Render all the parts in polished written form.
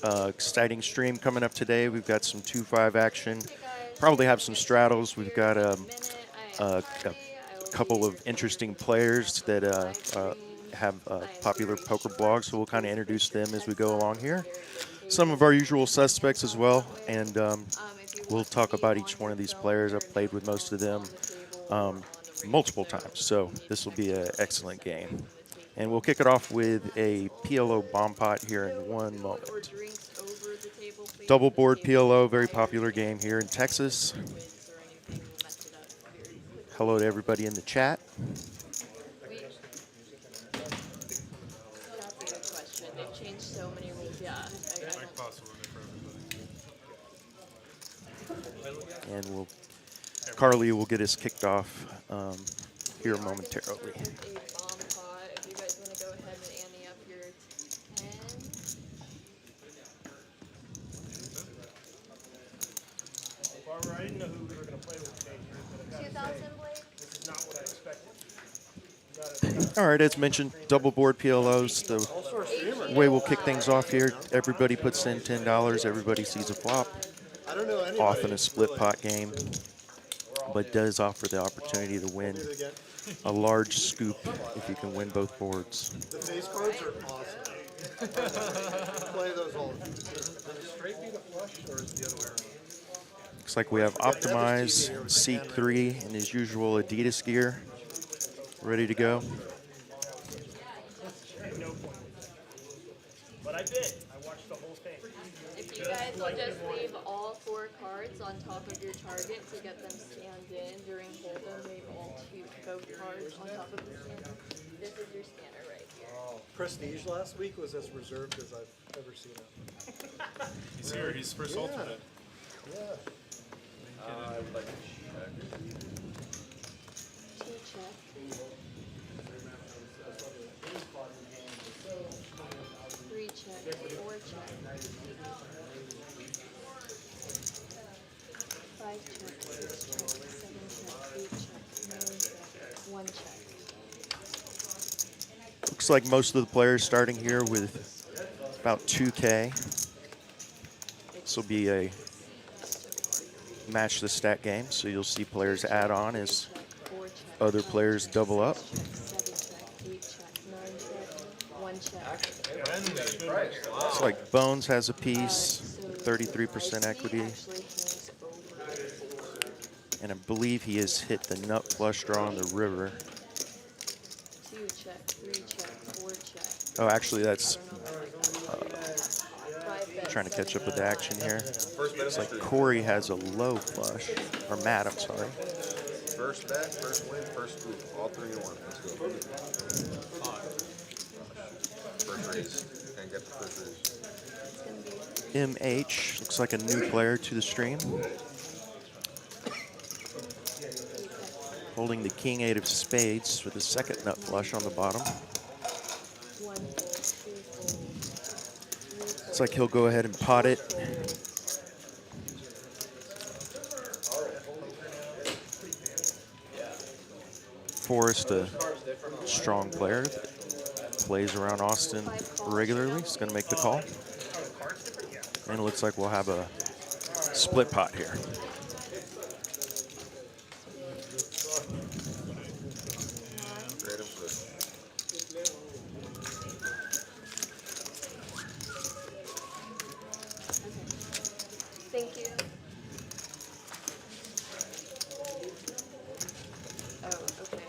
Exciting stream coming up today. We've got some 2-5 action. Probably have some straddles. We've got a couple of interesting players that have popular poker blogs, so we'll kind of introduce them as we go along here. Some of our usual suspects as well, and we'll talk about each one of these players. I've played with most of them multiple times, so this will be an excellent game. And we'll kick it off with a PLO bomb pot here in 1 moment. Double board PLO, very popular game here in Texas. Hello to everybody in the chat. And Carly will get us kicked off here momentarily. I didn't know who we were going to play with today. This is not what I expected. All right, as mentioned, double board PLOs. The way we'll kick things off here, everybody puts in $10. Everybody sees a flop. Often a split pot game, but does offer the opportunity to win a large scoop if you can win both boards. The face cards are awesome. Play those all. Does it straight be the flush, or is it the other way around? Looks like we have Optimize, Seat 3 in his usual Adidas gear, ready to go. But I did. I watched the whole thing. If you guys will just leave all 4 cards on top of your target to get them scanned in during hold'em, leave all both cards on top of the scanner. This is your scanner right here. Oh, Prestige last week was as reserved as I've ever seen it. He's here. He's first alternate. Yeah. I would like to check. 2 check. 3 check. 4 check. 5 check. 6 check. 7 check. 8 check. 9 check. 1 check. Looks like most of the players starting here with about 2K. This will be a match the stat game, so you'll see players add on as other players double up. 7 check. 8 check. 9 check. 1 check. Looks like Bones has a piece, 33% equity. And I believe he has hit the nut flush draw on the river. 2 check. 3 check. 4 check. Oh, actually, that's trying to catch up with the action here. It's like Corey has a low flush, or Matt, I'm sorry. First bet, first win, first scoop, all 3 in 1. Let's go. First raise, and get the first raise. MH looks like a new player to the stream. Holding the King 8 of spades for the second nut flush on the bottom. Looks like he'll go ahead and pot it. Forrest, a strong player that plays around Austin regularly, is going to make the call. And it looks like we'll have a split pot here. Thank you. Oh, okay.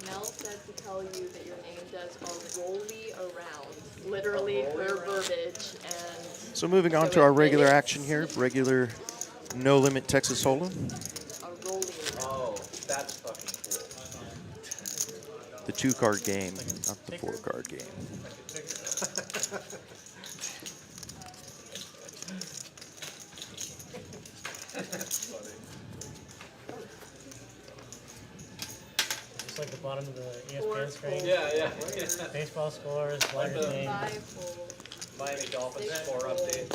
Mel said to tell you that your name does a rolly around, literally her verbiage, and So moving on to our regular action here, regular no limit Texas Hold'em. a rolly around. Oh, that's fucking cool. The 2-card game, not the 4-card game. It's like the bottom of the ESPN screen. Yeah. Baseball scores, Liger game. 5 fold, Miami Dolphins score update.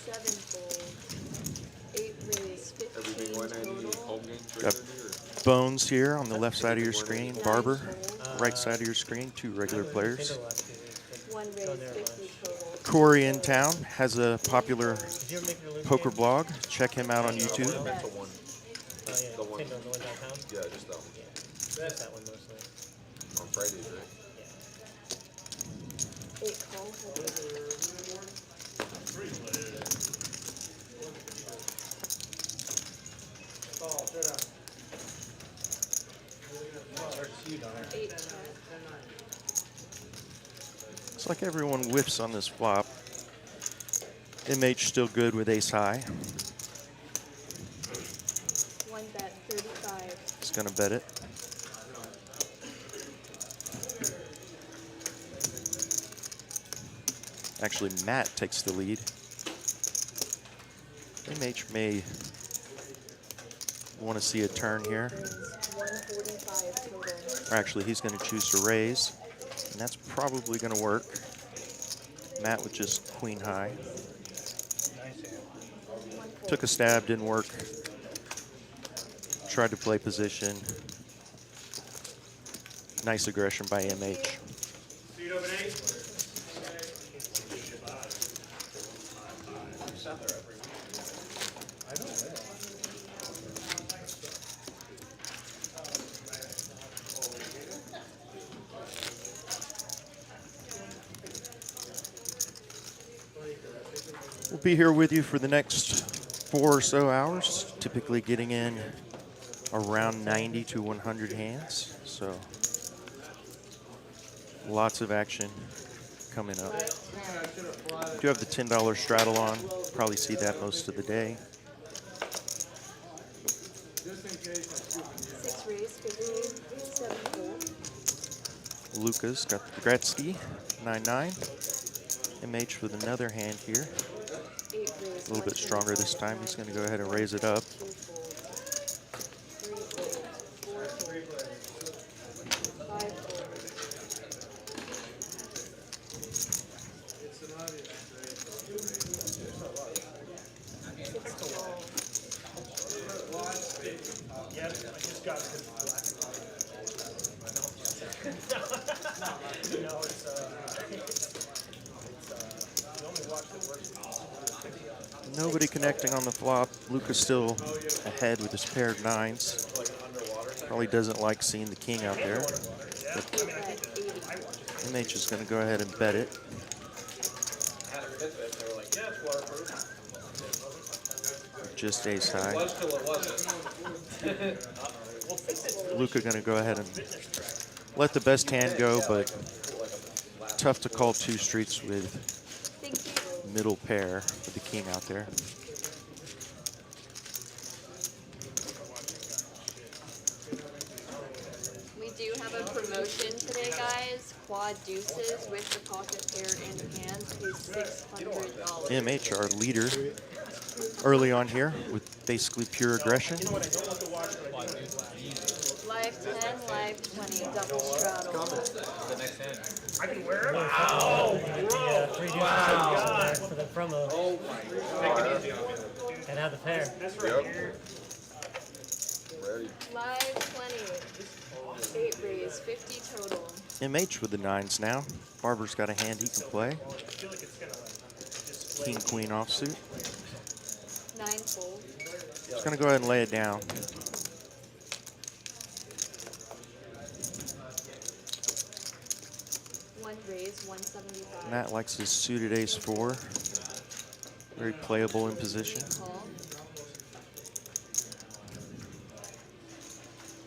7 fold, 8 raise, 15 Everything went any total, home games Got regularly? Bones here on the left side of your screen, Barber, right side of your screen, 2 regular players. 1 raise, 50 total, Corey in town has a popular Did you ever make your loop poker game? blog. Check him out on YouTube. Mental one. Oh yeah, The one. TinDownTown. Yeah, just that one. Just that one mostly. On Fridays, right? Yeah. 8 call. Eight check. Looks like everyone whiffs on this flop. MH still good with ace high. 1 bet 35. He's gonna bet it. Actually, Matt takes the lead. MH may want to see a turn here. 145 total. Or actually, he's going to choose to raise, and that's probably going to work. Matt with just queen high. Took a stab, didn't work. Tried to play position. Nice aggression by MH. We'll be here with you for the next 4 or so hours, typically getting in around 90 to 100 hands. So lots of action coming up. Do have the $10 straddle on. Probably see that most of the day. 6 raise 50. 7 fold. Luca's got the Gretzky, 9-9. MH with another hand here. 8 raise. A little bit stronger this time. He's going to go ahead and raise it up. 2 fold. 3 fold. 4 fold. 5 fold. 6 call. Yeah, I just got it. No, it's you only watch the worst. Nobody connecting on the flop. Luca's still ahead with his paired nines. Probably doesn't like seeing the king out there. But Bet 80. MH is going to go ahead and bet it. Just ace high. Luca going to go ahead and let the best hand go, but tough to call 2 streets with Thank you. middle pair with the king out there. We do have a promotion today, guys. Quad deuces with the pocket pair in hand pays $600. MH, our leader, early on here with basically pure aggression. Live 10, live 20, double straddle. I can wear it. Wow, bro! 3 deuces for the promo. Oh my God. And have the pair. Yep. Ready. Live 20. 8 raise, 50 total. MH with the 9s now. Barber's got a hand he can play. King, queen offsuit. 9 fold. He's going to go ahead and lay it down. One raise, 175. Matt likes his suited ace-4. Very playable in position. Call.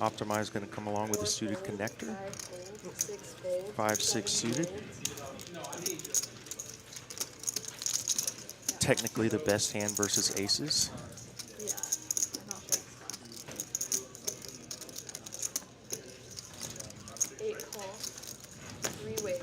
Optimize going to come along with a suited connector. 5 fold, 6 fold. 5-6 suited. Technically the best hand versus aces. Yeah, not big stuff. 8 call. 3 ways.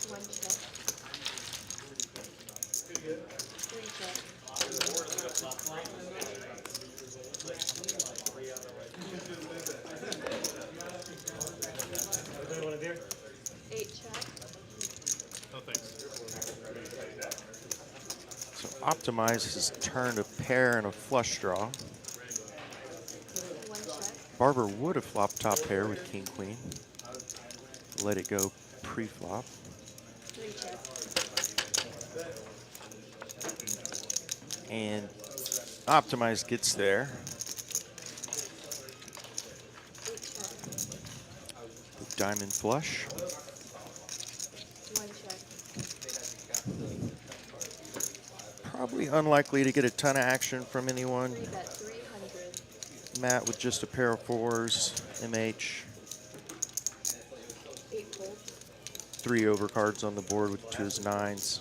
One check. 3 check. Everybody want a beer? 8 check. No thanks. So Optimize has turned a pair and a flush draw. One check. Barber would have flopped top pair with king queen. Let it go pre-flop. 3 check. And Optimize gets there. 8 check. With diamond flush. 1 check. Probably unlikely to get a ton of action from anyone. 3 bet 300. Matt with just a pair of 4s. MH. 8 fold. 3 overcards on the board with 2 his 9s.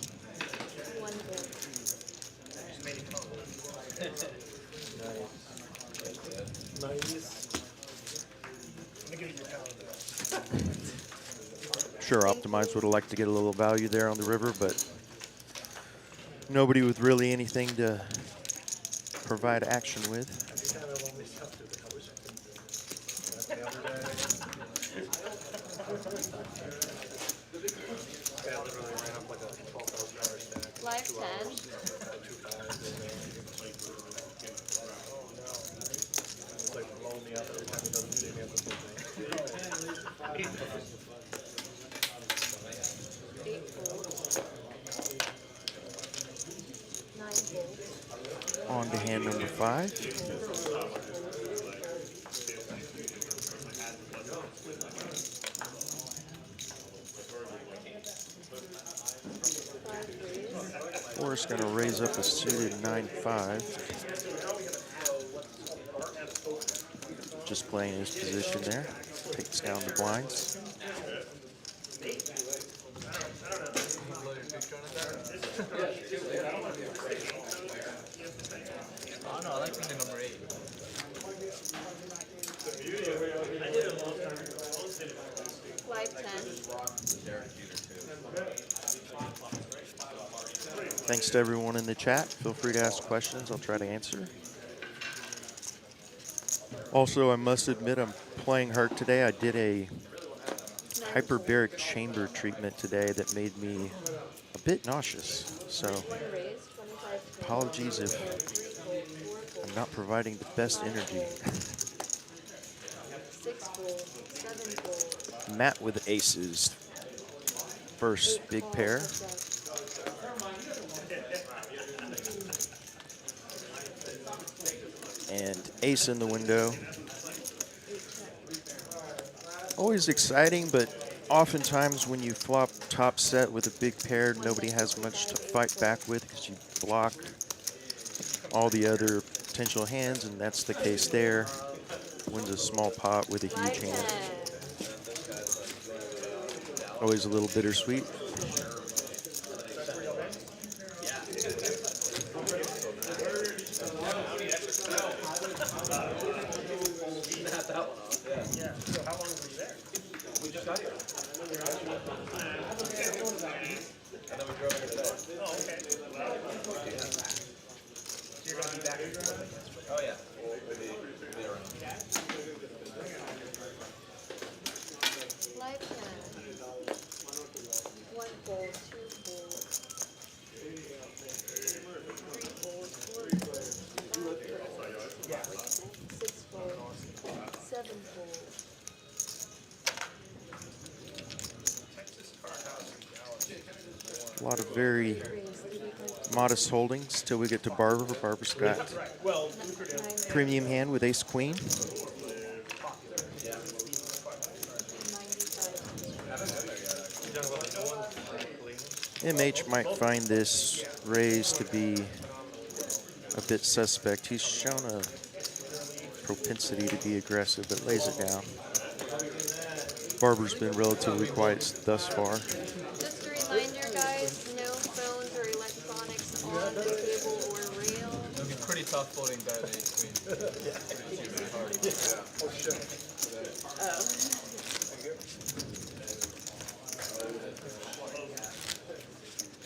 1 fold. Sure, Optimize would have liked to get a little value there on the river, but nobody with really anything to provide action with. Live 10. Eight folds. 9 folds. On to hand number 5. Forrest going to raise up a suited 9-5. Just playing his position there. Takes down the blinds. Oh no, I like being number 8. Live 10. Thanks to everyone in the chat. Feel free to ask questions. I'll try to answer. Also, I must admit I'm playing hard today. I did a hyperbaric chamber treatment today that made me a bit nauseous. So Raise 25. apologies if 3 fold. 4 fold. I'm not providing the best energy. 6 fold. 7 fold. Matt with aces. First big pair. And ace in the window. Always exciting, but oftentimes when you flop top set with a big pair, nobody has much to fight back with because you block all the other potential hands, and that's the case there. Wins a small pot with a huge hand. Always a little bittersweet. Live 10. 1 fold. 2 fold. 3 fold. 4 fold. 5 fold. 6 fold. 7 fold. A lot of very modest holdings till we get to Barber. Barber's got premium hand with ace queen. 95. MH might find this raise to be a bit suspect. He's shown a propensity to be aggressive, but lays it down. Barber's been relatively quiet thus far. Just a reminder, guys, no phones or electronics on the table or rail. It'll be pretty tough folding that ace queen.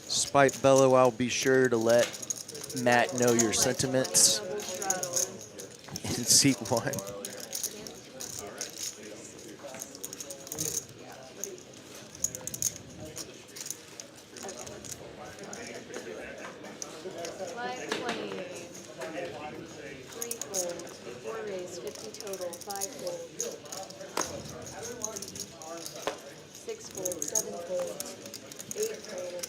Despite Bellow, I'll be sure to let Matt know your sentiments Double straddle. in seat 1. Live 520. 3 fold. 4 raise, 50 total. 5 fold. 6 fold. 7 fold. 8 fold.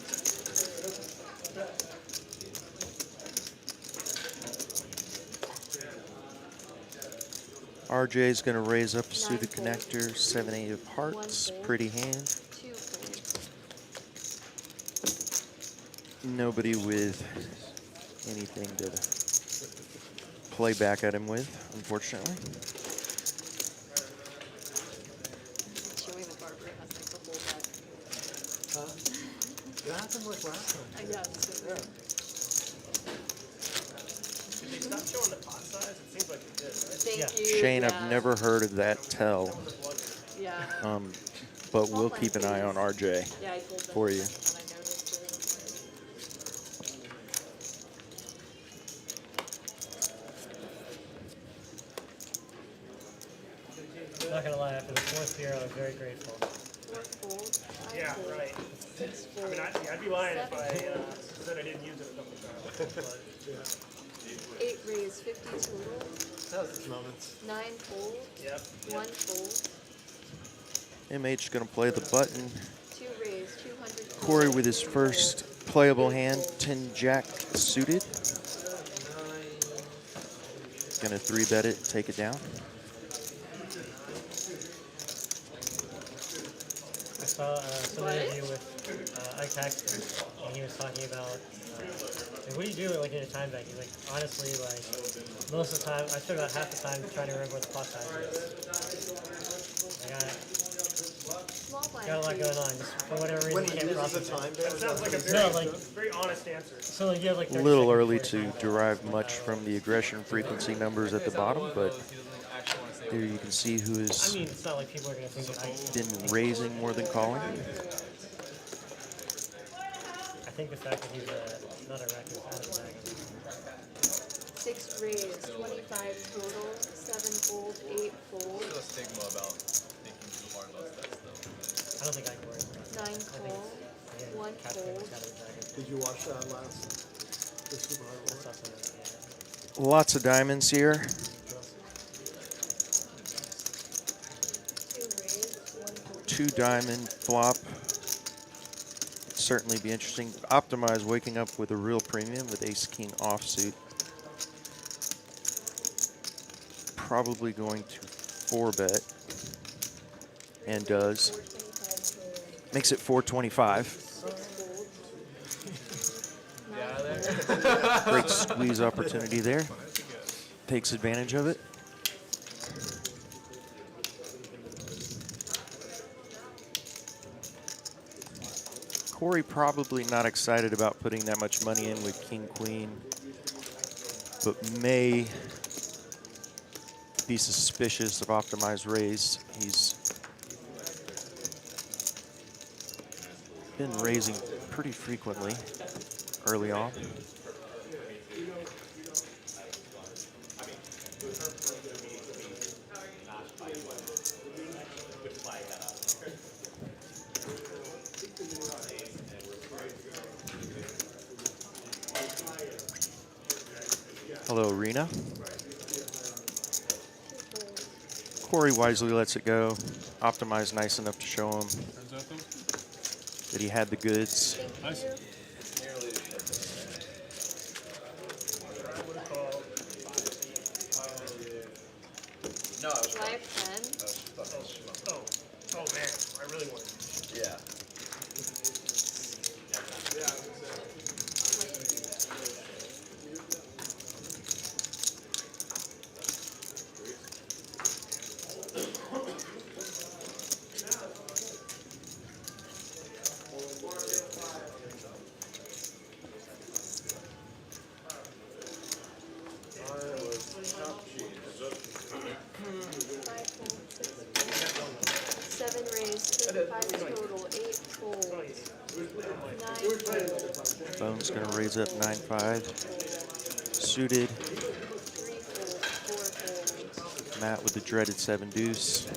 RJ is going to raise up a suited Nine connector, 7-8 of hearts, fold. pretty hand. 2 fold. Nobody with anything to play back at him with, unfortunately. Showing the Barbara has like the whole deck. Huh? It happened like last time. I guess. Yeah. Did they stop showing the pot size? It seems like they did, right? Thank Yeah. you. Shane, yeah. I've never heard of that tell, Yeah. but we'll keep an eye on RJ Yeah, I told them for you. when I noticed it. I'm not gonna lie, after the fourth beer, I was very grateful. 4 fold. 5 Yeah, fold, right. 6 I fold. mean, I'd be lying if I 7 said I didn't use it a couple times. But 8 raise, 50 total. That was his moments. 9 fold. yep. 1 fold. MH is going to play the button. 2 raise, 200 total. Corey with his first playable hand, 10-jack suited. Going to 3-bet it, take it down. I saw some interview with Ike Paxton, and he was talking about like, what do you do like in a time bank? He's like, honestly, like most of the time, I spend about half the time trying to remember what the pot size is. I Small blind. got a lot going on, just for whatever reason, When I he can't uses process the it. time band. That sounds like a very, No, like Very honest answer. so like you have like A 30 little seconds early before to your time. derive much from the aggression frequency numbers at the bottom, but there you can see who I has mean, it's not like people are gonna think that I been raising more than calling. think the fact that he's not a wreck is out of the bag. 6 raise, 25 total. 7 fold, 8 fold. There's a stigma about thinking too hard about that stuff. I don't think I can worry about it. 9 call. Again, 1 capturing fold. this out of the bag. Did you watch that last? The Super Hard That's one? also, yeah. Lots of diamonds here. 2 raise, 1 fold. 2 diamond flop. Certainly be interesting. Optimize waking up with a real premium with ace-king offsuit. Probably going to 4-bet. And does. 425 total. Makes it 425. 6 fold. Get 9 out of there. fold. Great squeeze opportunity there. Takes advantage of it. Corey probably not excited about putting that much money in with King Queen, but may be suspicious of optimized raise. He's been raising pretty frequently early on. Hello, Rena. Corey wisely lets it go. Optimized nice enough to show him that he had the goods. Nice. No, I was Live 10. Oh man, I really want to. yeah. Seven raised, 35 total, 8 fold, 9 fold, Bone's going to raise up 9-5. Suited. 3 fold, 4 fold, Matt with the dreaded 7 deuce.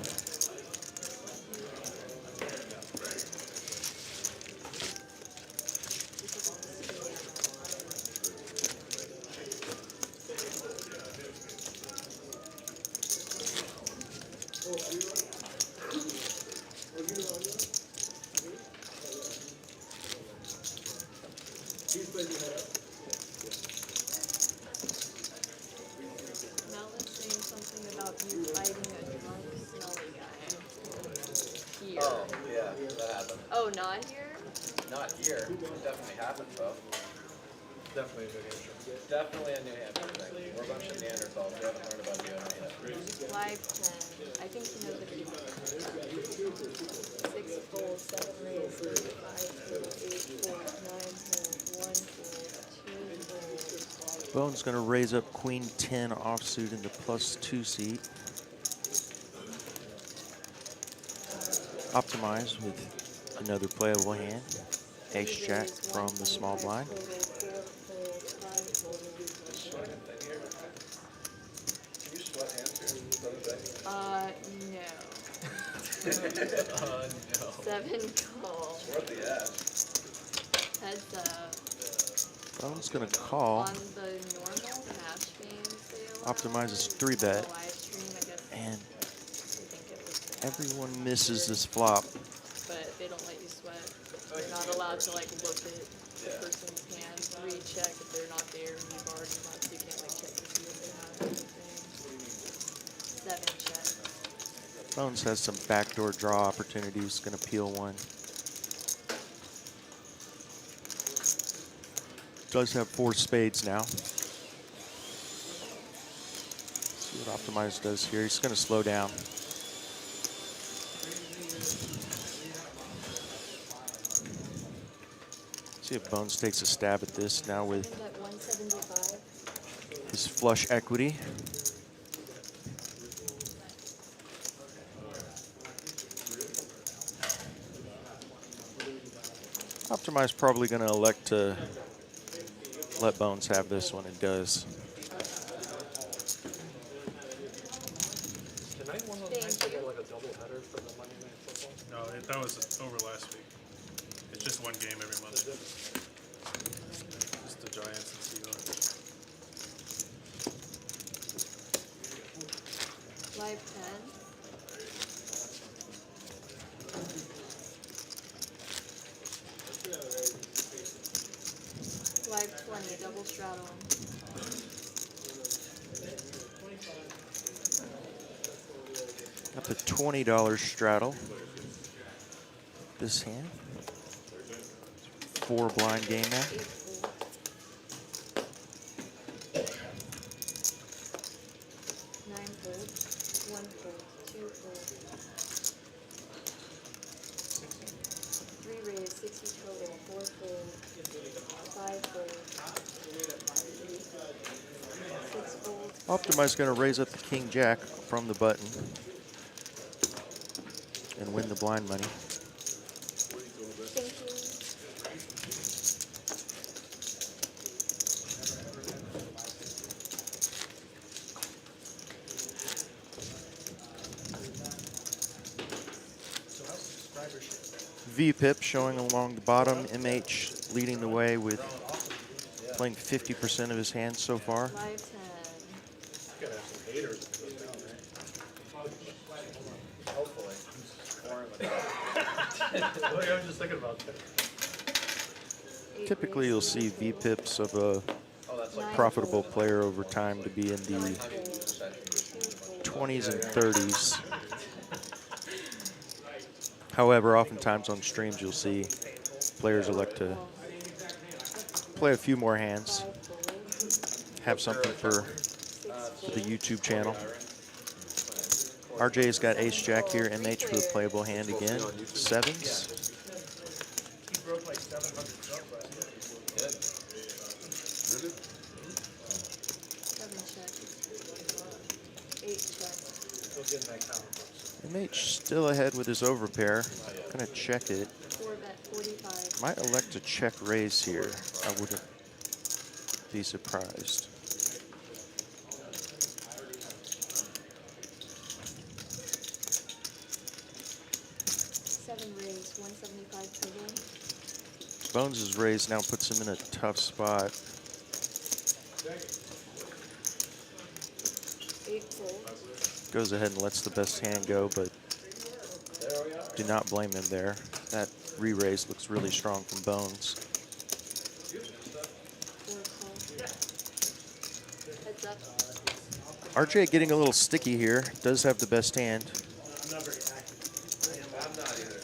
definitely happen, though. Definitely a New Hampshire. Definitely a New Hampshire thing. We're a bunch of Neanderthals. We haven't learned about doing it yet. Live 10. I think he knows the game. 6 fold, 7 raise, 3, 5 fold, 8 fold, 9 fold, 1 fold, 2 fold. Bones going to raise up Queen 10 offsuit in the +2 seat. Optimize with another playable hand. Ace Jack from the small blind. Can you sweat hands here? No. No. 7 call. Sweat the ass. Heads up. Bones going to call. On the normal cash games they allow, Optimizes 3-bet. live stream, I guess And I think it was everyone misses this flop. but they don't let you sweat. You're not allowed to like look at the person's hands, recheck if they're not there and you've already left. You can't like check to see if they have anything. 7 check. Bones has some backdoor draw opportunities. Going to peel one. Does have 4 spades now. See what Optimize does here. He's going to slow down. See if Bones takes a stab at this now with At 175. his flush equity. Optimize probably going to elect to let Bones have this one. It does. Tonight one of those nights they get like a double header for the Monday Night Football? No, that was over last week. It's just one game every month. Just the Giants and Seahawks. Live 10. Live 20, double straddle. Got the $20 straddle. This hand. 4 blind game now. 8 fold. 9 fold. 1 fold. 2 fold. 3 raise, 60 total. 4 fold. 5 fold. 6 fold. Optimize going to raise up the King Jack from the button and win the blind money. Thank you. VPIP showing along the bottom. MH leading the way with playing 50% of his hands so far. Live 10. You gotta have some haters if it goes down, right? Hopefully. Look, I was just thinking about that. 8 Typically, you'll see VPIPs of a Oh, that's like profitable player over time to be in the 20s and 30s. However, oftentimes on streams, you'll see players elect to play a few more hands, have something for the YouTube channel. RJ's got Ace Jack here, MH with a playable hand again. 7s. He broke like 700 subs last year. 7 check. 8 check. Still getting that count. MH still ahead with his overpair. Gonna check it. 4 bet, 45. Might elect to check raise here. I wouldn't be surprised. Raise, 175 total. Bones' raise now puts him in a tough spot. 8 fold. Goes ahead and lets the best hand go, but do not blame him there. That re-raise looks really strong from Bones. 4 call. Heads up. RJ getting a little sticky here. Does have the best hand. I'm not very active. I'm not either.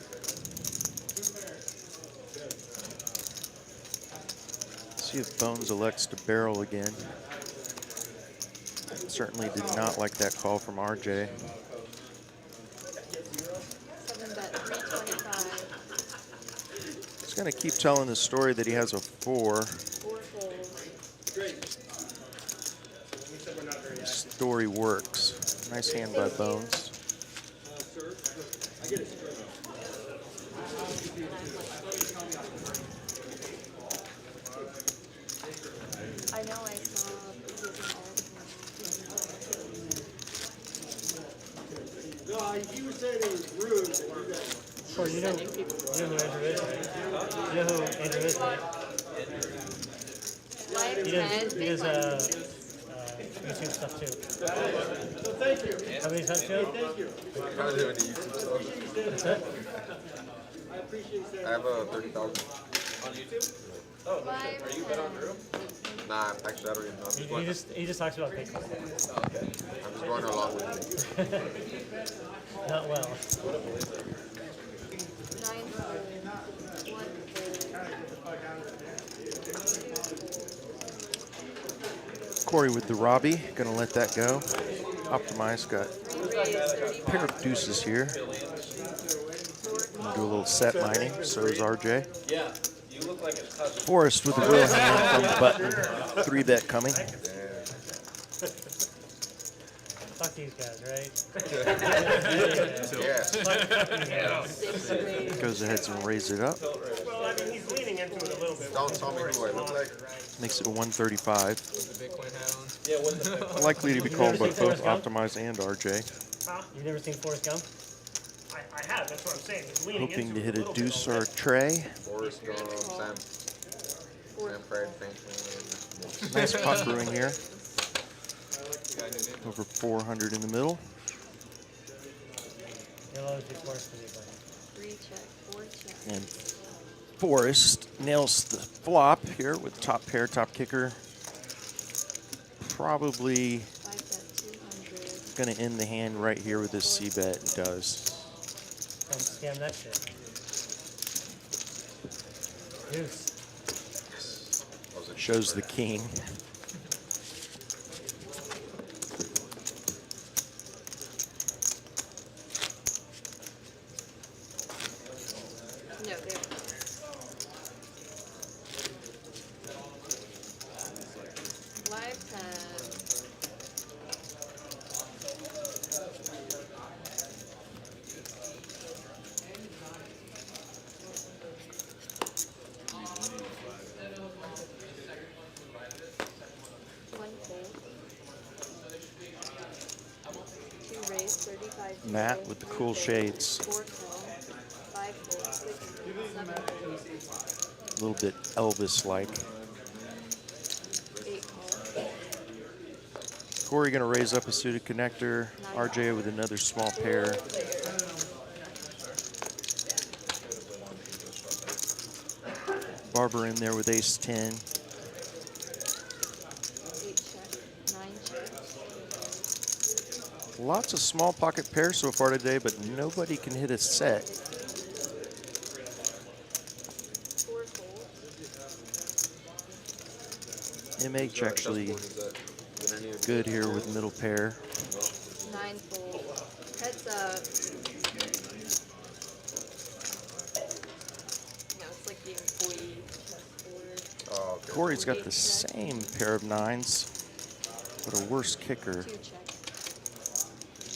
See if Bones elects to barrel again. Certainly did not like that call from RJ. 7-bet 325. He's going to keep telling the story that he has a 4. 4 folds. Story works. Nice hand by Bones. I know I saw he was in all. You were saying it was rude. Corey, you know who Andrew is, right? You know who Andrew is, right? Live He 10. does YouTube stuff too. Thank you. How many times show? Thank you. I don't have any YouTube stuff. What's that? I appreciate that. I have 30,000. Live 10. Nah, actually, I don't even know. He just talks about Bitcoin. I'm just going along with it. Not well. 9 folds. 1 fold. Corey with the Robbie, gonna let that go. Optimize, got Re-raise a 35. pair of deuces here. Gonna do a little set mining, so is RJ. Yeah, you look like a cousin. Forrest with the real hand from the button. 3-bet coming. Fuck these guys, right? Yeah. Yeah. 6 raise. Goes ahead and raises it up. Well, I mean, he's leaning into it a little bit. Don't tell me who I look like. Makes it a 135. Yeah, with the Likely to be called by both Optimize and RJ. Huh? You've never seen Forrest Gump? I have, that's what I'm saying. He's leaning Hoping into to it hit a little bit. deuce or a tray. Forrest Gump, Sam Fred, Nice pot brewing here. Over 400 in the middle. You'll always be Forrest when you play. 3 check. 4 check. And Forrest nails the flop here with top pair, top kicker. Probably 5-bet 200. going to end the hand right here with this C-bet. It does. Don't scam that shit. Deuce. Shows the king. No, there. Live 10. One fold. 2 raise, 35. Matt fold. with the cool shades. 4 call. 5 fold. 6, 7 fold. A little bit Elvis-like. 8 call. Corey going to raise up a suited connector. RJ with another small pair. Barber in there with ace-10. 8 check. 9 check. Lots of small pocket pairs so far today, but nobody can hit a set. 4 fold. MH actually good here with middle pair. 9 fold. Heads up. No, it's like the employee chessboard. Oh, okay. Corey's got the same pair of 9s, but a worse kicker. 2 check.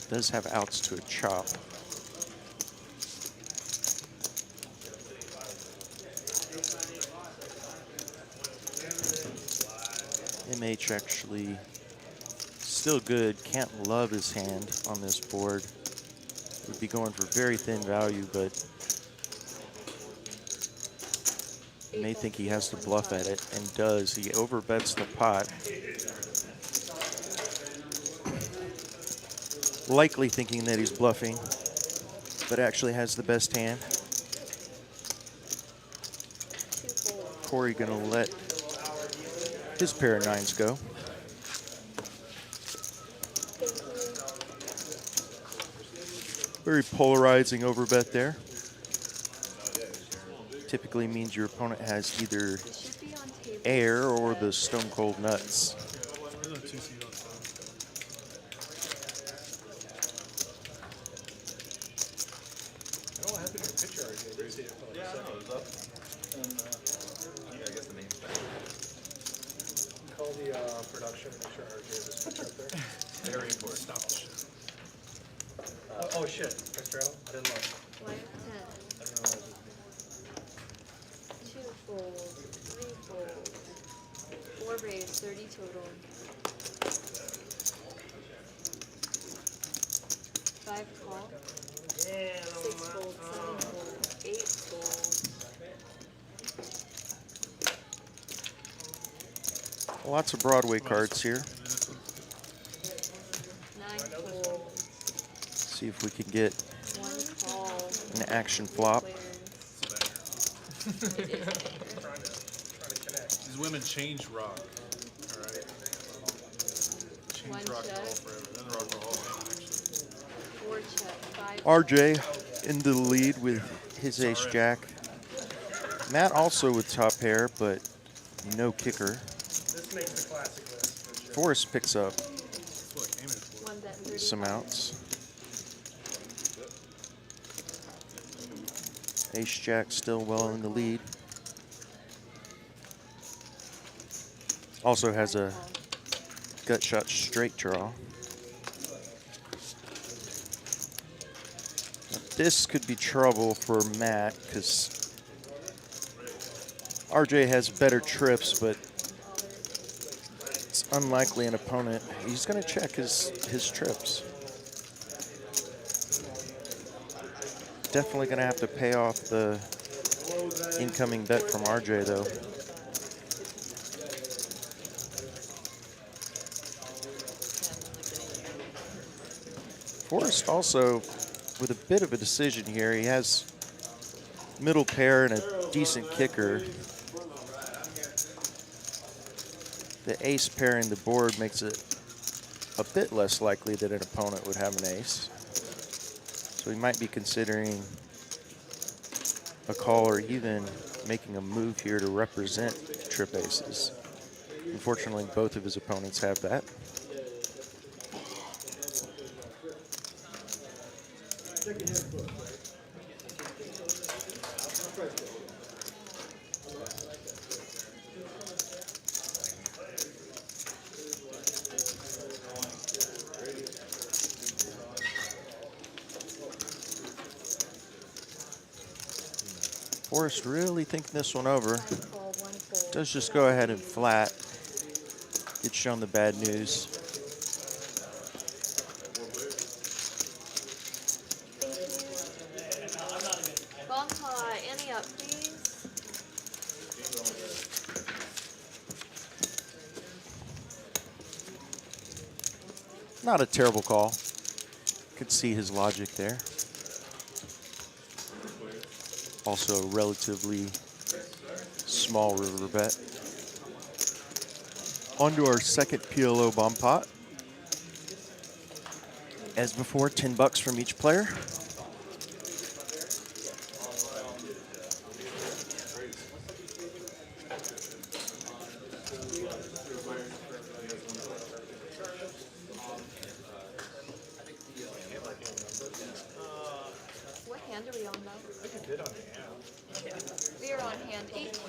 Does have outs to a chop. MH actually still good. Can't love his hand on this board. Would be going for very thin value, but may think he has to bluff at it, and does. He overbets the pot. Likely thinking that he's bluffing, but actually has the best hand. 2 fold. Corey gonna let his pair of 9s go. Very polarizing overbet there. Typically means your opponent has either Should be on Air or the Stone Cold Nuts. There's no 2 seed on the phone. Oh, happy to picture RJ. Didn't see it for like a second. it was up. And, yeah, I guess the name's back. Call the production, make sure RJ has his picture up there. Very important. Stop the shit. Oh shit, Mr. Allen, I didn't look. Life 10. I didn't realize it was me. 2 folds, 3 folds, 4 raise, 30 total. 5 call. 6 folds, 7 folds, 8 folds. Lots of Broadway cards here. 9 folds. See if we can get 1 call. an action flop. These women change rock. All right. Change 1 rock and check. roll forever. Then rock and roll again, actually. 4 check. 5 RJ in the lead with his ace jack. Matt also with top pair, but no kicker. This makes the classic list. Forrest picks up That's what I came in for. 1 bet 30. some outs. Ace jack still well in the lead. Also has a gut shot straight draw. Now, this could be trouble for Matt because RJ has better trips, but it's unlikely an opponent. He's going to check his trips. Definitely going to have to pay off the incoming bet from RJ though. Forrest also with a bit of a decision here. He has middle pair and a decent kicker. The ace pairing the board makes it a bit less likely that an opponent would have an ace. So he might be considering a call or even making a move here to represent trip aces. Unfortunately, both of his opponents have that. Forrest really thinking this one over. 5 call, 1 fold. Does just go ahead and flat. Get shown the bad news. Bomb pot, Annie up, please. Not a terrible call. Could see his logic there. Also a relatively small river bet. On to our second PLO bomb pot. As before, 10 bucks from each player. What hand are we on though? I think you did on the hand. We are on hand 8.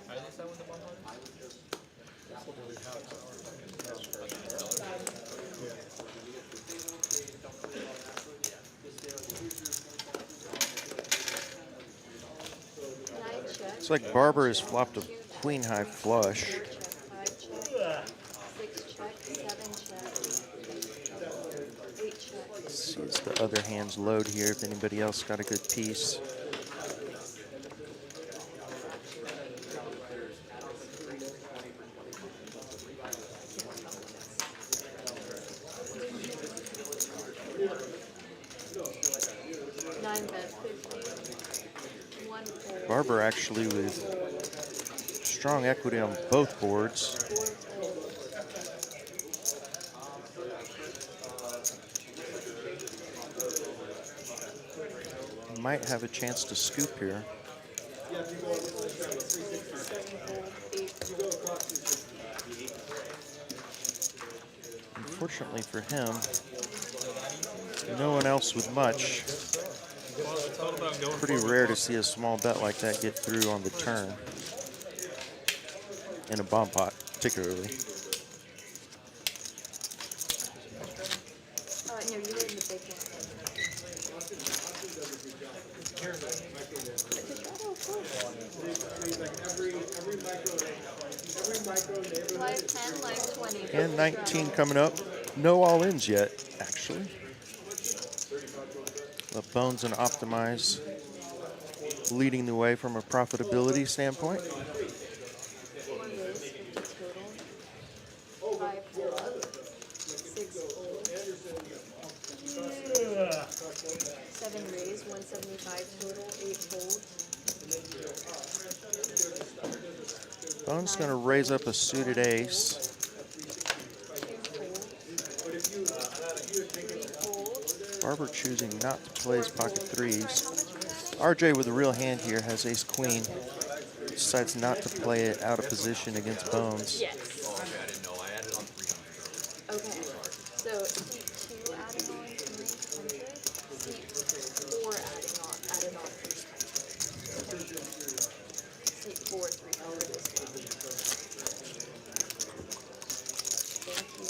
How did they start with the 100? It's like Barber has flopped a queen high flush. 4 check, 5 check, 6 check, 7 check, 8 check. See as the other hands load here if anybody else got a good piece. Barber actually with strong equity on both boards. might have a chance to scoop here. Unfortunately for him, no one else with much. Pretty rare to see a small bet like that get through on the turn. In a bomb pot, particularly. No, you were in the big one. Live 10, live 20. And 19 coming up. No all-ins yet, actually. But Bones and Optimize leading the way from a profitability standpoint. 1 raise, 50 total. 5 fold. 6 fold. 7 raise, 175 total. 8 fold. Bones going to raise up a suited ace. 3 fold. Barber choosing not to play his pocket threes. RJ with a real hand here has ace queen. Decides not to play it out of position against Bones. Yes. Okay. So seat 2 adding on 300. Seat 4 adding on 300. Seat 4 300 as well. Thank you.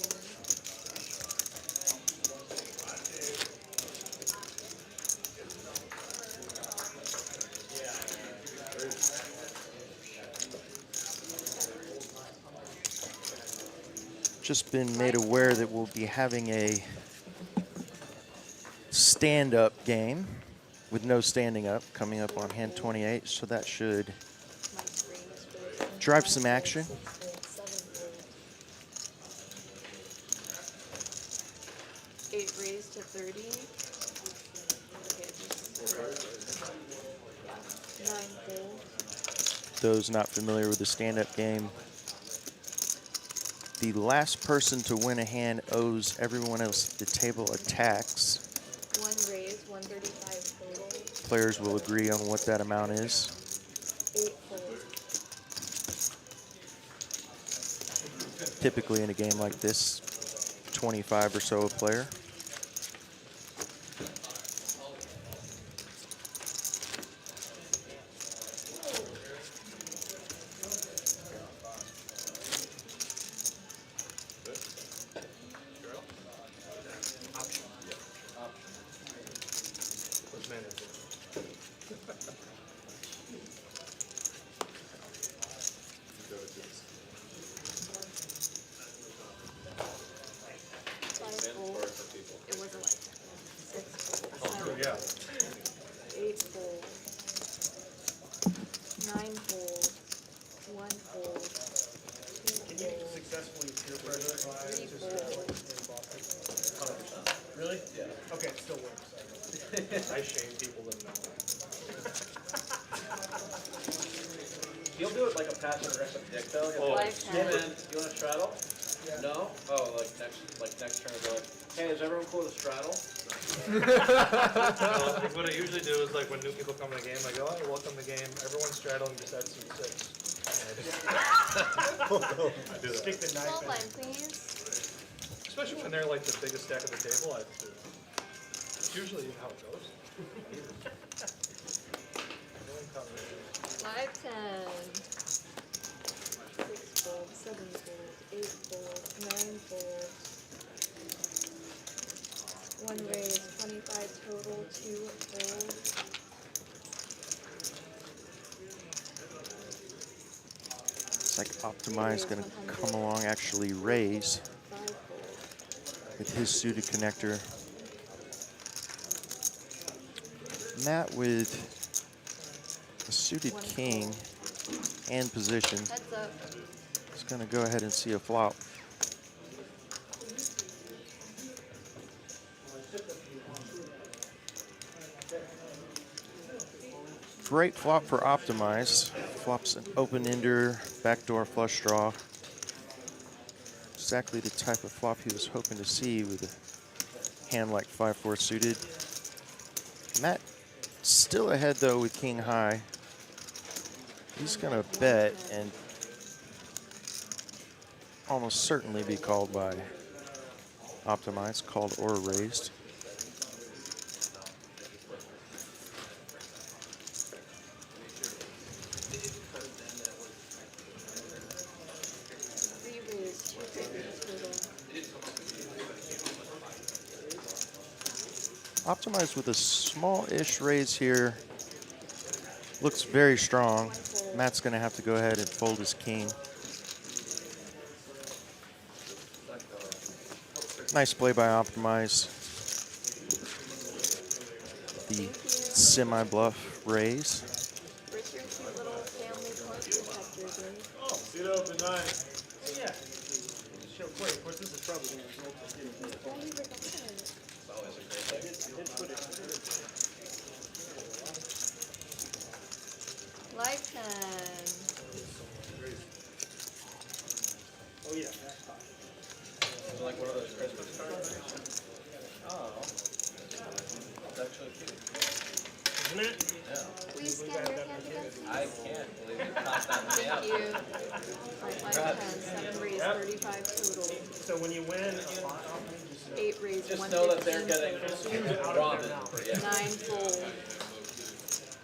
Just been made aware that we'll be having a stand-up game with no standing up coming up on hand 28, so that should My screen is frozen. drive some action. 6 fold, 7 fold. 8 raised to 30. Okay, yeah. 9 fold. Those not familiar with the stand-up game, the last person to win a hand owes everyone else at the table a tax. 1 raised, 135 total. Players will agree on what that amount is. 8 fold. Typically in a game like this, 25 or so a player. It was a lifetime. 6 fold. 7 Yeah. fold. 8 fold. 9 fold. 1 fold. 2 fold. Successfully peer pressure. 3 fold. Really? Yeah. Okay, it still works. I shame people that know. He'll do it like a passive aggressive dick though. He'll be like, Lifetime. hey man, you want to straddle? No? Oh, like next turn he'll be like, hey, is everyone cool with a straddle? Like what I usually do is like when new people come to the game, I go, "Oh, welcome to the game. Everyone's straddling just add seat 6." I do that. Stick the knife Small in. blind, please. Especially when they're like the biggest stack of the table, I have to. It's usually how it goes. Live 10. 6 fold. 7 fold. 8 fold. 9 fold. 1 raise. 25 total. 2 fold. It's like Optimize going to come along, actually raise 5 fold. with his suited connector. Matt with a suited king and position Heads up. is going to go ahead and see a flop. Great flop for Optimize. Flops an open-ender, backdoor flush draw. Exactly the type of flop he was hoping to see with a hand like 5-4 suited. Matt Still ahead though with king high. He's gonna bet and almost certainly be called by optimized, called or raised. Optimized with a small-ish raise here. Looks very strong. Matt's going to have to go ahead and fold his king. Nice play by Optimize. The semi-bluff raise. Oh, get up at 9. Yeah. Show Corey, of course, this is probably going to result in getting rid of all Live 10. Oh, yeah. Is it like one of those Christmas cards? Oh. That's actually cute. Isn't it? Yeah. Will you scan your hand again? I can't believe you caught that me up. Thank you. Alright, live 10. 7 raise, 35 total. So when you win, 8 raise, Just 115. know that they're getting robbed. 9 fold.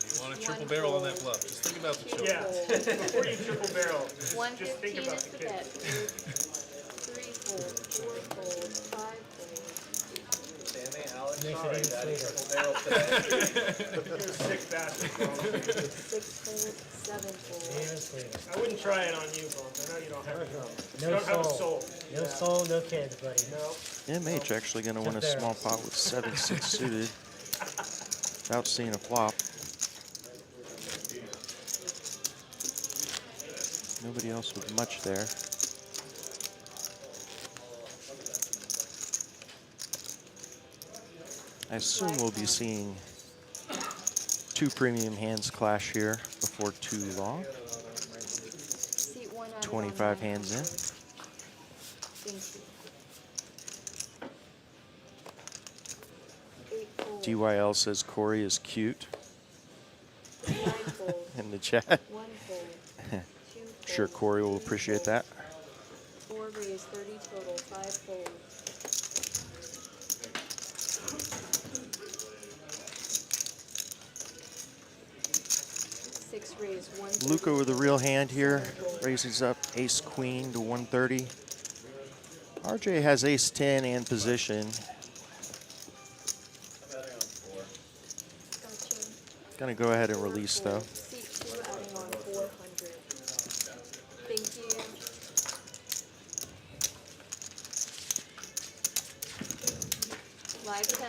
You want a triple barrel on that bluff. Just think about the children. yeah, before you triple barrel, just 115 think about is the the kid. bet. 3 fold, 4 fold, 5 fold. Sammy, Alex, Makes it sorry, even Daddy, sweeter. triple barrel today. You're a sick bastard, bro. 6 fold, 7 fold. Even sweeter. I wouldn't try it on you, Bump. I know you don't have you No don't have a soul. soul. No soul, no kids, buddy. No. MH actually going to win a small pot with 7-6 suited without seeing a flop. Nobody else with much there. I assume we'll be seeing 2 premium hands clash here before too long. Seat 1 out of 25 online. hands in. Thank you. 8 fold. DYL says Corey is cute 9 fold. in the chat. 1 fold. 2 Sure fold, Corey will 3 appreciate fold, that. 4 raise, 30 total, 5 fold. 6 raise, 1 Luca with a real hand here. Raises up ace queen to 130. RJ has ace 10 and position. Gotcha. Gonna go ahead and release though. Seat 2 adding on 400. Thank you. Live 10.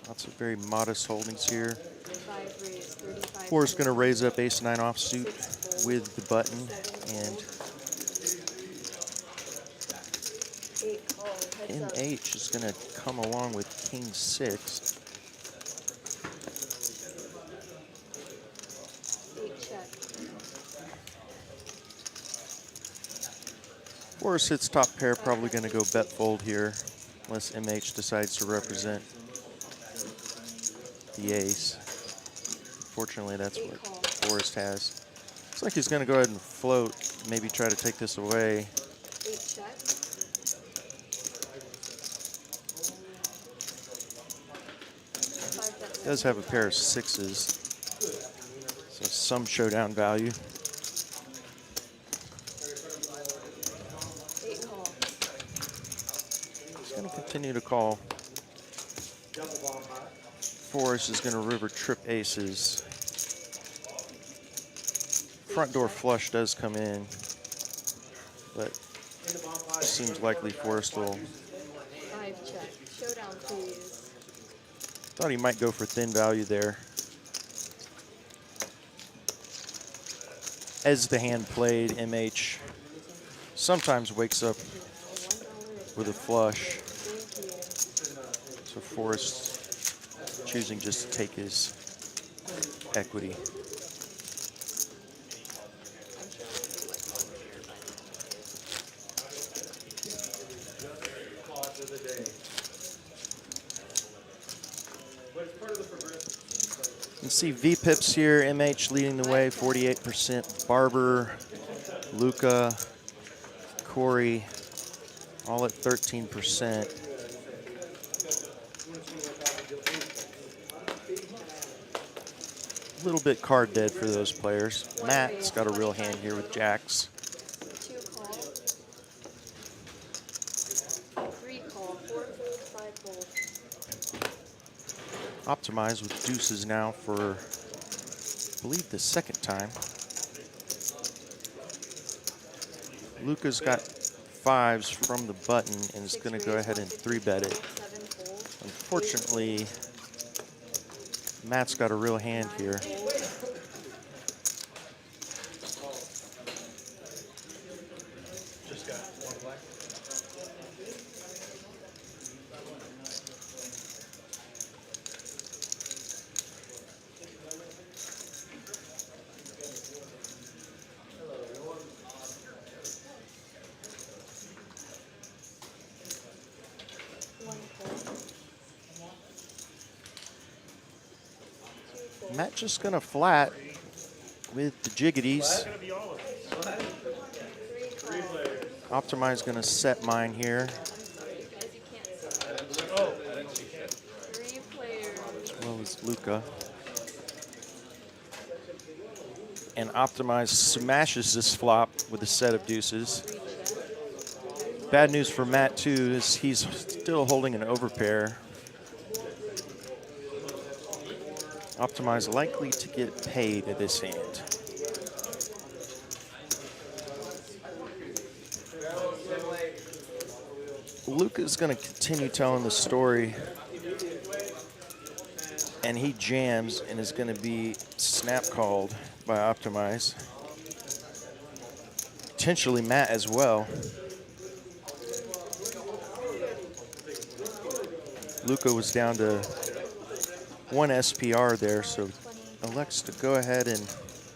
Lots of very modest holdings here. 5 raise, 35. Four's going to raise up ace 9 offsuit with the button, and 8 call. Heads up. MH is going to come along with king 6. 8 check. Four sits top pair, probably going to go bet fold here, unless MH decides to represent the ace. Fortunately, that's what Forrest has. Looks like he's going to go ahead and float, maybe try to take this away. 8 check. Does have a pair of 6s, so some showdown value. 8 call. He's going to continue to call. Forrest is going to river trip aces. Front door flush does come in, but it seems likely Forrest will 5 check. Showdown down, please. Thought he might go for thin value there. As the hand played, MH sometimes wakes up with a flush. So Forrest choosing just to take his equity. You can see V-Pips here, MH leading the way, 48%. Barber, Luca, Corey, all at 13%. A little bit card dead for those players. Matt's got a real hand here with jacks. 2 call. 3 call. 4 fold, 5 fold. Optimize with deuces now for, I believe, the second time. Luca's got 5s from the button and is going to go ahead and 3-bet it. Unfortunately, Matt's got a real hand here. Just got 1 black. Matt just going to flat with the jiggities. Optimize going to set mine here. Oh. 3 players. As well as Luca. And Optimize smashes this flop with a set of deuces. Bad news for Matt, too, is he's still holding an overpair. Optimize likely to get paid at this hand. Luca's going to continue telling the story, and he jams and is going to be snap called by Optimize. Potentially Matt as well. Luca was down to 1 SPR there, so elects to go ahead and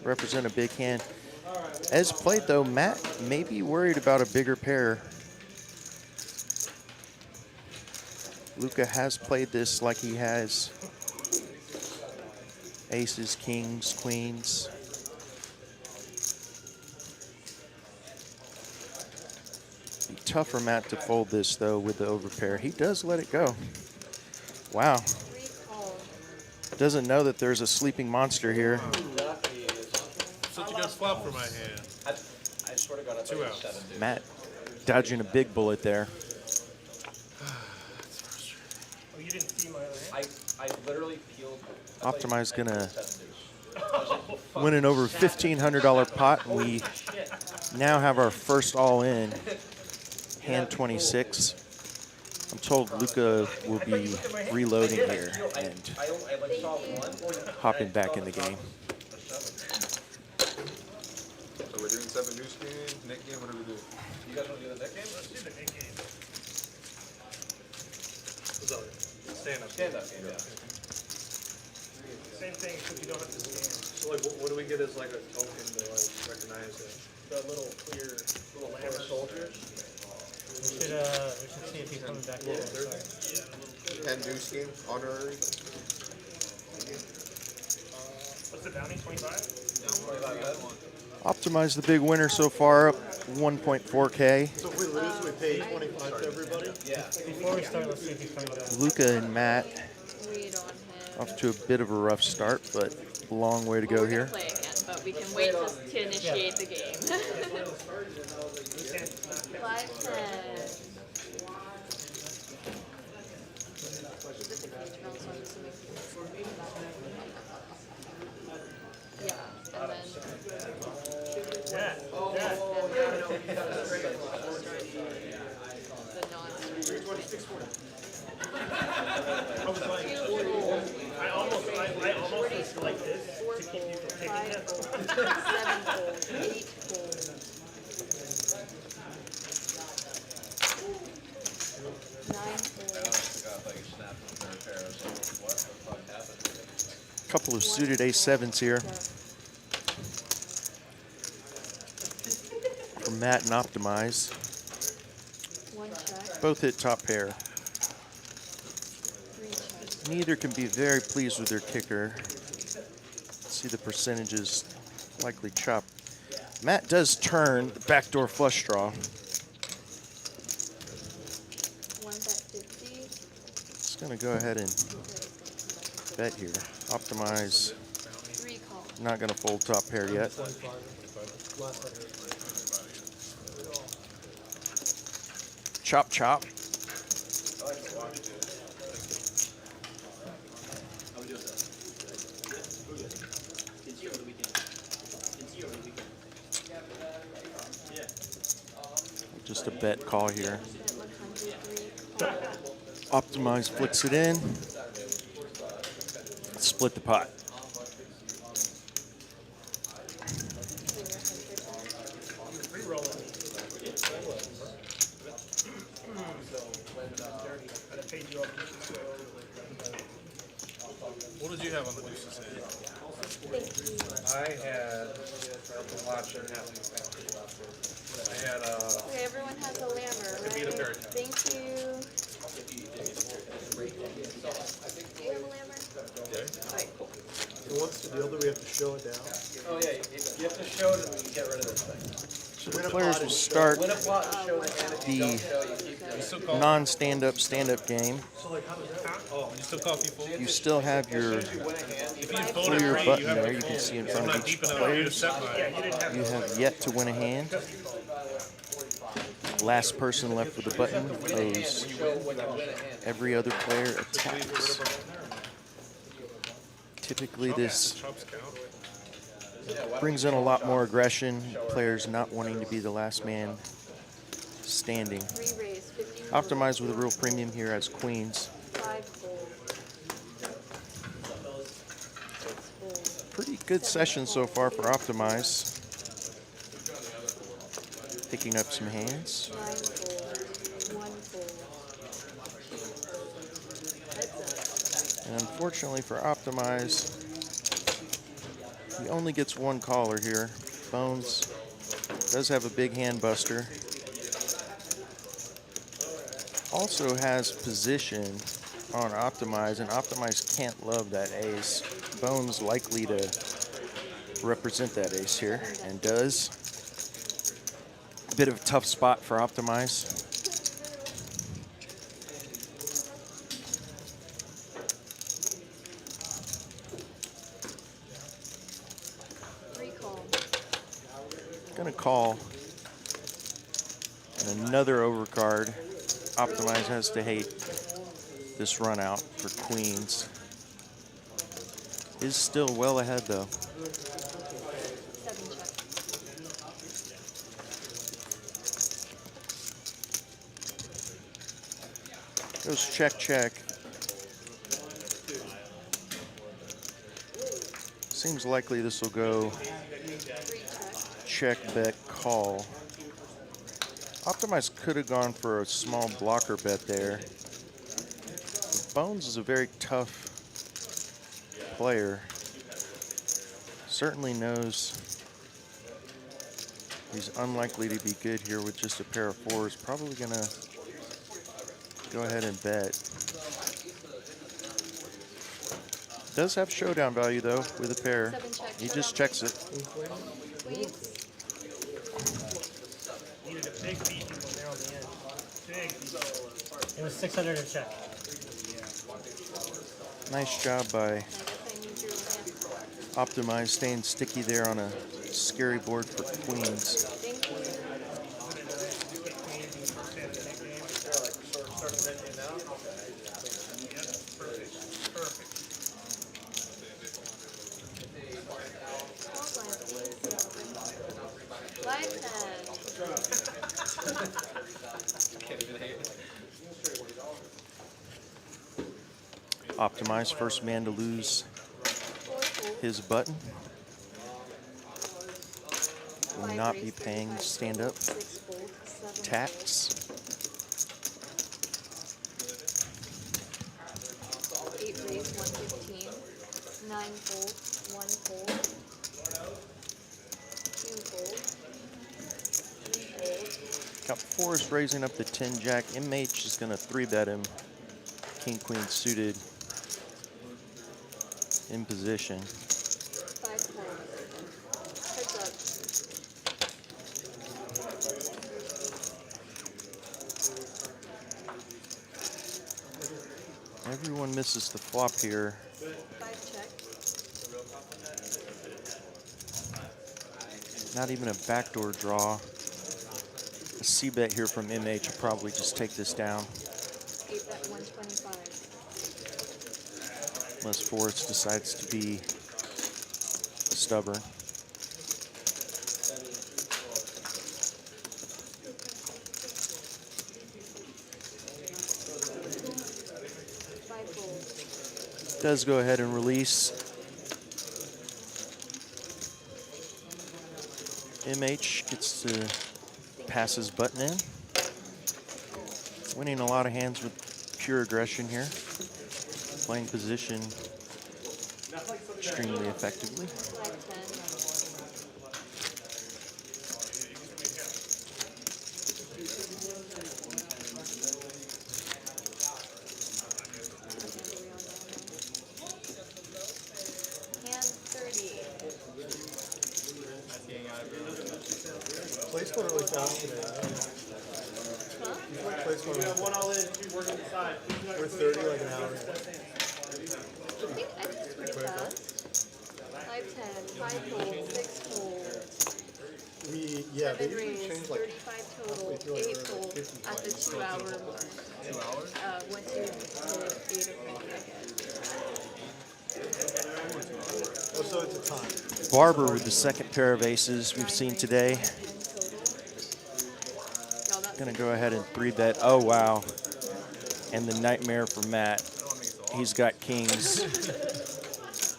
represent a big hand. As played, though, Matt may be worried about a bigger pair. Luca has played this like he has aces, kings, queens. Be tough for Matt to fold this, though, with the overpair. He does let it go. Wow. Doesn't know that there's a sleeping monster here. Such a good flop for my hand. I swear to God, I thought 2 it was outs. 7, dude. Matt dodging a big bullet there. Oh, you didn't see my other hand? I literally peeled. Optimize gonna win an over $1,500 pot, and we now have our first all-in, hand 26. I'm told Luca will be reloading here and hopping back in the game. So we're doing 7 news game, net game, what do we do? You guys want to do the net game? Let's do the net game. Stand up. Stand up game, yeah. Same thing, except you don't have to stand. So like, what do we get as like a token to like recognize it? The little clear, little lamp soldiers. We should see if he's coming back in. Sorry. 10 news game, honorary. What's the bounty, 25? Optimize the big winner so far, up 1.4K. So if we lose, we pay 25 to everybody? Yeah. Before we start, let's see if he's coming back. Luca and Matt Wait on him. off to a bit of a rough start, but a long way to go We're gonna here. play again, but we can wait to initiate the game. 5-10. Yeah, and then. The non. fold, 8 fold. 9 fold. Couple of suited A7s here from Matt and Optimize. 1 check. Both hit top pair. 3 check. Neither can be very pleased with their kicker. See the percentages likely chop. Matt does turn the backdoor flush draw. 1 bet 50. Just gonna go ahead and bet here. Optimize. 3 call. Not gonna fold top pair yet. Chop, chop. Just a bet call here. Bet 100, 3 call. Optimize flicks it in. Split the pot. What did you have on the deuces hand? I had the watch and half. I had Okay, everyone has a lammer, right? beat a pair. Thank you. Do you have a lammer? Alright, cool. So what's the deal? Do we have to show it down? Oh yeah, you have to show it and we can get rid of this thing. So the players will start Win a plot and show the hand. If you the don't show, you keep going. You still call? non-stand-up, stand-up game. Oh, you still call people? You still have your If you fold it clear free, button you have there. to You can fold. see in I'm front not of each deep enough for you to player. set mine. You have yet to win a hand. Last person left with a button owes every other player attacks. Typically this Chops count. brings in a lot more aggression, players not wanting to be the last man standing. 3 raise, 50 fold. Optimize with a real premium here as queens. 5 fold. 6 fold. Pretty good session so far for Optimize. Picking up some hands. 9 fold. 1 fold. Heads up. And unfortunately for Optimize, he only gets one caller here. Bones does have a big hand buster. Also has position on Optimize, and Optimize can't love that ace. Bones likely to represent that ace here, and does. Bit of a tough spot for Optimize. Gonna call. And another overcard. Optimize has to hate this run out for queens. Is still well ahead though. 7 check. Goes check, check. Seems likely this will go 3 check. check, bet, call. Optimize could have gone for a small blocker bet there. Bones is a very tough player. Certainly knows he's unlikely to be good here with just a pair of fours. Probably gonna go ahead and bet. Does have showdown value though with a pair. 7 check. He just checks it. Queens. Needed a big beat from there on the end. Big beat. It was 600 a check. Nice job by I guess I need your lamp. Optimize staying sticky there on a scary board for queens. Thank you. Live hand. Optimize, first man to lose his button. will Five not raise, be paying 35 stand-up total, 6 fold, 7 tax. fold, 8 raise, 115, 9 fold, 1 fold, 2 fold, 3 fold, Got Forrest raising up the 10-jack. MH is going to 3-bet him. King, queen suited in position. 5 fold. Heads up. Everyone misses the flop here. 5 check. Not even a backdoor draw. A C-bet here from MH will probably just take this down. 8 bet 125. Unless Forrest decides to be stubborn. Does go ahead and release. MH gets to pass his button in. Winning a lot of hands with pure aggression here. Playing position extremely effectively. 5-10. Hand 30. Placed one really fast today. Huh? Placed one really One all in, two working on the side. We're 30 like an hour. I think it's pretty fast. 5-10, 5 fold, 6 fold, Yeah, they 7 usually raise, change like 35 total, 8 fold at the 2 hour mark. 2 hours? Once you hit 8 o'clock, I guess. oh, so it's a time. Barber with the second pair of aces we've seen today. Gonna go ahead and 3-bet. Oh, wow. And the nightmare for Matt. He's got kings.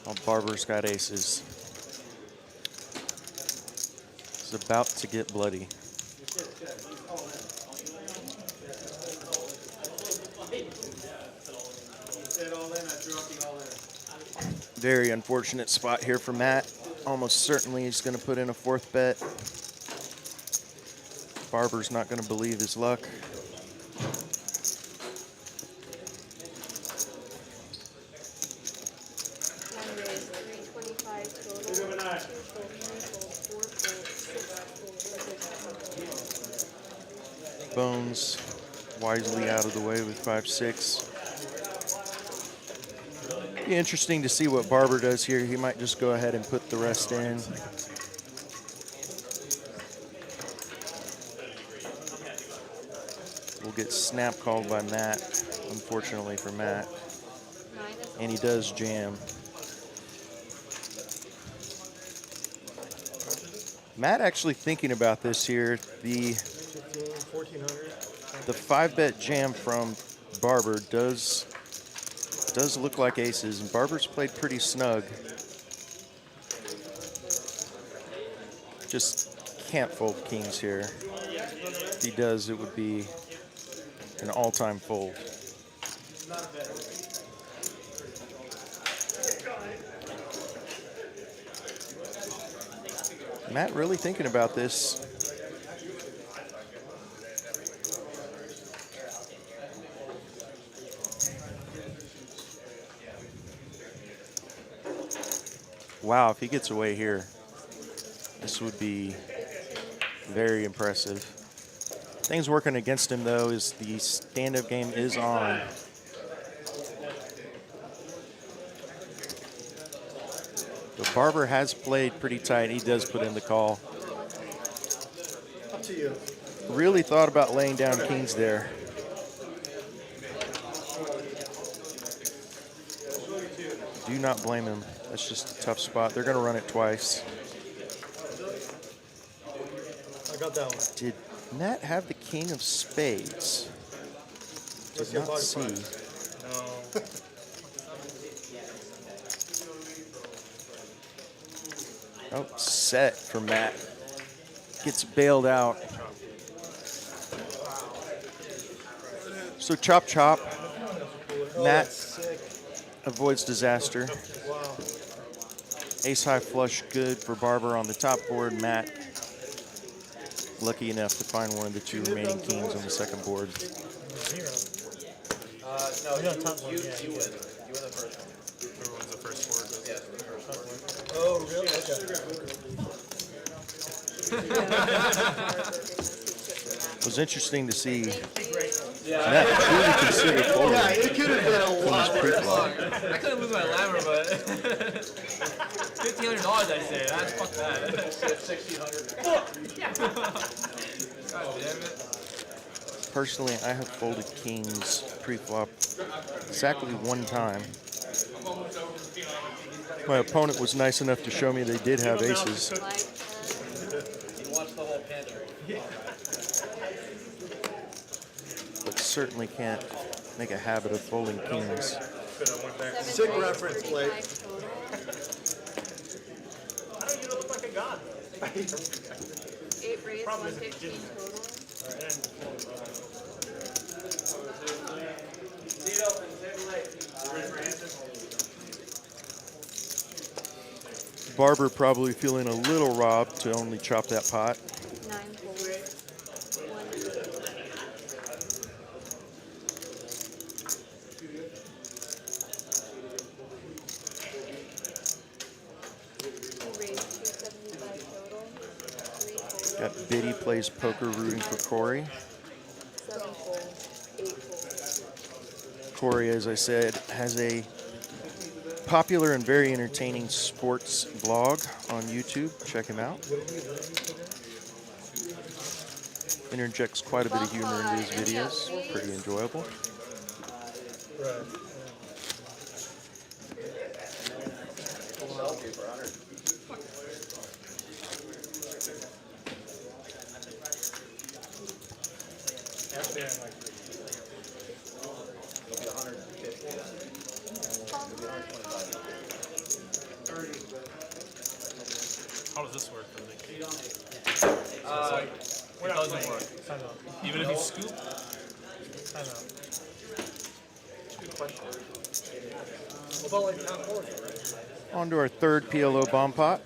While Barber's got aces. It's about to get bloody. Very unfortunate spot here for Matt. Almost certainly he's going to put in a 4th bet. Barber's not going to believe his luck. One raise, 325 total, 2 fold, 3 fold, 4 fold, 6 fold. Bones wisely out of the way with 5-6. Be interesting to see what Barber does here. He might just go ahead and put the rest in. We'll get snap called by Matt, unfortunately for Matt. And he does jam. Matt actually thinking about this here. The 1400. 5-bet jam from Barber does look like aces, and Barber's played pretty snug. Just can't fold kings here. If he does, it would be an all-time fold. Matt really thinking about this. Wow, if he gets away here, this would be very impressive. Things working against him, though, is the stand-up game is on. But Barber has played pretty tight. He does put in the call. Up to you. Really thought about laying down kings there. Do not blame him. That's just a tough spot. They're going to run it twice. I got that one. Did Matt have the king of spades? Did not see. No. Oh, set for Matt. gets bailed out. So chop chop. Matt avoids disaster. Ace high flush good for Barber on the top board. Matt lucky enough to find one of the two remaining kings on the second board. Zero. No, We're on top board, you yeah. win. You win the first one. Everyone's the first board. Yeah, the first one. Oh, really? It was interesting to see Yeah. Matt truly consider folding. Yeah, it could have been a lot pre-flop. I couldn't lose my lammer, but $1,500 I say. That's fuck that. 1,600. God damn it. Personally, I have folded kings pre-flop exactly one time. My opponent was nice enough to show me they did have aces. You watch the whole pantry. But certainly can't make a habit of folding kings. Sick reference, Blake. You look like a god. 8 raise, 115 total. Barber probably feeling a little robbed to only chop that pot. 9 folds. 1 raise, 275 total. 3 folds. Got Biddy plays poker rooting for Corey. 7 folds. 8 folds. Corey, as I said, has a popular and very entertaining sports vlog on YouTube. Check him out. Interjects quite a bit of humor into his videos. Pretty enjoyable. How does this work for me? It doesn't work. Time out. Even if you scoop? Time out. What about like top four, right? On to our third PLO bomb pot.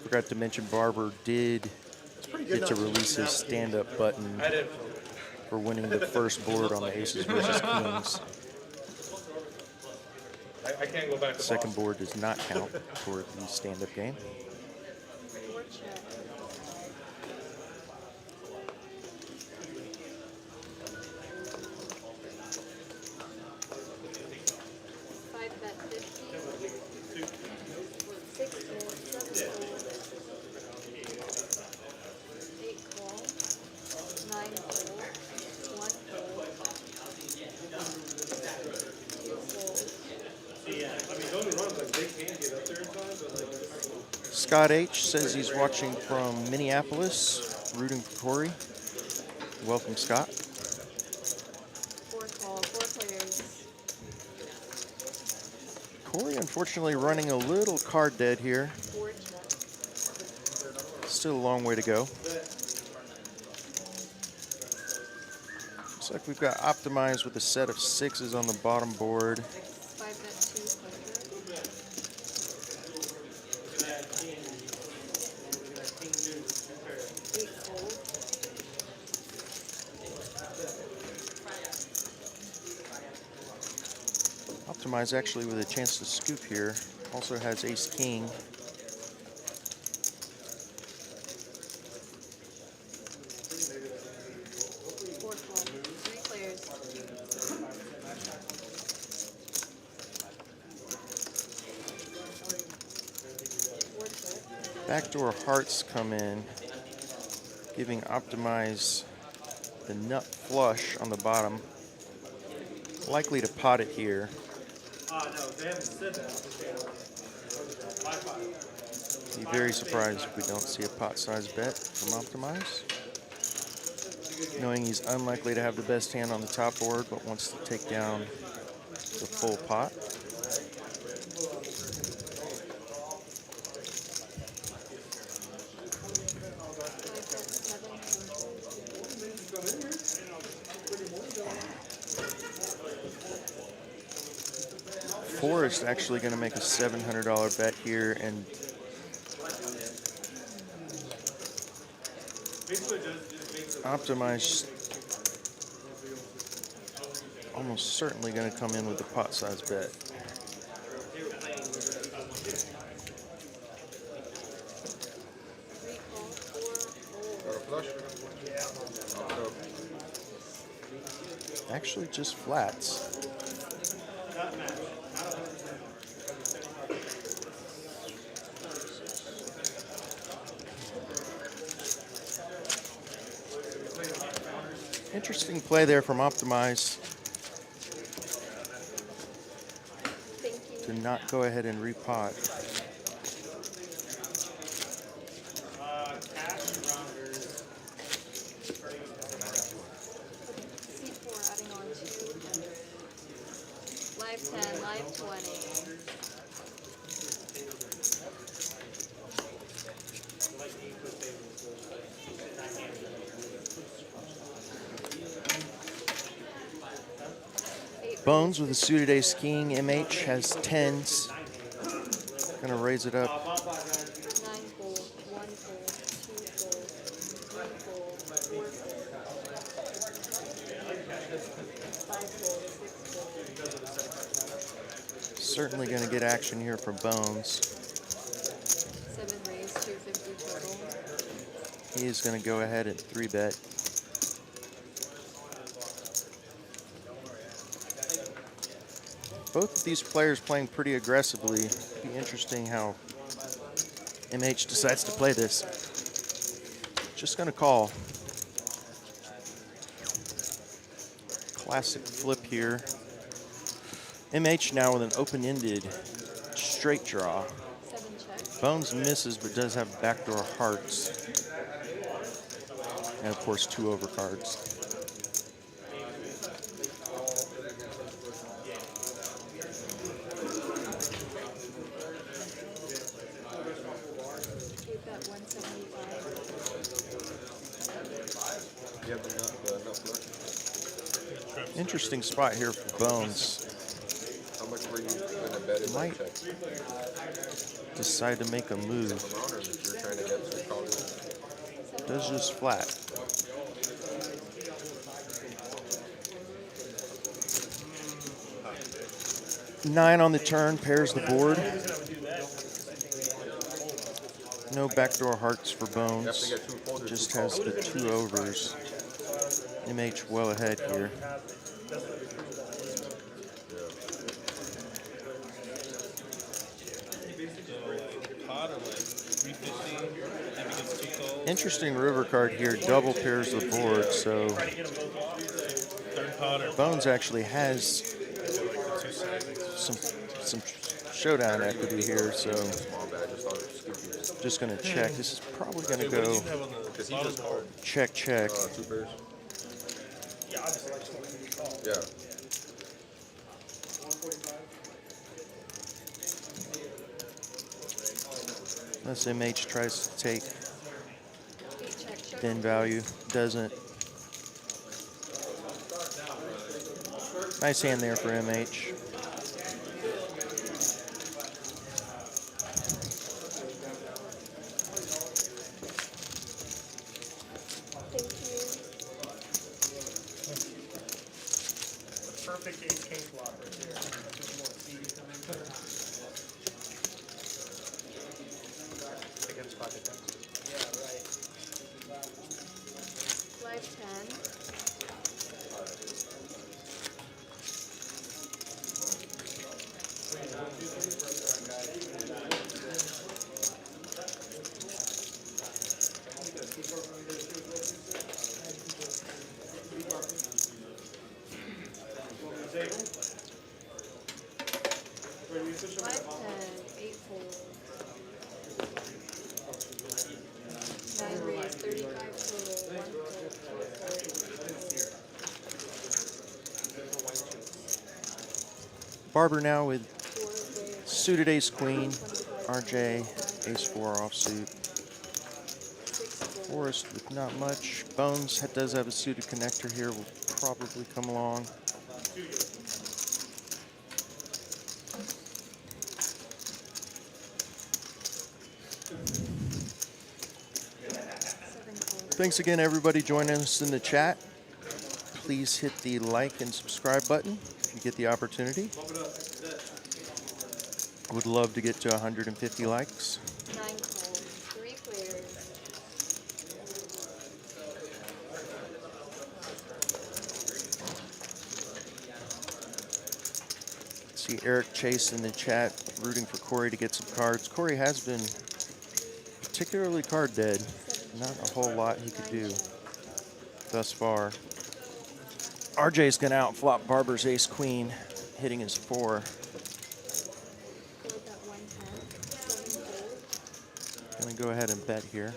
Forgot to mention Barber did get to release his stand-up button for winning the first board on the aces versus kings. I can't go back to Second board does not count for the stand-up game. 4 check. 5 bet 50. 6 fold, 7 fold. 8 call. 9 fold. 1 fold. 2 fold. Scott H. says he's watching from Minneapolis, rooting for Corey. Welcome, Scott. 4 call, 4 players. Corey, unfortunately, running a little card dead here. 4 check. Still a long way to go. Looks like we've got optimized with a set of 6s on the bottom board. 5 bet 200. 8 fold. Optimize actually with a chance to scoop here. Also has ace king. 4 call, 3 players. Backdoor hearts come in, giving Optimize the nut flush on the bottom. Likely to pot it here. Be very surprised if we don't see a pot size bet from Optimize. Knowing he's unlikely to have the best hand on the top board, but wants to take down the full pot. Forrest actually going to make a $700 bet here, and Optimize almost certainly going to come in with the pot size bet. Got a flush? Actually, just flats. Interesting play there from Optimize to not go ahead and repot. C4 adding on 2. Live 10, live 20. Bones with a suited ace king. MH has 10s. Gonna raise it up. 9 fold, 1 fold, 2 fold, 3 fold, 4 fold, 5 fold, 6 fold. Certainly gonna get action here for Bones. 7 raise, 250 total. He is gonna go ahead and 3-bet. Both of these players playing pretty aggressively. Be interesting how MH decides to play this. Just gonna call. Classic flip here. MH now with an open-ended straight draw. 7 checks. Bones misses, but does have backdoor hearts. And of course, 2 overcards. Bet 175. You have the nut flush? Interesting spot here for Bones. How much were you going to bet in Might that check? decide to make a move. Amount, or if you're trying to get some callers? Does just flat. Nine on the turn, pairs the board. No backdoor hearts for Bones. Just has the 2 overs. MH well ahead here. Pot or like 350 if it gets too cold. Interesting river card here, double pairs the board, so Third pot or Bones actually has some showdown equity here, so just gonna check. This is probably gonna go check, check. 2 pairs? Yeah. Unless MH tries to take 8 check, check. thin value, doesn't. Nice hand there for MH. Perfect ace king flop right there. Against pocket tens. Yeah, right. Live 10. Live 10, 8 fold. 9 raise, 35 total, 1 fold, 4 fold. Barber now with four players, suited ace queen. 25 RJ, points, ace 4 offsuit. 6 players. Forrest with not much. Bones does have a suited connector here. Will probably come along. Thanks again, everybody joining us in the chat. Please hit the like and subscribe button if you get the opportunity. Would love to get to 150 likes. 9 calls, 3 players. See Eric Chase in the chat rooting for Corey to get some cards. Corey has been particularly card dead. Not a whole lot he could do thus far. RJ's gonna outflop Barber's ace queen, hitting his 4. Fold that 110, 7 fold. Gonna go ahead and bet here.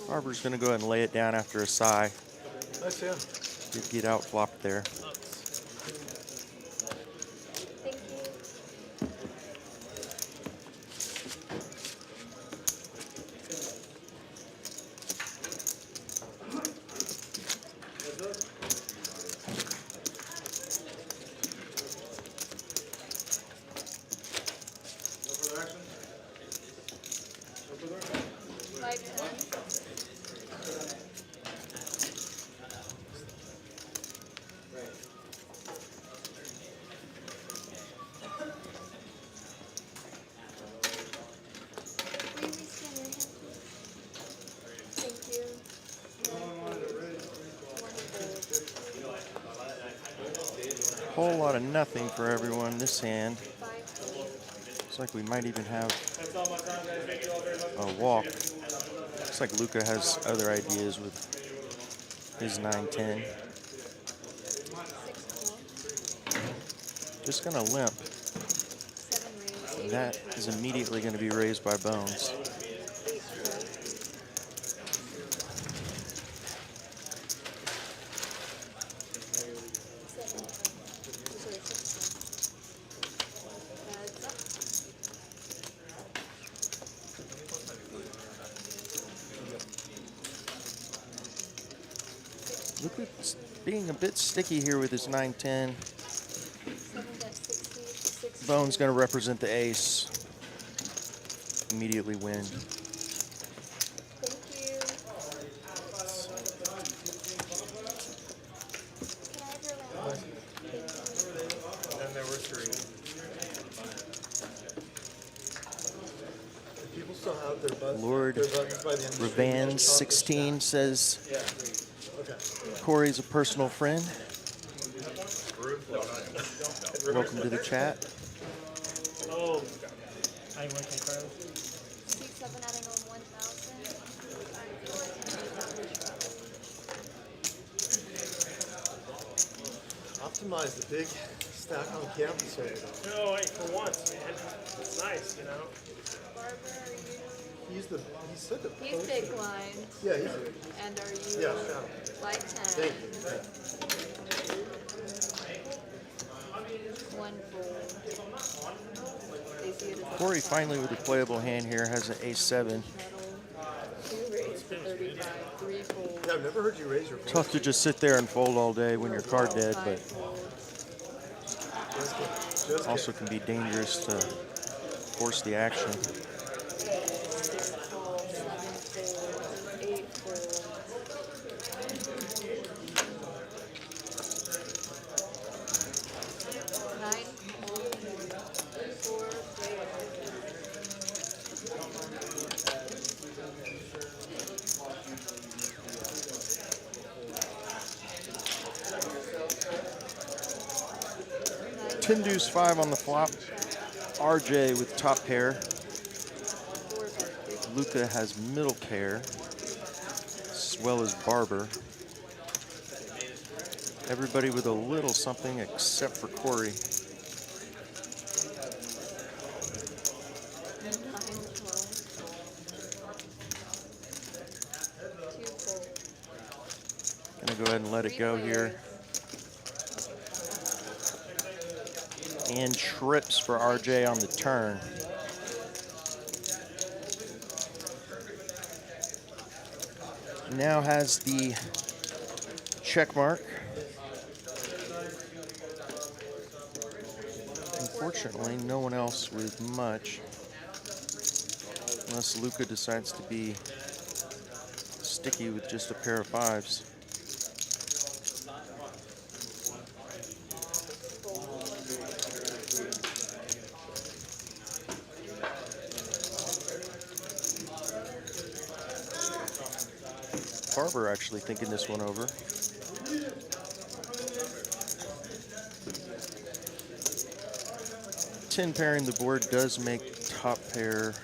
Barber's gonna go ahead and lay it down after a sigh. Nice, yeah. Did get outflopped there. Thank you. Five, 10. Will you rescan your hand, please? Thank you. Whole lot of nothing for everyone this hand. 5 fold. Looks like we might even have a walk. Looks like Luca has other ideas with his 9-10. 6 call. Just gonna limp. 7 raise. And that is immediately gonna be raised by Bones. 8 fold. 7 fold. Sorry, 6 fold. Adds up. Luca's being a bit sticky here with his 9-10. 7 bet 60. 6 Bones gonna represent the ace. Immediately win. Thank you. Can I have your last? Thank you. And there were 3. Do people still have their buttons? Lord Their buttons by the end of the stream? Revan 16 says Okay. Corey's a personal friend. Welcome to the chat. Oh, I went too far. 6, 7 adding on 1,000. Optimize the big stack on campus over there. no, hey, for once, man. It's nice, you know. Barbara, are you? He said the He's big blind. Yeah, he's And are you? yeah, shadow. Like 10. Thank you. 1 fold. They see it as Corey finally with a playable hand here has an ace-7. metal. 2 raise to 35. 3 fold. Yeah, I've never heard you raise your voice. Tough to just sit there and fold all day when you're card dead, 5 but fold. Just also can be dangerous to force the action. 6 call. 7 fold. 8 fold. 9 fold. 4 players. Ten deuce 5 on the flop. RJ with top pair. 4 bet 3. Luca has middle pair, as well as Barber. Everybody with a little something except for Corey. 9, 12. 2 fold. Gonna go ahead and let it go here. And trips for RJ on the turn. Now has the check mark. Unfortunately, no one else with much. Unless Luca decides to be sticky with just a pair of 5s. Barber actually thinking this one over. Tin pairing the board does make top pair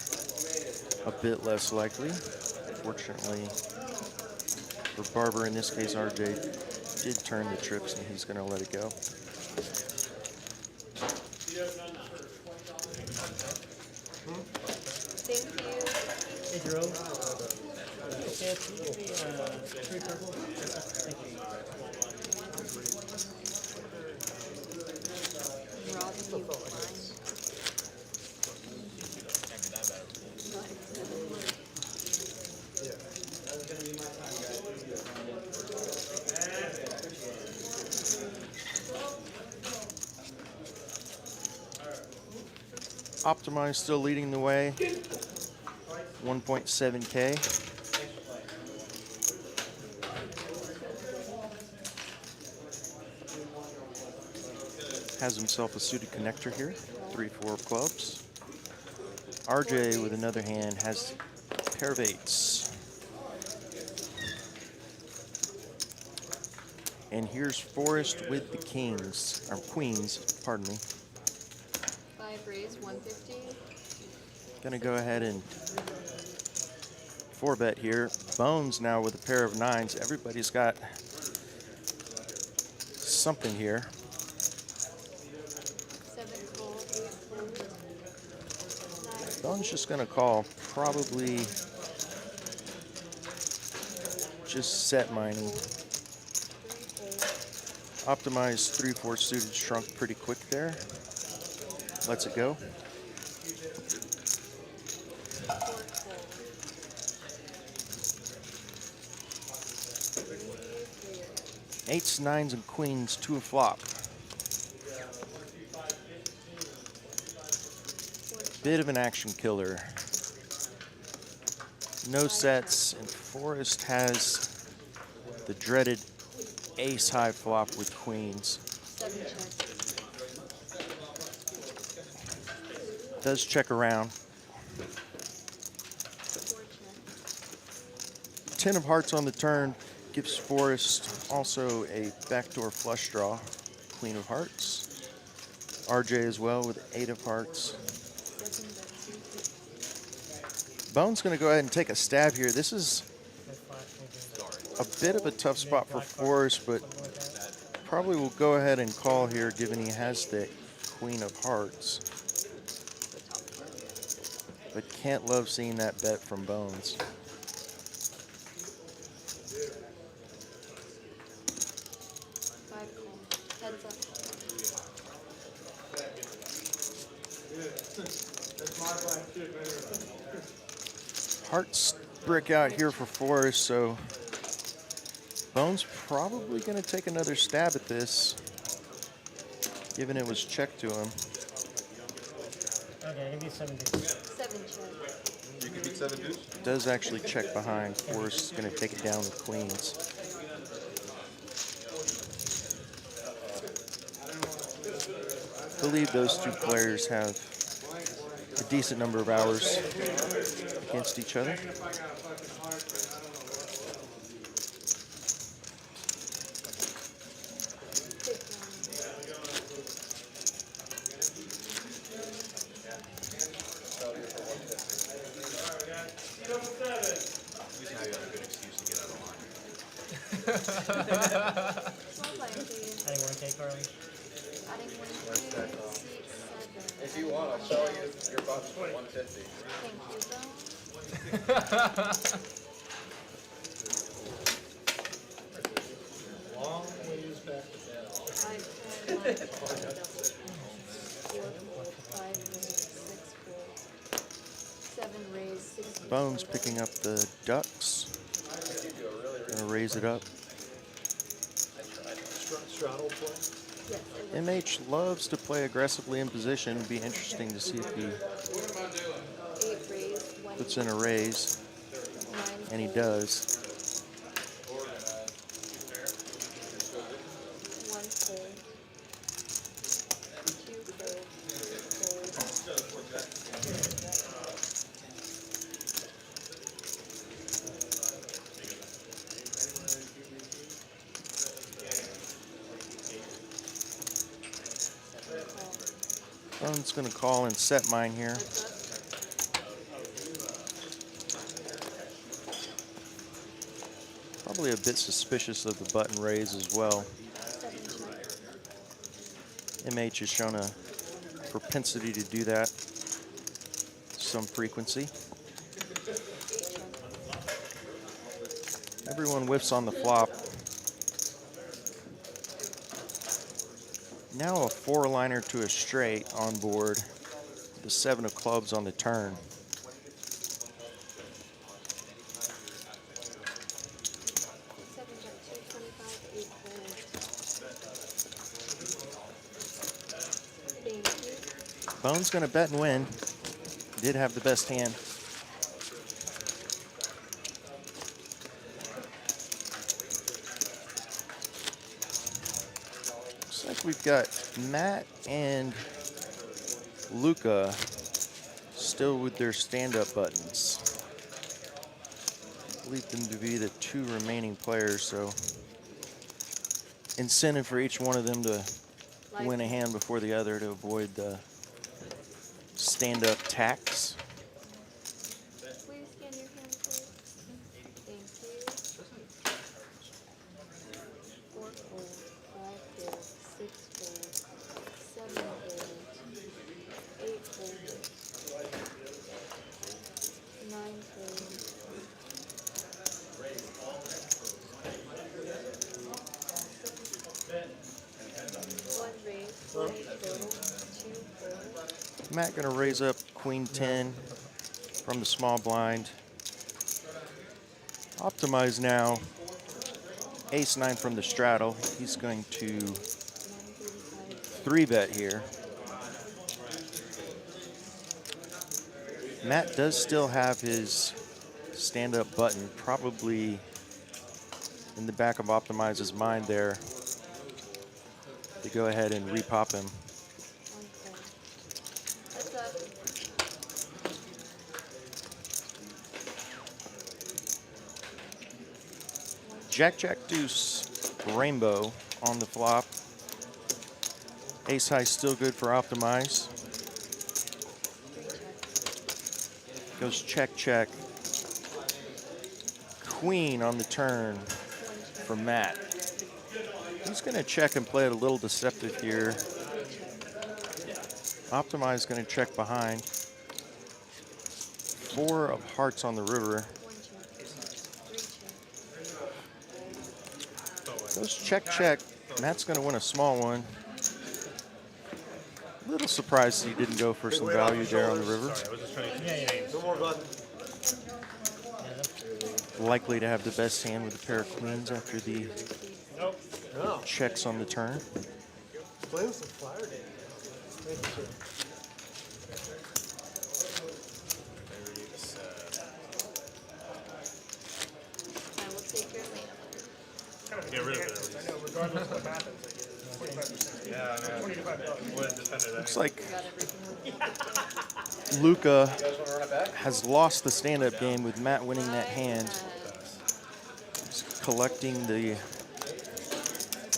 a bit less likely. Fortunately for Barber, in this case, RJ did turn the trips and he's going to let it go. Thank you. Hey, Jerome. Yeah, can you give me 3 purple? Thank you. Robbing you blind. Optimize still leading the way. 1.7K. Has himself a suited connector here. 3-4 of clubs. RJ with another hand has a pair of 8s. And here's Forrest with the kings, or queens, pardon me. 5 raise, 150. Gonna go ahead and 4-bet here. Bones now with a pair of 9s. Everybody's got something here. 7 fold, 8 fold. 9 Bones just gonna call, probably just set mining. 3 fold. Optimized 3-4 suited shrunk pretty quick there. Lets it go. 4 fold. 3 clear. 8s, 9s, and queens, 2 a flop. Bit of an action killer. No sets, and Forrest has the dreaded ace high flop with queens. 7 checks. Does check around. 4 checks. 10 of hearts on the turn gives Forrest also a backdoor flush draw. Queen of hearts. RJ as well with 8 of hearts. 7 bets. Bone's going to go ahead and take a stab here. This is a bit of a tough spot for Forrest, but probably will go ahead and call here given he has the queen of hearts. But can't love seeing that bet from Bones. 5 call. Heads up. Hearts brick out here for Forrest, so Bones probably going to take another stab at this, given it was checked to him. Okay, give me 7 deuces. 7 checks. You can beat 7 deuce? Does actually check behind. Forrest is going to take it down with queens. I believe those two players have a decent number of hours against each other. At least now you have a good excuse to get out of line. Small blind, please. Adding 1K, Carly. Adding 1K, seat 7. If you want, I'll sell you your bucks for 150. Thank you, though. Long ways back to bed. 5, 10, 9, 10, double. 4, 5, 6, 7 raise, 16. Bones picking up the ducks. Gonna raise it up. Straddle play. Yes, it was MH loves to play aggressively in position. It'd be interesting to see if he 8 raise, 1 puts in a raise, 9 and he fold, does. 1 fold, 2 fold, 3 fold. Bones gonna call and set mine here. Heads up. Probably a bit suspicious of the button raise as well. 7 check. MH has shown a propensity to do that, some frequency. 8 check. Everyone whiffs on the flop. Now a 4-liner to a straight on board. The 7 of clubs on the turn. Seven check, 225, 8 fold. Thank you. Bones gonna bet and win. Did have the best hand. Looks like we've got Matt and Luca still with their stand-up buttons. I believe them to be the 2 remaining players, so incentive for each one of them to win a hand before the other to avoid the stand-up tax. Please scan your hand, please. Thank you. 4 fold, 5 fold, 6 fold, 7 fold, 8 fold, 9 fold. 1 raise, 1 fold, 2 fold. Matt gonna raise up Queen 10 from the small blind. Optimize now. Ace 9 from the straddle. He's going to 3-bet here. Matt does still have his stand-up button, probably in the back of Optimize's mind there, to go ahead and repop him. 1 fold. Heads up. Jack, Jack, Deuce, Rainbow on the flop. Ace high still good for Optimize. 3 check. Goes check, check. Queen on the turn for Matt. He's gonna check and play it a little deceptive here. Optimize gonna check behind. 4 of hearts on the river. 1 check. 3 check. Goes check, check. Matt's gonna win a small one. Little surprised he didn't go for some value there on the river. Sorry, I was just trying to. No more button. Likely to have the best hand with a pair of queens after the No. checks on the turn. Play with some flower days. Thank you, sir. I will take your land. Get rid of it. I know, regardless of what happens, I get 25%. Yeah, I know. $25. Wouldn't defend it Looks anyway. like Got everything. Luca You guys want to run it back? has lost the stand-up game with Matt winning that hand. He's collecting the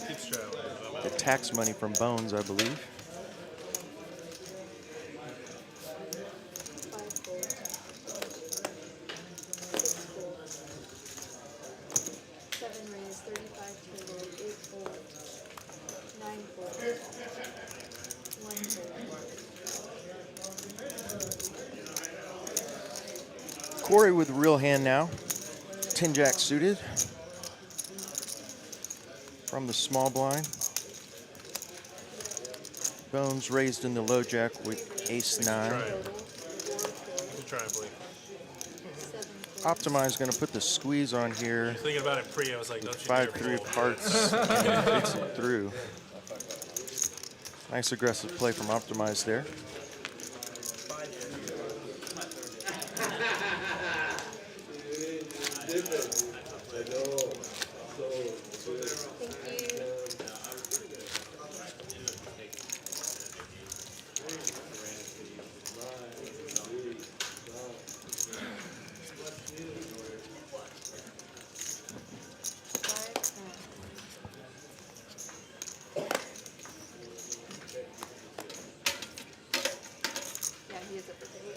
Keep straddling. tax money from Bones, I believe. 5 fold. 6 fold. 7 7 raise, 35 total, 8 fold, 9 fold, 1 fold. Corey with the real hand now. 10 jack suited from the small blind. Bones raised in the low jack with ace 9. Total, 4 fold, I'm trying to believe. 7 fold. Optimize going to put the squeeze on here. Thinking about it pre, I was like, don't you 5 dare 3 fold. of hearts and takes it through. Nice aggressive play from Optimize there. Thank you. Yeah, he is a potato.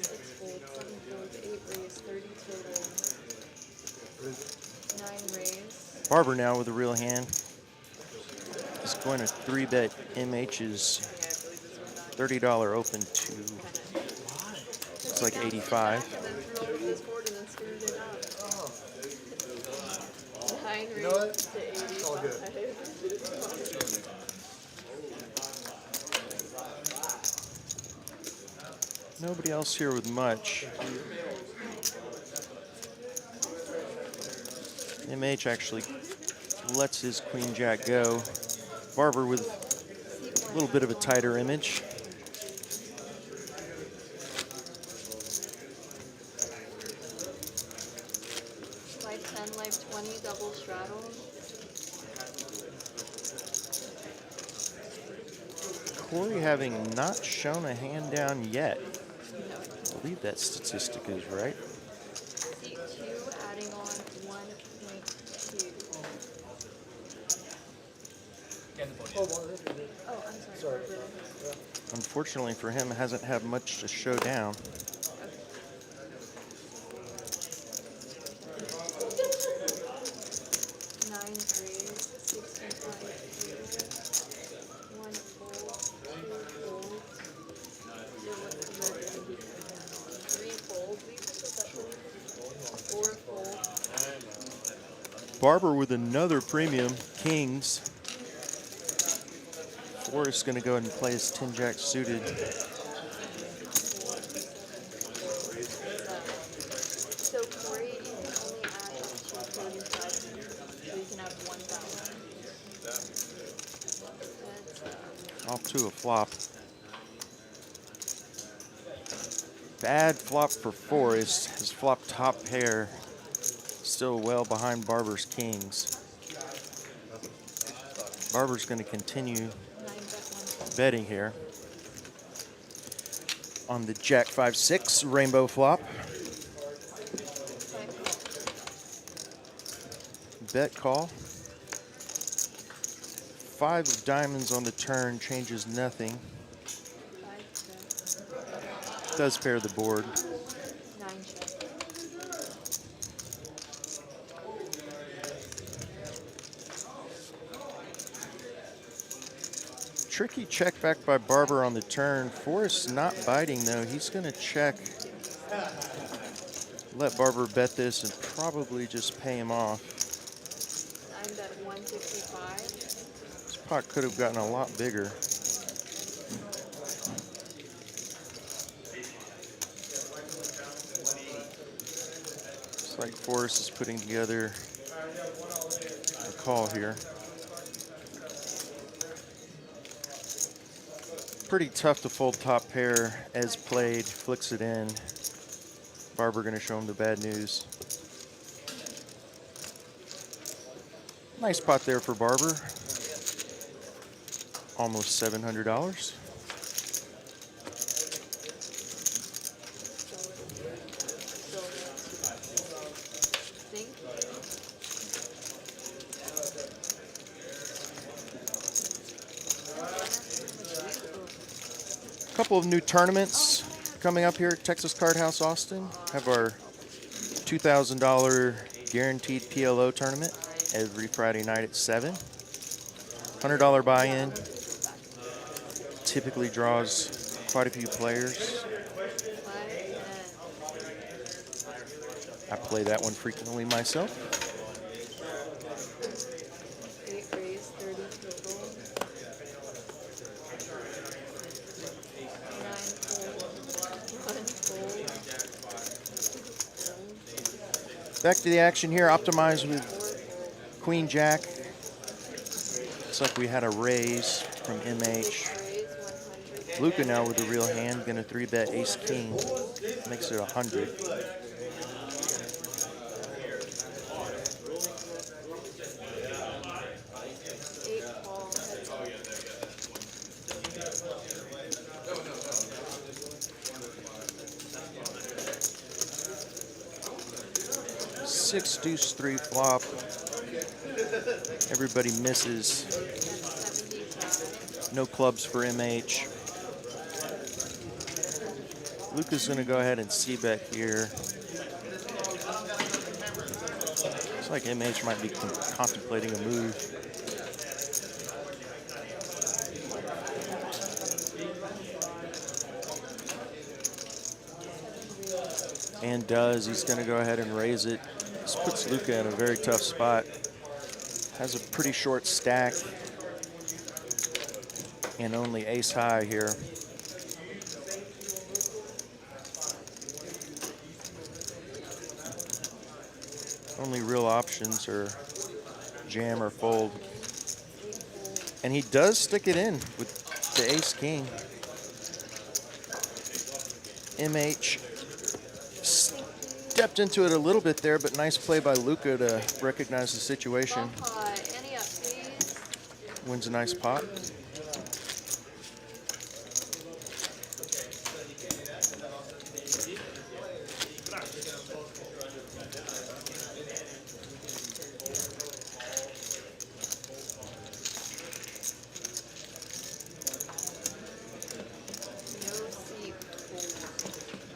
6 fold, 7 fold, 8 raise, 30 total, 9 raise. Barber now with the real hand. Is going to 3-bet MH's $30 open to, it's like 85. And then threw over this board and then screwed it up. 9 raise know what? to 85. All good. Nobody else here with much. MH actually lets his queen jack go. Barber with a little bit of a tighter image. Life 10, life 20, double straddle. Corey having not shown a hand down yet. I believe that statistic is right. Seat 2, adding on 1.2. Oh, I'm sorry. Unfortunately for him, hasn't had much to show down. Nine raise, 65 total, 1 fold, 2 fold. So what's the red one we can add on? 3 fold. We put this up to 4 fold. Barber with another premium, kings. Forrest going to go ahead and play his 10 jack suited. So Corey, you can only add up to 35. So you can have 1 balance. That's Off to a flop. Bad flop for Forrest. His flop top pair still well behind Barber's kings. Barber's going to continue 9 bet 1. betting here on the Jack 5-6 rainbow flop. Bet call. 5 of diamonds on the turn changes nothing. 5 bet. Does pair the board. 9 check. Tricky check back by Barber on the turn. Forrest not biting though. He's going to check. Let Barber bet this and probably just pay him off. 9 bet 155. This pot could have gotten a lot bigger. Looks like Forrest is putting together a call here. Pretty tough to fold top pair as played, flicks it in. Barber gonna show him the bad news. Nice pot there for Barber. Almost $700. Couple of new tournaments coming up here at Texas Card House Austin. Have our $2,000 guaranteed PLO tournament every Friday night at 7. $100 buy-in. Typically draws quite a few players. I play that one frequently myself. 8 raise, 30 total. 9 fold, 1 fold. Back to the action here. Optimize with Queen Jack. Looks like we had a raise from MH. Luca now with the real hand, gonna 3-bet Ace King. Makes it 100. Six deuce 3 flop. Everybody misses. No clubs for MH. Luca's gonna go ahead and c-bet here. Looks like MH might be contemplating a move. And does. He's gonna go ahead and raise it. This puts Luca in a very tough spot. Has a pretty short stack. And only ace high here. Only real options are jam or fold. And he does stick it in with the ace king. MH stepped into it a little bit there, but nice play by Luca to recognize the situation. Any up, please? Wins a nice pot.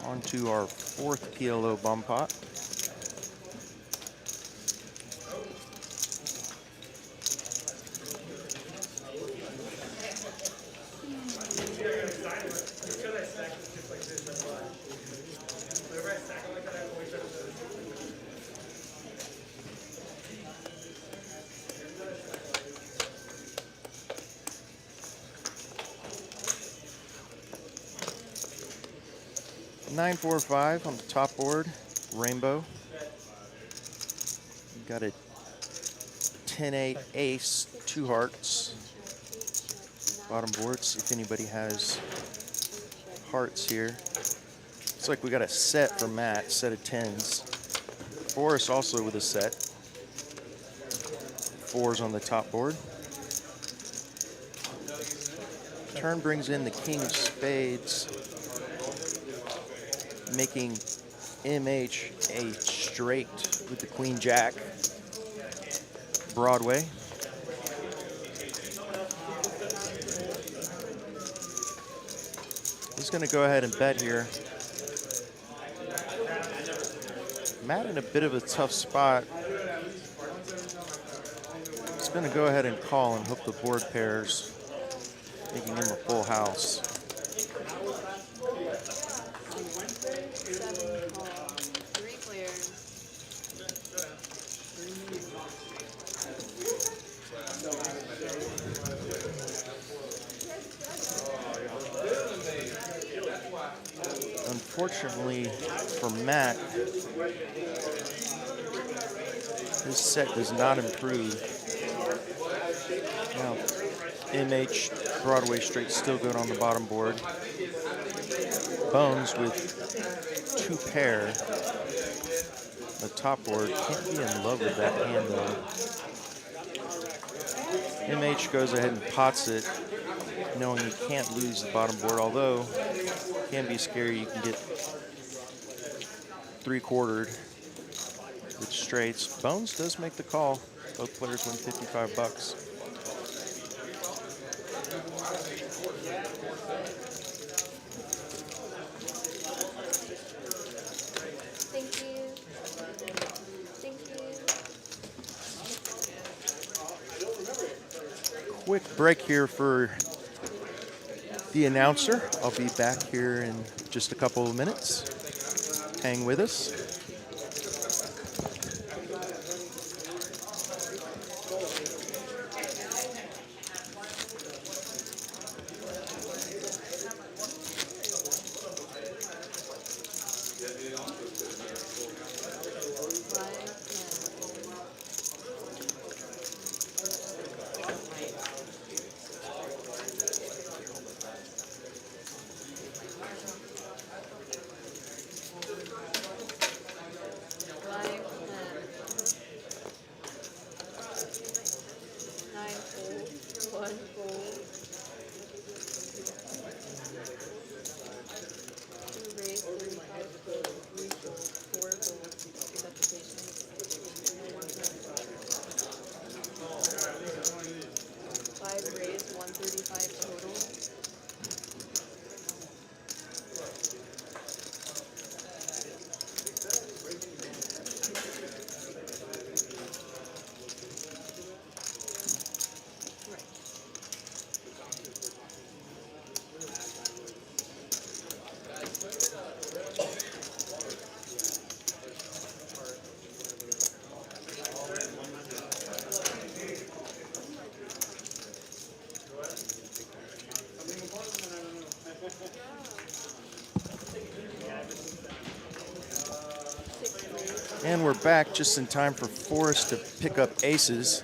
On to our 4th PLO bum pot. Nine, 4, 5 on the top board, rainbow. Got a 10-8 ace, 2 hearts. Bottom boards, if anybody has hearts here. Looks like we got a set for Matt, set of 10s. Forrest also with a set. 4s on the top board. Turn brings in the king of spades, making MH a straight with the queen jack. Broadway. He's going to go ahead and bet here. Matt in a bit of a tough spot. He's going to go ahead and call and hook the board pairs, making him a full house. Unfortunately for Matt, his set does not improve. Now, MH Broadway straight still good on the bottom board. Bones with 2 pair. The top board, can't be in love with that hand though. MH goes ahead and pots it, knowing he can't lose the bottom board, although it can be scary. You can get 3/4 with straights. Bones does make the call. Both players win $55. Thank you. quick break here for the announcer. I'll be back here in just a couple of minutes. Hang with us. And we're back just in time for Forrest to pick up aces.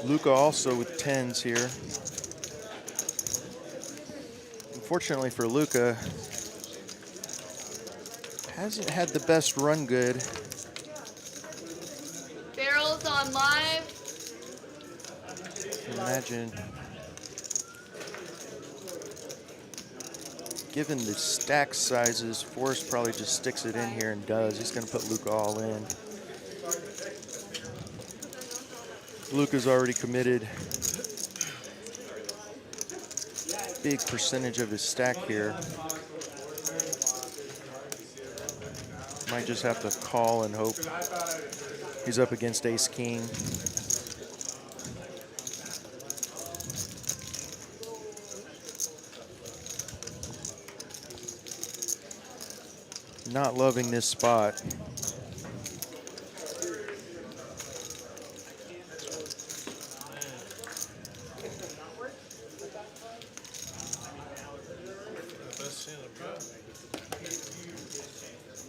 Luca also with 10s here. Unfortunately for Luca, hasn't had the best run good. Barrels on live. Imagine, given the stack sizes, Forrest probably just sticks it in here and does. He's going to put Luca all in. Luca's already committed. Big percentage of his stack here. Might just have to call and hope he's up against ace king. Not loving this spot.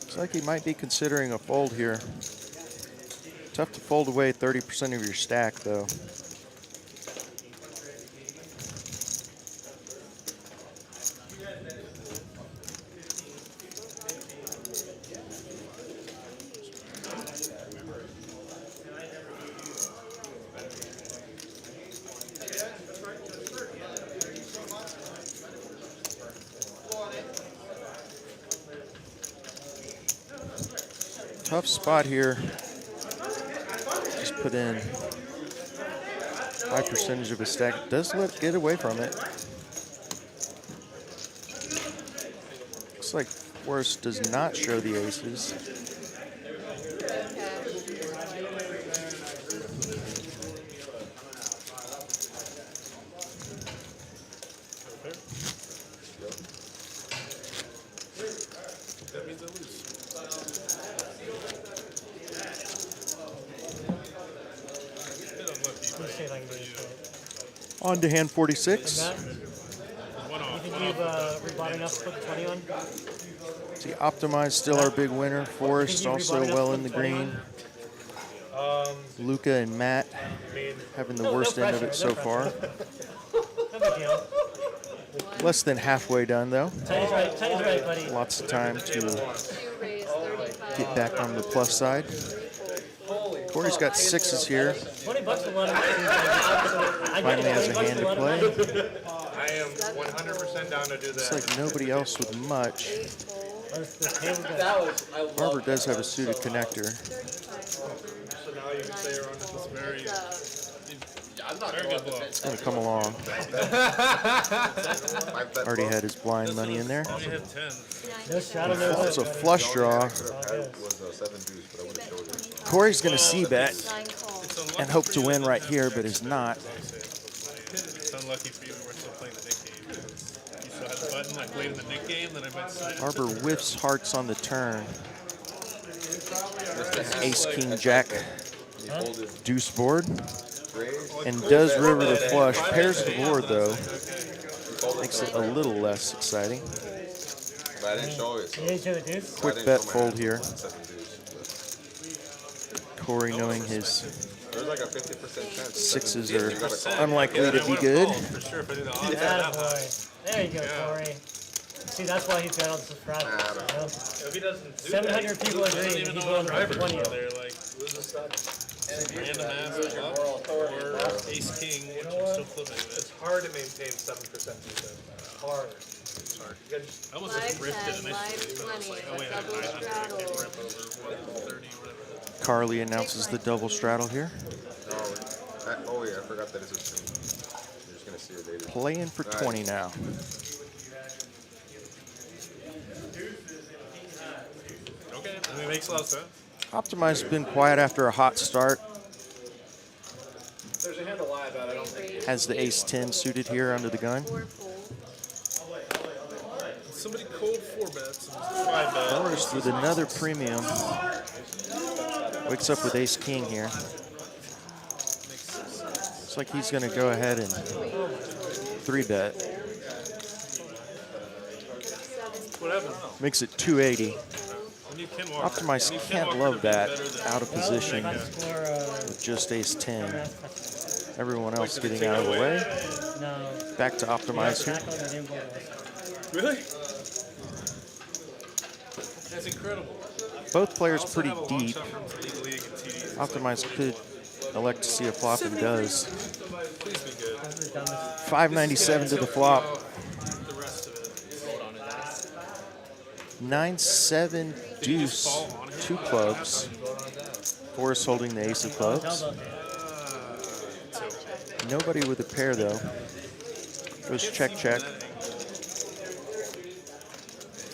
Looks like he might be considering a fold here. Tough to fold away 30% of your stack, though. Tough spot here. Just put in high percentage of his stack. Does get away from it. Looks like Forrest does not show the aces. On to hand 46. You think you've rebought enough to put the 20 on? See, optimized still our big winner. Forrest also well in the green. Luca and Matt having the worst end of it so far. No big deal. Less than halfway done, though. Tiny's right, buddy. Lots of time to get back on the plus side. Corey's got sixes here. $20 to one. Finally has a hand to play. I am 100% down to do Looks that. like nobody else with much. Barber does have a suited connector. So now you can say you're on this very Very good blow. It's going to come along. Already had his blind money in there. Only hit 10. No shadow, no It's a flush draw. Was 7 deuce, but I would have showed it. Corey's going to see bet. Nine calls. It's a and hope to win right here, but is not. It's unlucky for you we're still playing the Nick game. You still have the button like late in the Nick game, then I might slide. Barber whiffs hearts on the turn. Ace, king, jack, deuce board. And does river to flush. Pairs the board, though. Makes it a little less exciting. But I didn't show it. So You didn't show the deuce? Quick bet fold here. Corey knowing his There's like a 50% chance. sixes are unlikely to be good. For sure, if I do the odds, Attaboy. There you go, Corey. See, that's why he's got all the subscribers. You know? If he doesn't do 700 people I don't agree. even He's know what going for drivers 20 are of them. there. Like loses stuff. random ass bluff or ace king, which I'm still flipping with. It's hard to maintain 7% defense. Hard. It's hard. You gotta just I almost just Live ripped it 10, initially, live but I was 20, like, oh wait, I double can't straddle. rip over 130, whatever. Carly announces the double straddle here. Oh yeah, I forgot that it's a stream. You're just gonna see it later. Playing for 20 now. Okay, I mean, it makes a lot of sense. Optimize has been quiet after a hot start. there's a hand to lie about. I don't think. Has the ace 10 suited here under the gun. 4 fold. Somebody cold 4 bets and 5 bets. Forrest with another premium. Wakes up with ace king here. Looks like he's going to go ahead and 3 bet. Whatever. Makes it 280. We need Ken Walker. Optimize We need Ken can't Walker love to be that better than- out of position Score, with just ace 10. Everyone else getting out of the way. no. Back to Optimize here. Tackle and then board. Really? That's incredible. Both players Also pretty have a long deep. shot from League League and TD. Optimize could elect to see a flop and does. Please be good. That's the dumbest. 597 to the flop. The rest of it. 9-7 deuce, 2 clubs. Forrest holding the ace of clubs. Elbow hand. Nobody with a pair though. Goes check, check.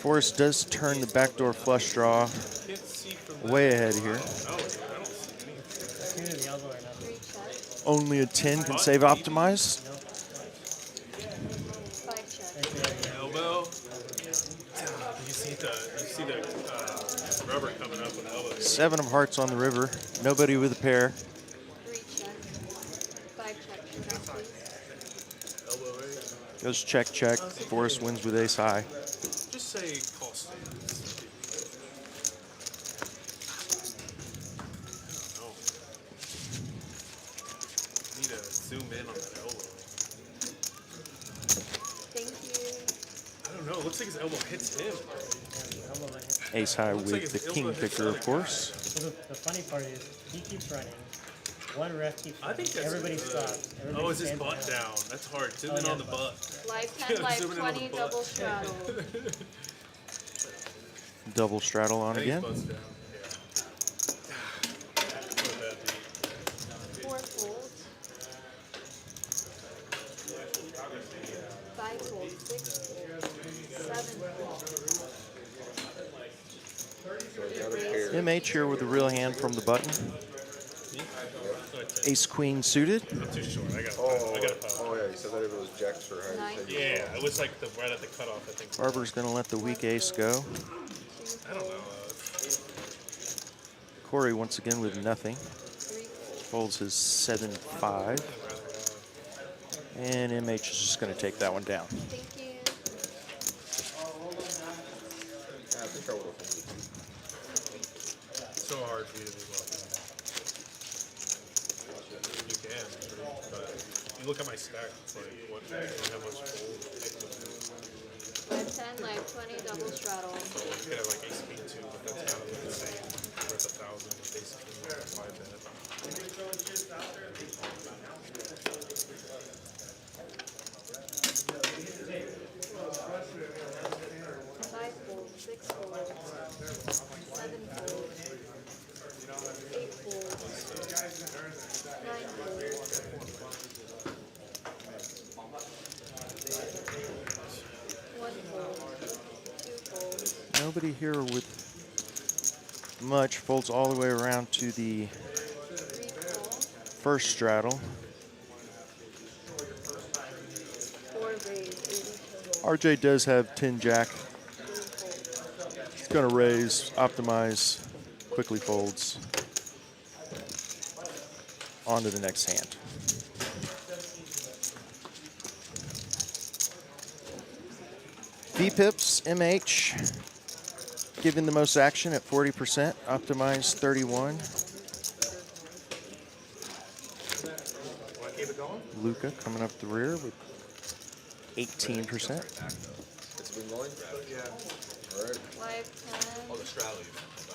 Forrest does turn the backdoor flush draw Can't see from way ahead here. I don't see anything. Either the elbow or nothing. 3 check. Only a 10 can save Optimize. 5 check. Elbow. You see the rubber coming up with elbow. 7 of hearts on the river. Nobody with a pair. 3 check. 5 check. Please. Elbow raise. Goes check, check. Forrest wins with ace high. Just say call stance. I don't know. Need to zoom in on that elbow. Thank you. I don't know. It looks like his elbow hits him. Elbow might hit. Ace high Looks like with it's the elbow king hits picker, of something. course. So the funny part is, he keeps running. One ref keeps I think running. that's Everybody good. stops. Everybody Oh, is his stands butt down. down? That's hard. Zoom Oh, in yeah, on the butt. Live 10, Yeah, live zooming in on the 20, butt. double straddle. Double straddle on I think his again. butt's down. Yeah. What a bad beat. 4 folds. 5 folds. 6 folds. 7 folds. MH here with the real hand from the button. Ace queen suited. I'm too short. I got Oh, I got a power. oh yeah, you said that if it was jacks or high. 9 Yeah, it was like right at the cutoff, I think. Barber's going to let the weak ace go. I don't know. Corey once again with nothing. 3 folds. Folds his 7-5. And MH is just going to take that one down. Thank you. Yeah, I think I would have folded. It's so hard for you to be blocking. You can, but you look at my stack. It's like, what? I don't have much fold. Live 10, live 20, double straddle. You could have like ace king too, but that's kind of insane. Worth 1,000 with ace king, 5 bet. 5 folds. 6 folds. 7 folds. 8 folds. 9 folds. 1 fold. 2 folds. Nobody here with much. Folds all the way around to the 3 folds. first straddle. 4 raise, 80 total. RJ does have 10 jack. He's going to raise, optimize, quickly folds. On to the next hand. V-Pips, MH, giving the most action at 40%, optimize 31. Want to keep it going? Luca coming up the rear with 18%. It's been going? Yeah. All right. 5, 10. Oh, the straddle.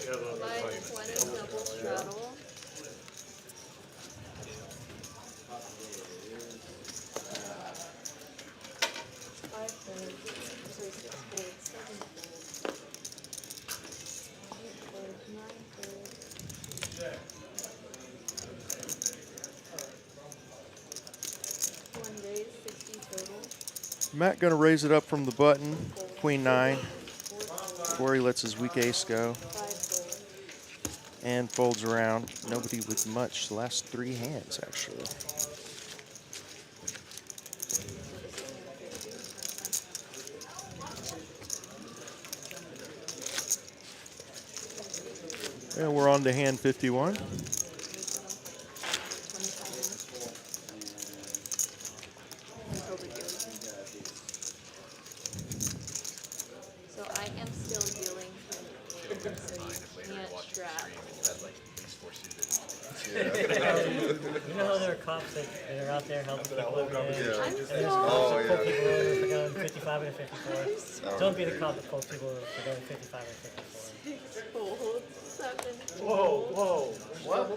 Yeah, the- 5, 20, double straddle. Five folds, sorry, 6 folds, 7 folds, 8 folds, 9 folds. One raise, 60 total. Matt going to raise it up from the button, queen 9. 4 folds, Corey lets his weak ace go 5 folds. and folds around. Nobody with much. The last 3 hands, actually. And we're on to hand 51. So I am still dealing him in, so you can't trap. You know how there are cops that are out there helping people every day? I'm And there's still, cops Oh, that pull yeah. people over for going 55 and 54. Don't be the cop that pulls people over for going 55 and 54. 6 folds, 7 Whoa, folds. whoa. What?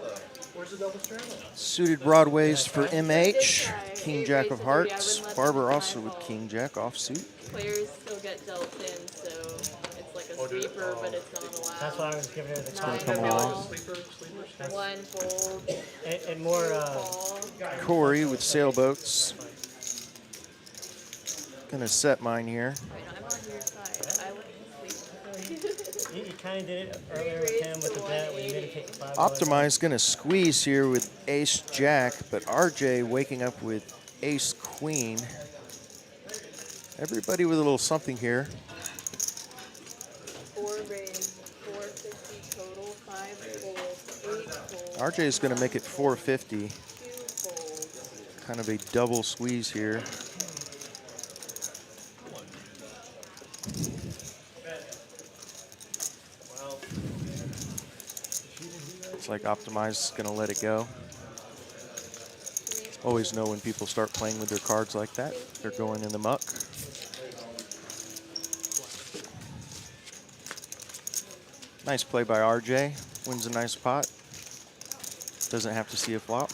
Where's the double straddle? Suited broadways for Did MH. try. King Eight Jack raised of to 3. I wouldn't Hearts. let Barber them also high with fall. King Jack offsuit. Players still get dealt in, so it's like a Oh, dude. sweeper, but it's not allowed. That's why I was giving her the Nine cop. come Maybe like along. a sleeper stack? 1 fold, And more, 2 fall. Corey with sailboats. Gonna set mine here. Right, I'm on your side. I wouldn't sleep. you kind of did it earlier with him with the bet when you made him take the 5. Optimize gonna squeeze here with ace jack, but RJ waking up with ace queen. Everybody with a little something here. 4 raised, 450 total, 5 folds, 8 folds, RJ is gonna make it 450. 2 folds. Kind of a double squeeze here. It's like Optimize is gonna let it go. Always know when people start playing with their cards like that, they're going in the muck. Nice play by RJ. Wins a nice pot. Doesn't have to see a flop.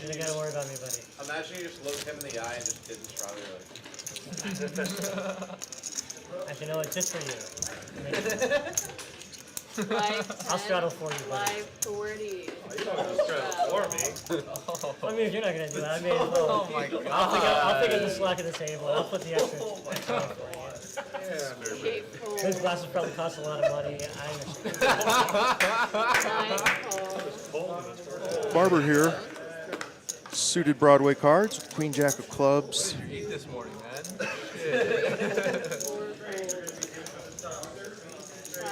You don't gotta worry about me, buddy. Imagine you just looked him in the eye and just didn't straddle you. Actually, know what? Just for you. 5, I'll straddle for you, buddy. 540. You don't have to straddle for me. I mean, if you're not gonna do that, I mean, well, my god. I'll pick up the slack of the table. I'll put the extra. Yeah. 8 folds, Those glasses probably cost a lot of money. I understand. 9 folds. Barber here. Suited Broadway cards. Queen Jack of clubs. Eat this morning, man. 4 folds. 5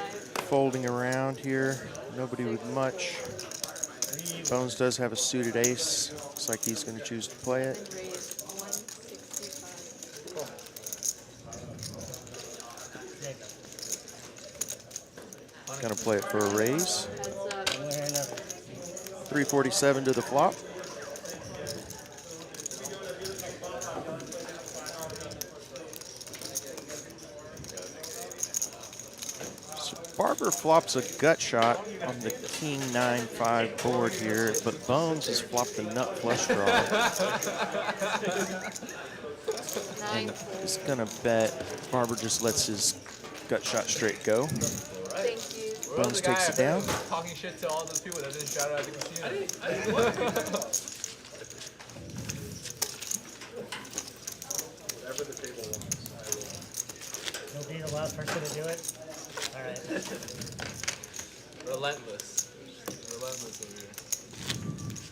Folding around here. Nobody with much. Bones does have a suited ace. Looks like he's going to choose to play it. and raised 165. Going to play it for a raise. Heads up. 347 to the flop. So Barber flops a gut shot on the king 9-5 board here, but Bones has flopped the nut flush draw. 9 And folds. he's gonna bet. Barber just lets his gut shot straight go. Thank you. Bones takes it down. Talking shit to all those people that didn't shout out at the casino. Whatever the table wants, I will. You'll be the last person to do it. All right. Relentless. Relentless over here.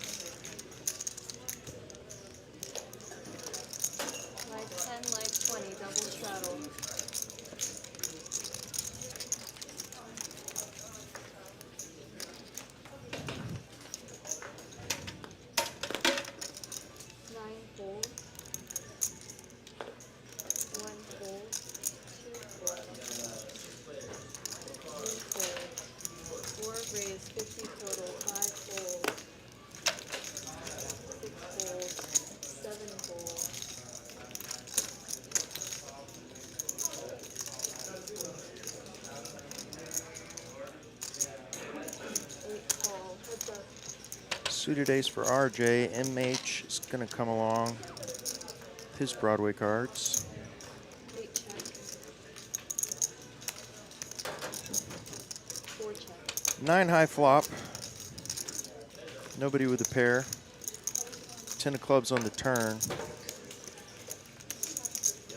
Live 10, live 20, double straddle. Nine fold. One fold. Two fold. Three fold. Four raise, 50 total. Five fold. Six fold. Seven fold. Eight call. What's up? Suited ace for RJ. MH is going to come along with his Broadway cards. Eight check. Four check. 9 high flop. Nobody with a pair. 10 of clubs on the turn.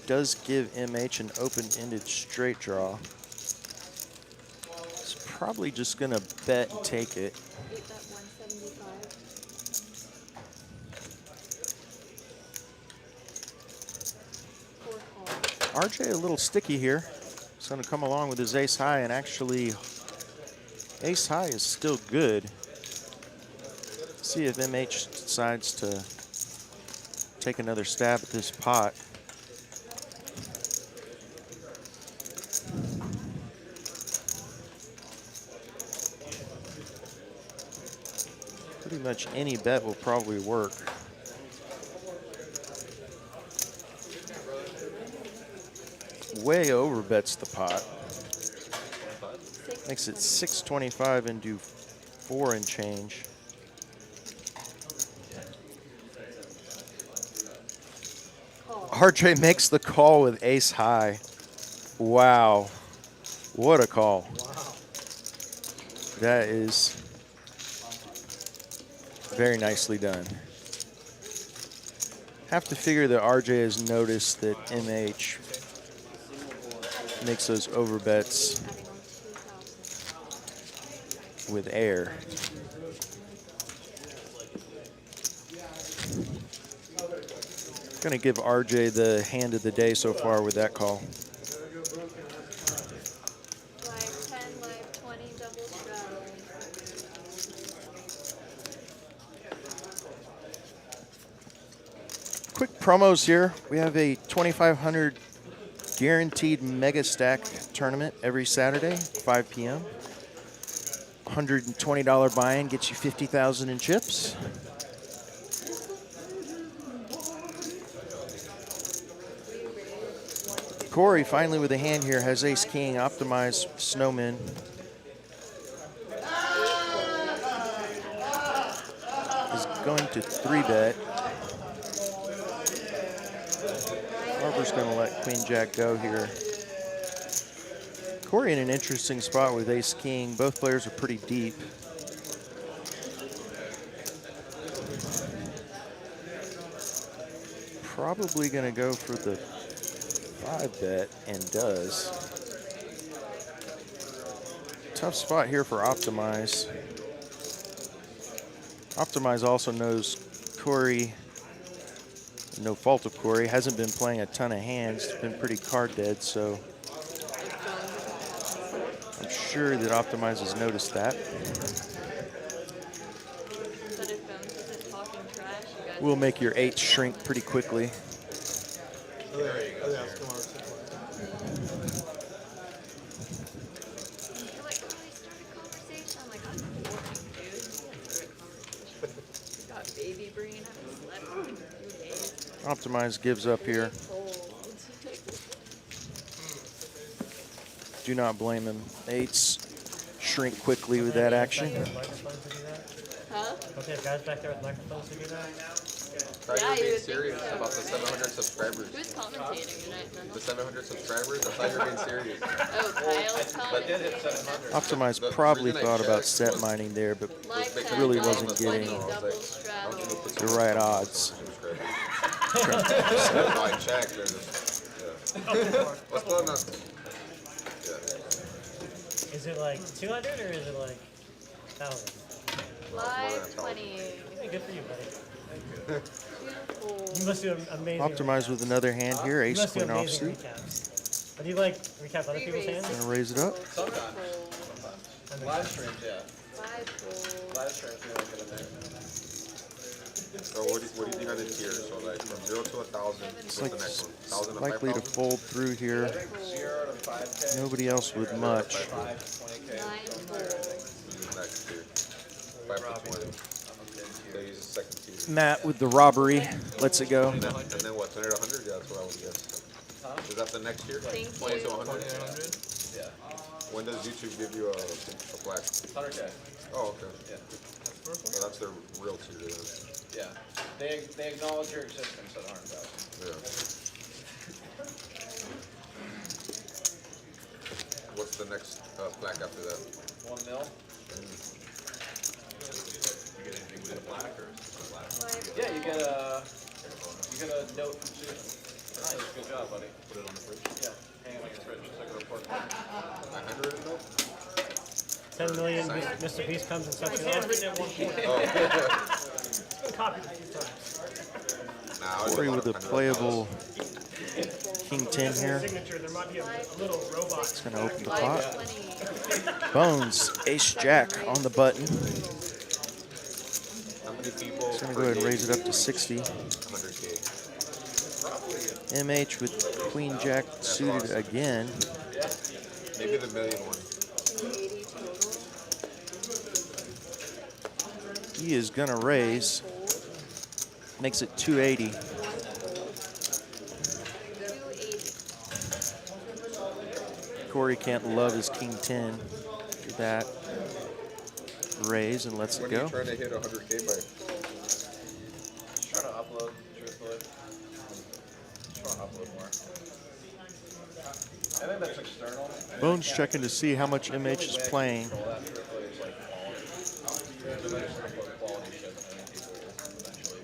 Does give MH an open-ended straight draw. He's probably just going to bet and take it. 8 bet 175. Four call. RJ a little sticky here. He's going to come along with his ace high, and actually ace high is still good. See if MH decides to take another stab at this pot. Pretty much any bet will probably work. Way over bets the pot. Makes it 625 into 4 and change. Call. RJ makes the call with ace high. Wow. What a call. That is very nicely done. Have to figure that RJ has noticed that MH makes those over bets Adding on 2,000. with air. Gonna give RJ the hand of the day so far with that call. Live 10, live 20, double straddle. Quick promos here. We have a 2,500 guaranteed mega stack tournament every Saturday, 5 p.m. $120 buy-in gets you 50,000 in chips. Corey finally with a hand here has ace king, optimized snowman. Is going to 3-bet. Harper's going to let queen jack go here. Corey in an interesting spot with ace king. Both players are pretty deep. Probably going to go for the 5-bet and does. Tough spot here for Optimize. Optimize also knows Corey, no fault of Corey, hasn't been playing a ton of hands, been pretty card dead, so I'm sure that Optimize has noticed that. But if Bones isn't talking trash, you guys We'll make your 8 shrink pretty quickly. You're like, oh, we started a conversation. I'm like, I'm boring, dude. Start a conversation. Got baby brain. I haven't slept in 2 days. Optimize gives up here. Cold. Do not blame him. 8s shrink quickly with that action. Huh? Okay, guys back there with microphones to do that? Thought Yeah, you you were being would think serious so, about the right? 700 subscribers. Who's commentating tonight, Mendel? The 700 subscribers? I thought you were being serious. Oh, Kyle's But did hit commentating. 700. Optimize The probably reason I thought about checked set was- mining there, but Live 10, really live wasn't 20, getting double straddle. the right odds. I checked. What's going on? Yeah. Is it like 200 or is it like 1,000? 520. Hey, good for you, buddy. Two folds. You must do amazing. Optimize with another hand here, You ace must do queen amazing offsuit. recaps. Do you like recap other people's hands? Gonna raise it up. Sometimes. Live streams, yeah. 5 folds. Live streams, we don't get in there. So what do you think I did here? So like from 0 to 1,000, It's what's like the next one? 1,000 to likely to 5,000? fold through here. 0 to 5K. Nobody else with much. 5 to 20K. 9 folds. This is next tier. 5 to 20. So he's the second tier. Matt with the robbery lets it go. And then what? 20 to 100? Yeah, that's what I would guess. Is that the next tier? Thank 20 to you. 100? Yeah. When does YouTube give you a flag? 100K. Oh, okay. Yeah. So that's their real tier then. Yeah. They acknowledge your existence at 100,000. Yeah. What's the next plaque after that? 1 mil? Yeah, you get a note from Susan. Nice, good job, buddy. Put it on the fridge. Yeah, hang it on your fridge, just like a report card. 100 note? 10 million, Mr. Beast comes and sucks it off. Copied a few times. Nah, Corey with a playable king 10 here. Signature, there might be a little robot. It's gonna open the pot. 520. Bones, ace jack on the button. How many people? It's gonna go ahead and raise it up to 60. 100K. MH with queen jack suited again. Maybe the million one. 280 total. He is gonna raise. Makes it 280. 1 fold. 280. Corey can't love his king 10. Do that. Raise and lets it When are go. you trying to hit 100K by? Just trying to upload, truthfully. Just trying to upload more. I think that's external. Bones checking to see how much MH is playing. Control that, truthfully, is like quality. So I just want to upload quality shit, and I think people will eventually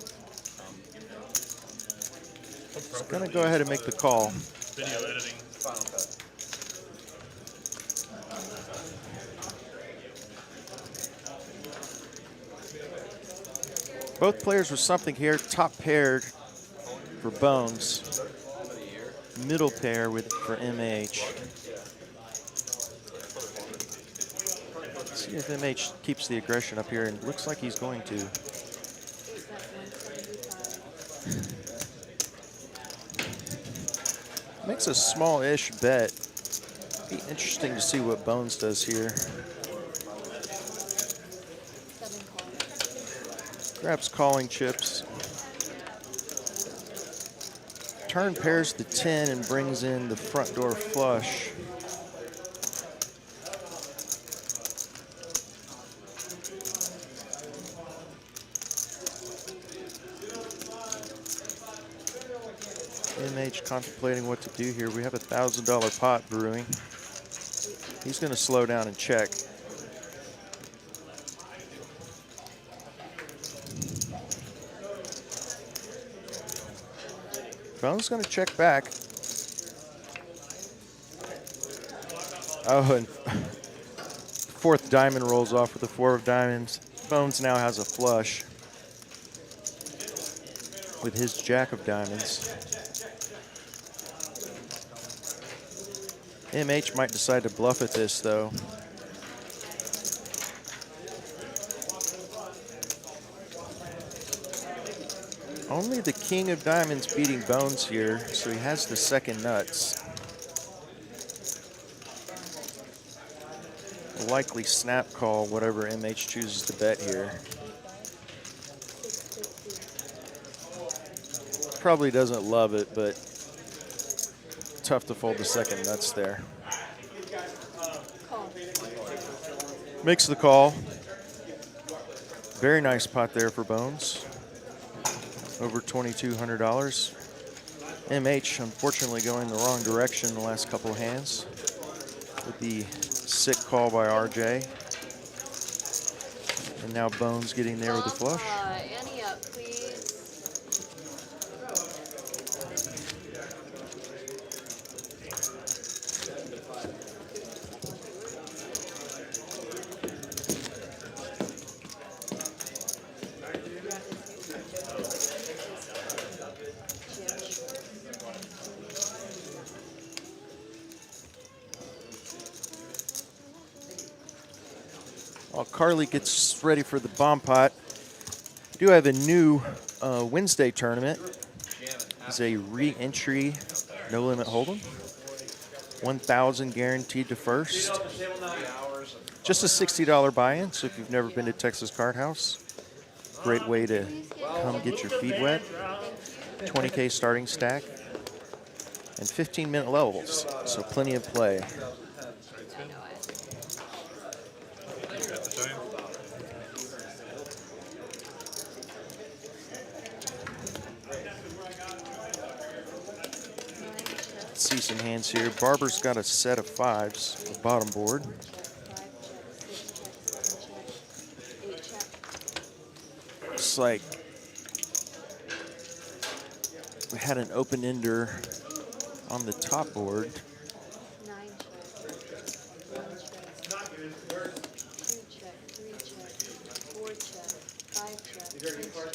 He's gonna go ahead and make the call. Video editing. Final cut. Both players with something here. Top paired for Bones. Middle pair for MH. See if MH keeps the aggression up here, and looks like he's going to. Makes a small-ish bet. Be interesting to see what Bones does here. 7 calls. Grabs calling chips. Turn pairs the 10 and brings in the front door flush. MH contemplating what to do here. We have a $1,000 pot brewing. He's going to slow down and check. Bones going to check back. Oh, and fourth diamond rolls off with the 4 of diamonds. Bones now has a flush with his jack of diamonds. MH might decide to bluff at this, though. Only the king of diamonds beating Bones here, so he has the second nuts. A likely snap call, whatever MH chooses to bet here. Probably doesn't love it, but tough to fold the second nuts there. Call. Makes the call. Very nice pot there for Bones. Over $2,200. MH unfortunately going the wrong direction the last couple of hands with the sick call by RJ. And now Bones getting there with the flush. Annie up, please. While Carly gets ready for the bomb pot, we do have a new Wednesday tournament. It's a re-entry no limit hold'em. 1,000 guaranteed to first. Just a $60 buy-in. So if you've never been to Texas Card House, great way to come get your feet wet. 20K starting stack and 15-minute levels. So plenty of play. See some hands here. Barber's got a set of fives, the bottom board. Looks like we had an open-ender on the top board. 9 check, 1 check, 2 check, 3 check, 4 check, 5 check, 6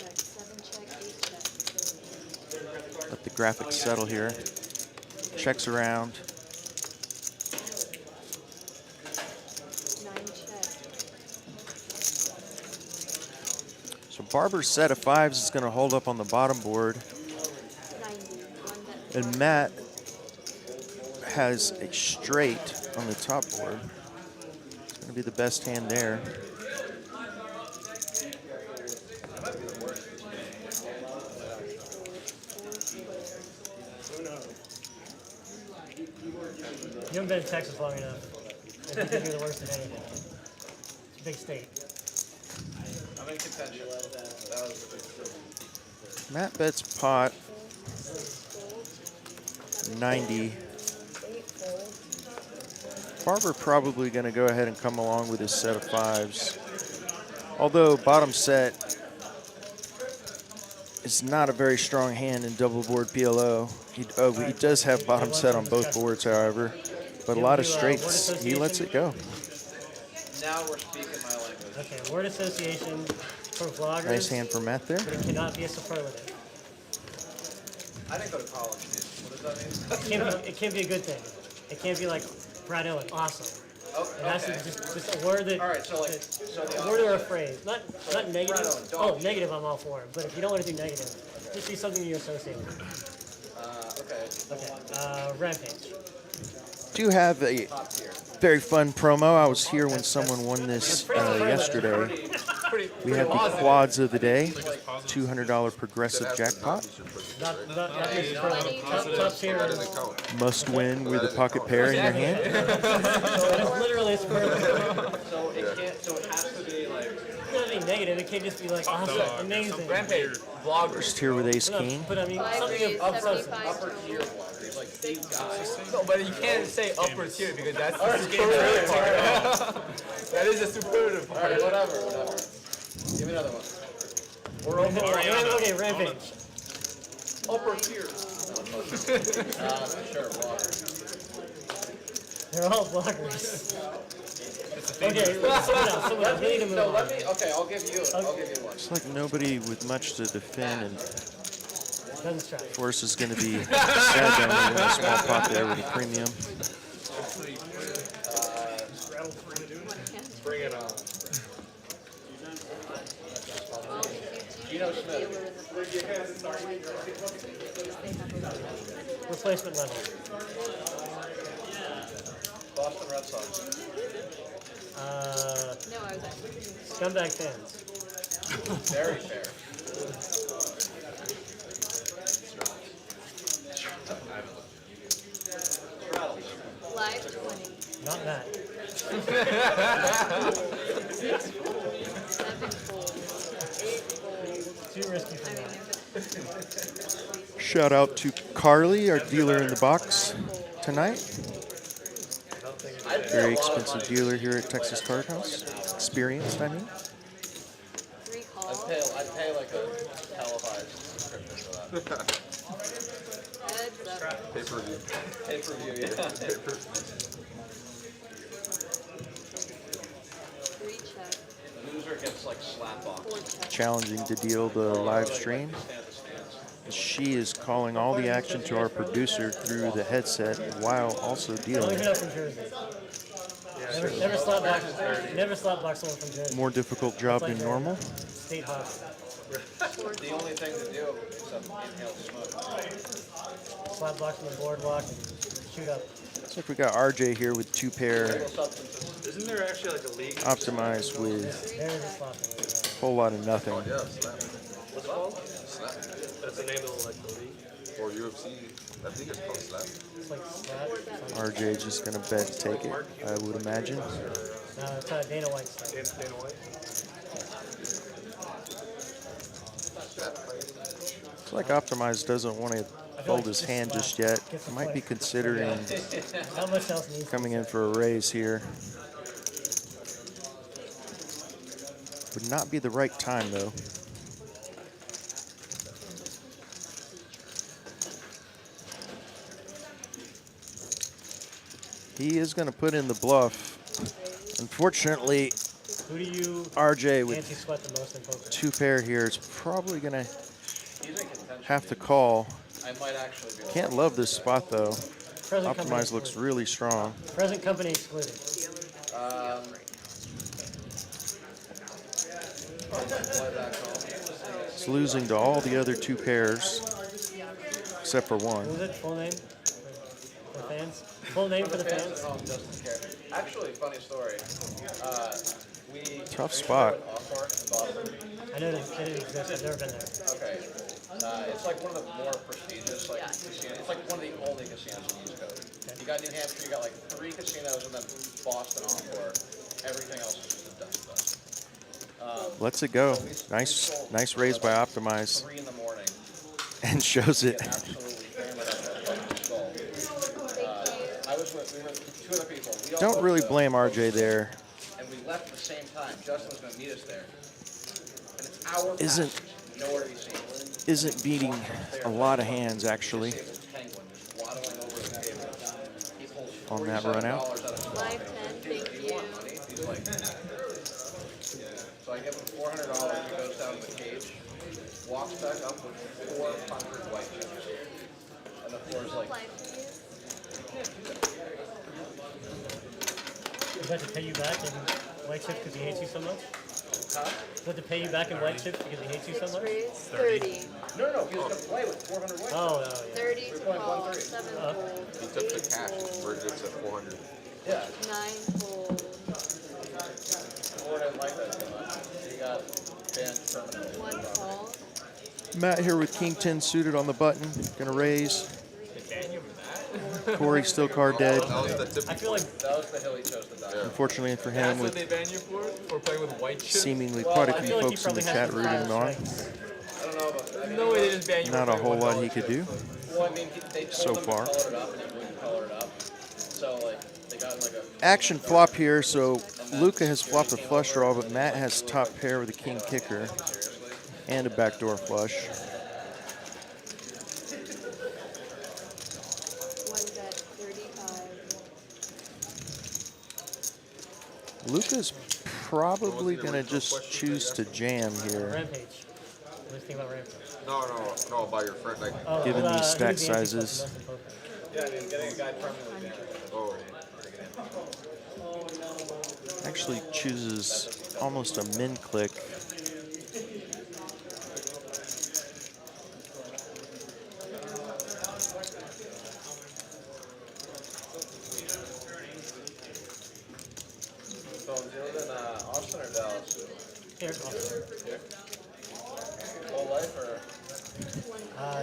check, 7 check, 8 check. Let the graphics settle here. Checks around. 9 check. So Barber's set of fives is going to hold up on the bottom board. 90. 1 bet. And Matt has a straight on the top board. It's going to be the best hand there. You haven't been in Texas long enough. You think you're the worst at anything. It's a big state. I'm in contention. That was the big Matt bets pot 90. Barber probably going to go ahead and come along with his set of fives. Although bottom set is not a very strong hand in double board PLO. He does have bottom set on both boards, however. But a lot of straights, he lets it go. Now we're speaking my language. Okay, word association for vloggers. Nice hand for Matt there. But it cannot be a superlative. I didn't go to college, dude. What does that mean? It can't be a good thing. It can't be like Brad Owen, awesome. Oh, It has to okay. be just a word that. All right, so like, a word or a phrase, not negative. Brad Owen, Oh, dog. negative, I'm all for it. But if you don't want to do negative, just be something you associate with. Okay. Rampage. Do have a very fun promo. I was here when someone won this yesterday. We have the quads of the day, $200 progressive jackpot. Not top tier. Must win with a pocket pair in your hand. It's literally a superlative. So it can't. So it has to be like. It doesn't be negative. It can't just be like awesome, amazing. Rampage vloggers. First here with ace king. But I mean, So I something agree, of 75 Upper total. tier vloggers, like big guys. No, but you can't say upper tier because that's the superlative part. That is a superlative All part. right, whatever. Give me another one. We're over. Okay, rampage. Upper tier. Sure, vlogger. They're all vloggers. Okay, someone else. We need to move No, on. let me. Okay, I'll give you one. It's like nobody with much to defend, and Doesn't strike. Forrest is going to be sad down there in a small pot there with a premium. Bring it on. Well, if you Gino do Smith. dealer in the first Replacement level. Boston Red Sox. No, I was actually Scumbag fans. Very fair. live 20. Not that. 7 fold. 8 fold. Too risky for I mean, that. Shout out to Carly, our dealer in the box tonight. Very expensive dealer here at Texas Card House. Experienced, I mean. 3 calls. I'd pay like a televised subscription for that. Heads up. Pay-per-view. Pay-per-view, yeah. 3 check. Loser gets like slap box. 4 check. Challenging to deal the live stream. She is calling all the action to our producer through the headset while also Only dealing. hit up from Jersey. Never slap block someone from good. More difficult job than normal. State hobby. The only thing to do is inhale smoke. Slap block from the boardwalk and shoot up. Looks like we got RJ here with 2 pair, Isn't there actually like a league? optimized with There is a slap in there. a whole lot of nothing. Yeah, slap. What's it called? That's the name of the, like, the league. Or UFC, I think it's called slap. It's like slap. RJ just gonna bet to take it, I would imagine. No, it's Dana White stuff. Dana White. Looks like Optimized doesn't want to fold his hand just yet. Might be considering Not much else needs. coming in for a raise here. Would not be the right time though. He is going to put in the bluff. Unfortunately, Who do you RJ with anti-sweat the most in poker? 2 pair here is probably going to He's in contention. have to call. I might actually be. Can't love this spot though. Present company Optimized looks excluded. really strong. Present company excluded. It's losing to all the other 2 pairs, except for one. What was it? Full name? For the fans? Full name for the Fans fans? at home doesn't care. Actually, funny story. We Tough spot. Off-Park in Boston. I know that it exists. I've never been there. Okay. It's like one of the more prestigious casinos. It's like one of the only casinos in the East Coast. You got New Hampshire, you got like 3 casinos, and then Boston encore. Everything else is just a dust fest. Lets it go. Nice raise by Optimize. 3 in the morning. And shows it. Absolutely hammered up that fucking skull. I was with 2 other people. We all Don't booked really the- blame RJ there. And we left at the same time. Justin was going to meet us there. And it's our Isn't passage. Nowhere to be seen. isn't beating a lot of hands actually Penguin just waddling over the table. He pulls on that run out. $47 out of his Live pocket. 10, thank you. Money. He's like, so I give him $400. He goes down to the cage, walks back up with 400 white chips. And the floor's like, Live, please. Does that to pay you back in white chips because he hates you so much? huh? Does that to pay you back in white chips because he hates you so 6 much? raise, 30. No, he was going to play with 400 white Oh, chips. yeah. 30 to call, 1-3. 7 fold, He took the 8 cash and fold, converted it to 400. Yeah. 9 fold, Ford didn't like that too much. He got banned permanently. 1 call, Matt here with King 10 suited on the button. Gonna raise. Corey still card dead. That was the tipping I feel like That was the hill he chose to die. on. Unfortunately for him, That's what with they ban you for playing with white chips? seemingly quite a I few feel like he folks in the probably has chat some rooting him on. strikes. I don't know about that. I mean, No way they just ban you Not for a whole playing lot with he could do. Well, I mean, they told So him far. to color it up, and he wouldn't color it up. So, like, they got in, like, a... Action flop here, so Luca has flopped a flush draw, but Matt has top pair with a king kicker and a backdoor flush. 1 bet, 35. Luca's probably gonna just choose to jam here, Rampage. What do you think about Rampage? No, by your friend. Like, Oh, given who, these who stack is the anti-sweat the sizes. most in poker? Yeah, I mean, getting a guy permanently banned. oh, Actually chooses almost a min click. So, do you live in Austin or Dallas? Here, Austin. Here? Whole life, or...?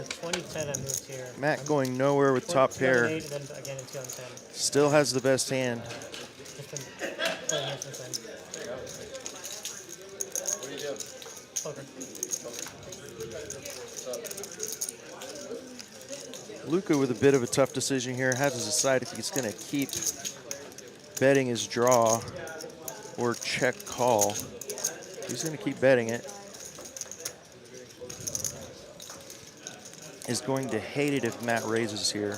2010 I moved here. Matt going nowhere with top pair. 2008 and then again in 2010. Still has the best hand. Just been playing here since then. There you go. What do you do? Poker. What's up? Luca with a bit of a tough decision here. Has to decide if he's going to keep betting his draw or check call. He's going to keep betting it. Is going to hate it if Matt raises here.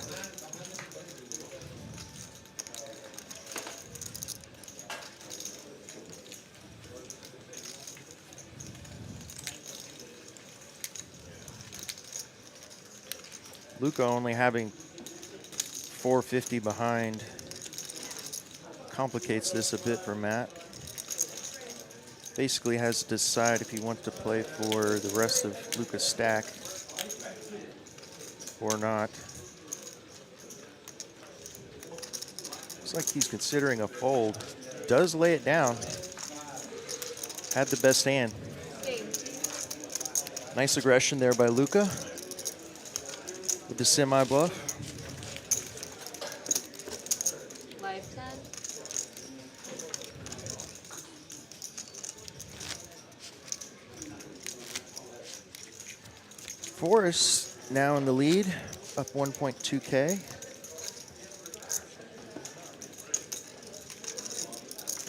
Luca only having 450 behind complicates this a bit for Matt. Basically has to decide if he wants to play for the rest of Luca's stack or not. Looks like he's considering a fold. Does lay it down. Had the best hand. Nice aggression there by Luca with the semi-bluff. Live 10. Forrest now in the lead, up 1.2K.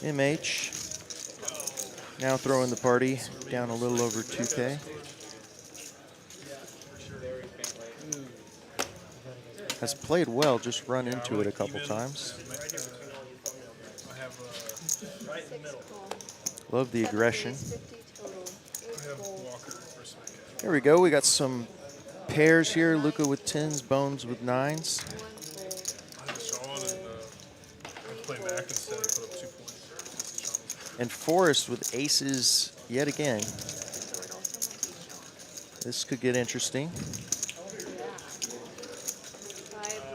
MH now throwing the party down a little over 2K. Has played well, just run into it a couple times. I have Love the aggression. 50 total. I have Walker versus my guy. Here we go. We got some pairs here. Luca with 10s, Bones with 9s. I have Sean and I play Mac instead and put up 2 points. And Forrest with aces yet again. This could get interesting. 5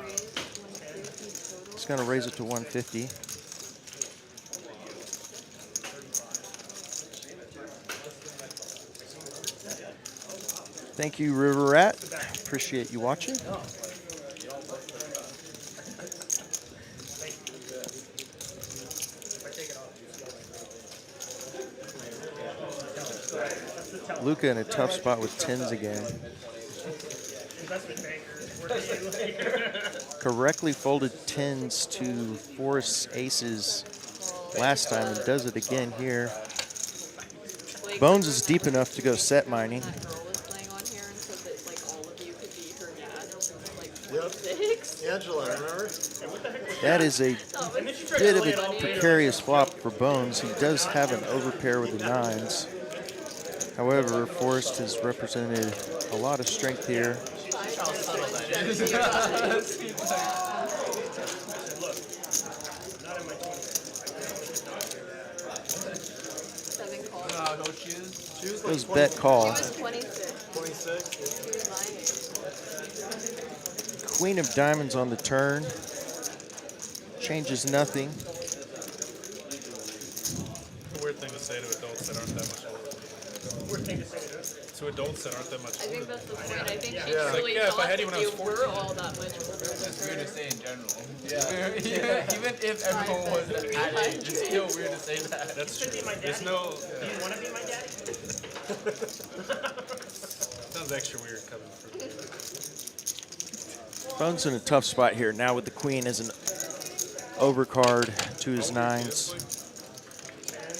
raised, 150 total. He's going to raise it to 150. Thank you, River Rat. Appreciate you watching. Luca in a tough spot with 10s again. Correctly folded 10s to Forrest's aces last time and does it again here. Bones is deep enough to go set mining. That girl was playing on here and said that like all of you could be her dad. Like 26. Angela, remember? That is a bit of a precarious flop for Bones. He does have an overpair with the 9s. However, Forrest has represented a lot of strength here. Those bet call. 26. Queen of diamonds on the turn. Changes nothing. The weird thing to say to adults that aren't that much older. Weird thing to say to adults that aren't that much I older. think that's the point. I think she Yeah. really Yeah, if I thought had you that when I you was were 14. all that much older than It's weird her. to say in general. Yeah. Even if everyone was at age, it's still weird to say that. That's true. There's no. Do you want to be my daddy? Sounds extra weird coming from. Bones in a tough spot here now with the queen as an overcard to his 9s.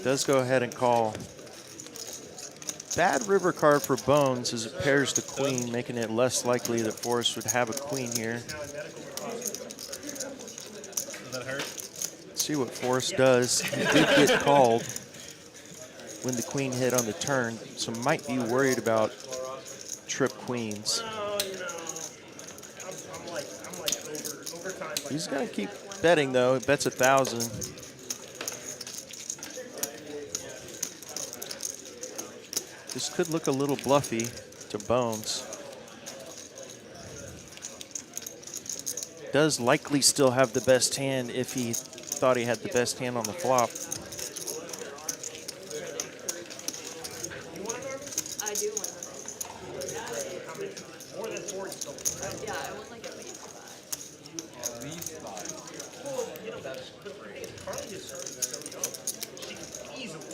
Does go ahead and call. Bad river card for Bones as it pairs the queen, making it less likely that Forrest would have a queen here. Does that hurt? Let's see what Forrest does. He did get called when the queen hit on the turn, so might be worried about trip queens. He's gonna keep betting though. He bets 1,000. This could look a little bluffy to Bones. Does likely still have the best hand if he thought he had the best hand on the flop. I do want more than 4 total. Yeah, I want like at least 5. At least 5. Well, you know, that's the thing is Carly is so young. She can easily.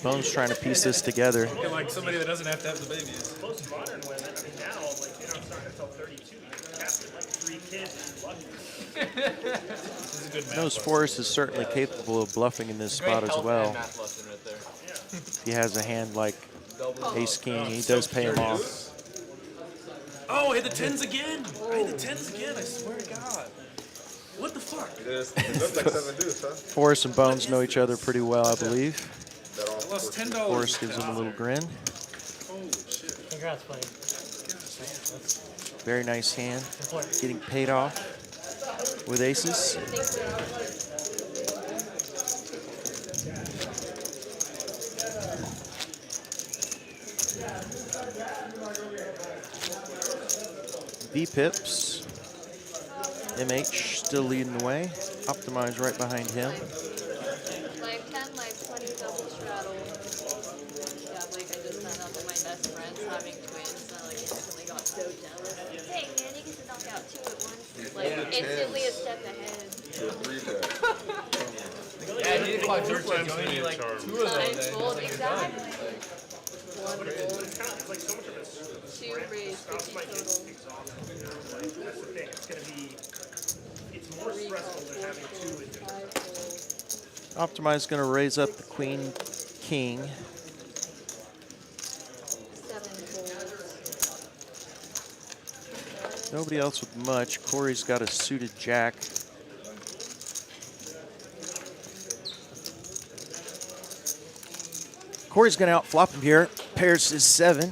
Bones trying to piece this together. You're like somebody that doesn't have to have the babies. Most modern women, I mean, now, like, they don't start until 32. You have to, like, 3 kids and lucky. This is a good math Knows lesson. Forrest is certainly capable of bluffing in this Great spot as health well. and math lesson right there. If he has a hand like Double. Ace King, he does pay him off. Oh, I hit the 10s again. I hit the 10s again. I swear to God. What the fuck? It looks like 7 deuce, huh? Forrest and Bones know each other pretty well, I believe. That all I lost $10. Forrest gives him a little grin. Holy shit. Congrats, buddy. Very nice hand. Important. Getting paid off with aces. V-Pips. MH still leading the way. Optimize right behind him. Live 10, live 20, double straddle. Yeah, like I just found out that my best friend's having twins, and I like instantly got so jealous. Dang man, you get to knock out 2 at once. Like instantly a step ahead. Yeah, you need a quadruple. You only need like 2 of those. Nice fold, exactly. One fold. It's like so much of it's 2 raise, 50 total. that's the thing. It's gonna be. It's more 3 stressful calls, than 4 having 2 folds, in 5 folds. Optimize going to raise up the queen, king. 7 folds. Nobody else with much. Corey's got a suited jack. Corey's going to outflop him here. Pairs is 7.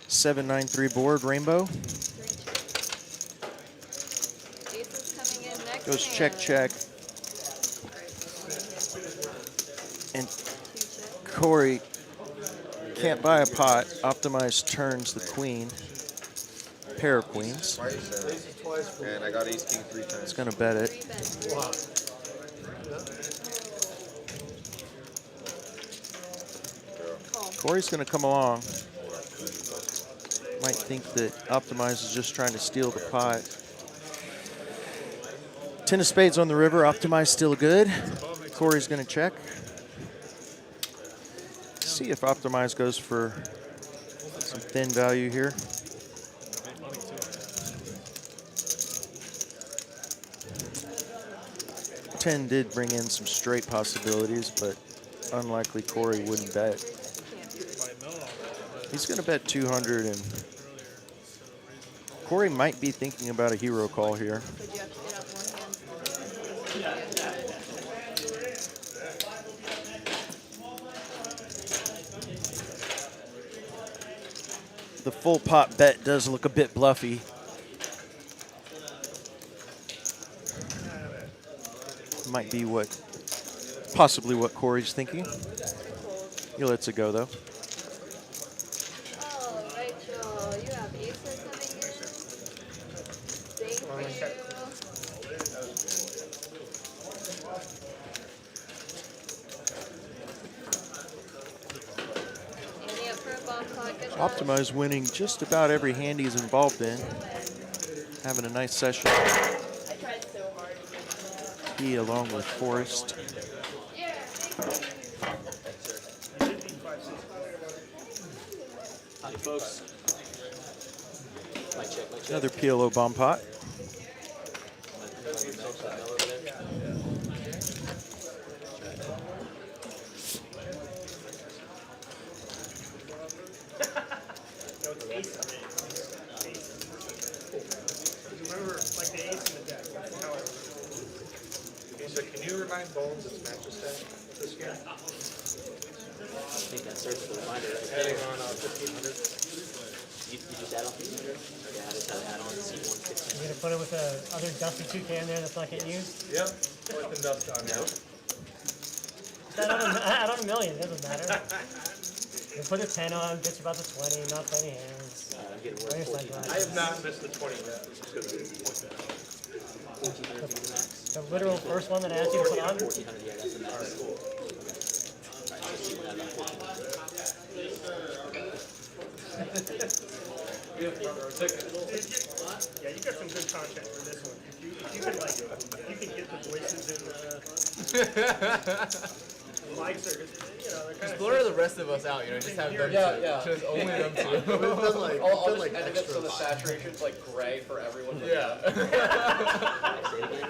7-9-3 board, rainbow. Ace is coming in next Goes hand. check, check. And Corey can't buy a pot. Optimize turns the queen. Pair of queens. Twice, and I got ace king 3 times. It's going to bet it. 3 bet. Wow. Call. Corey's going to come along. Might think that Optimize is just trying to steal the pot. 10 of spades on the river. Optimize still good. Corey's going to check. See if Optimize goes for some thin value here. Ten did bring in some straight possibilities, but unlikely Corey wouldn't bet. He's going to bet 200, and Corey might be thinking about a hero call here. Would you have to get up more hands? The full pot bet does look a bit bluffy. Might be possibly what Corey's thinking. He lets it go though. All right, Joel. You have aces coming in. Thank you. Andy up for a bomb pot. Good luck. Optimize winning just about every hand he's involved in. Having a nice session. I tried so hard to get that. He along with Forrest. Yeah, thank you. Howdy, folks. Mic check, mic check. Another PLO bomb pot. Remember, like the ace in the deck, that's how it works. Okay, so can you remind Bones its matches stack this game? I think that serves the reminder right Adding there. on 1,500. You just add on 1,500? Yeah, I just had to add on C1 You 600. gonna put it with the other dusty 2K in there that's not getting used? Yep, collecting dust on now. Add on a million, it doesn't matter. You put a 10 on, bitch about the 20, not play any hands. I'm getting Or worth anything like 1,400. I have not missed the 20 yet, which is good. 1,400 for the max. The literal first one that I asked you to put on? 1,400, yeah, that's the max. Cool. Alright, let's see what I got 1,400. Yeah, you got some good content for this one. If you can like, you can get the voices in the live circuit, you know, they're kind Just of. blur the rest of us out, you know, just have them Yeah, two. yeah. Just only them two. We've done like, I'll done just like edit it so extra. the saturation's like gray for everyone. Yeah. Say it again.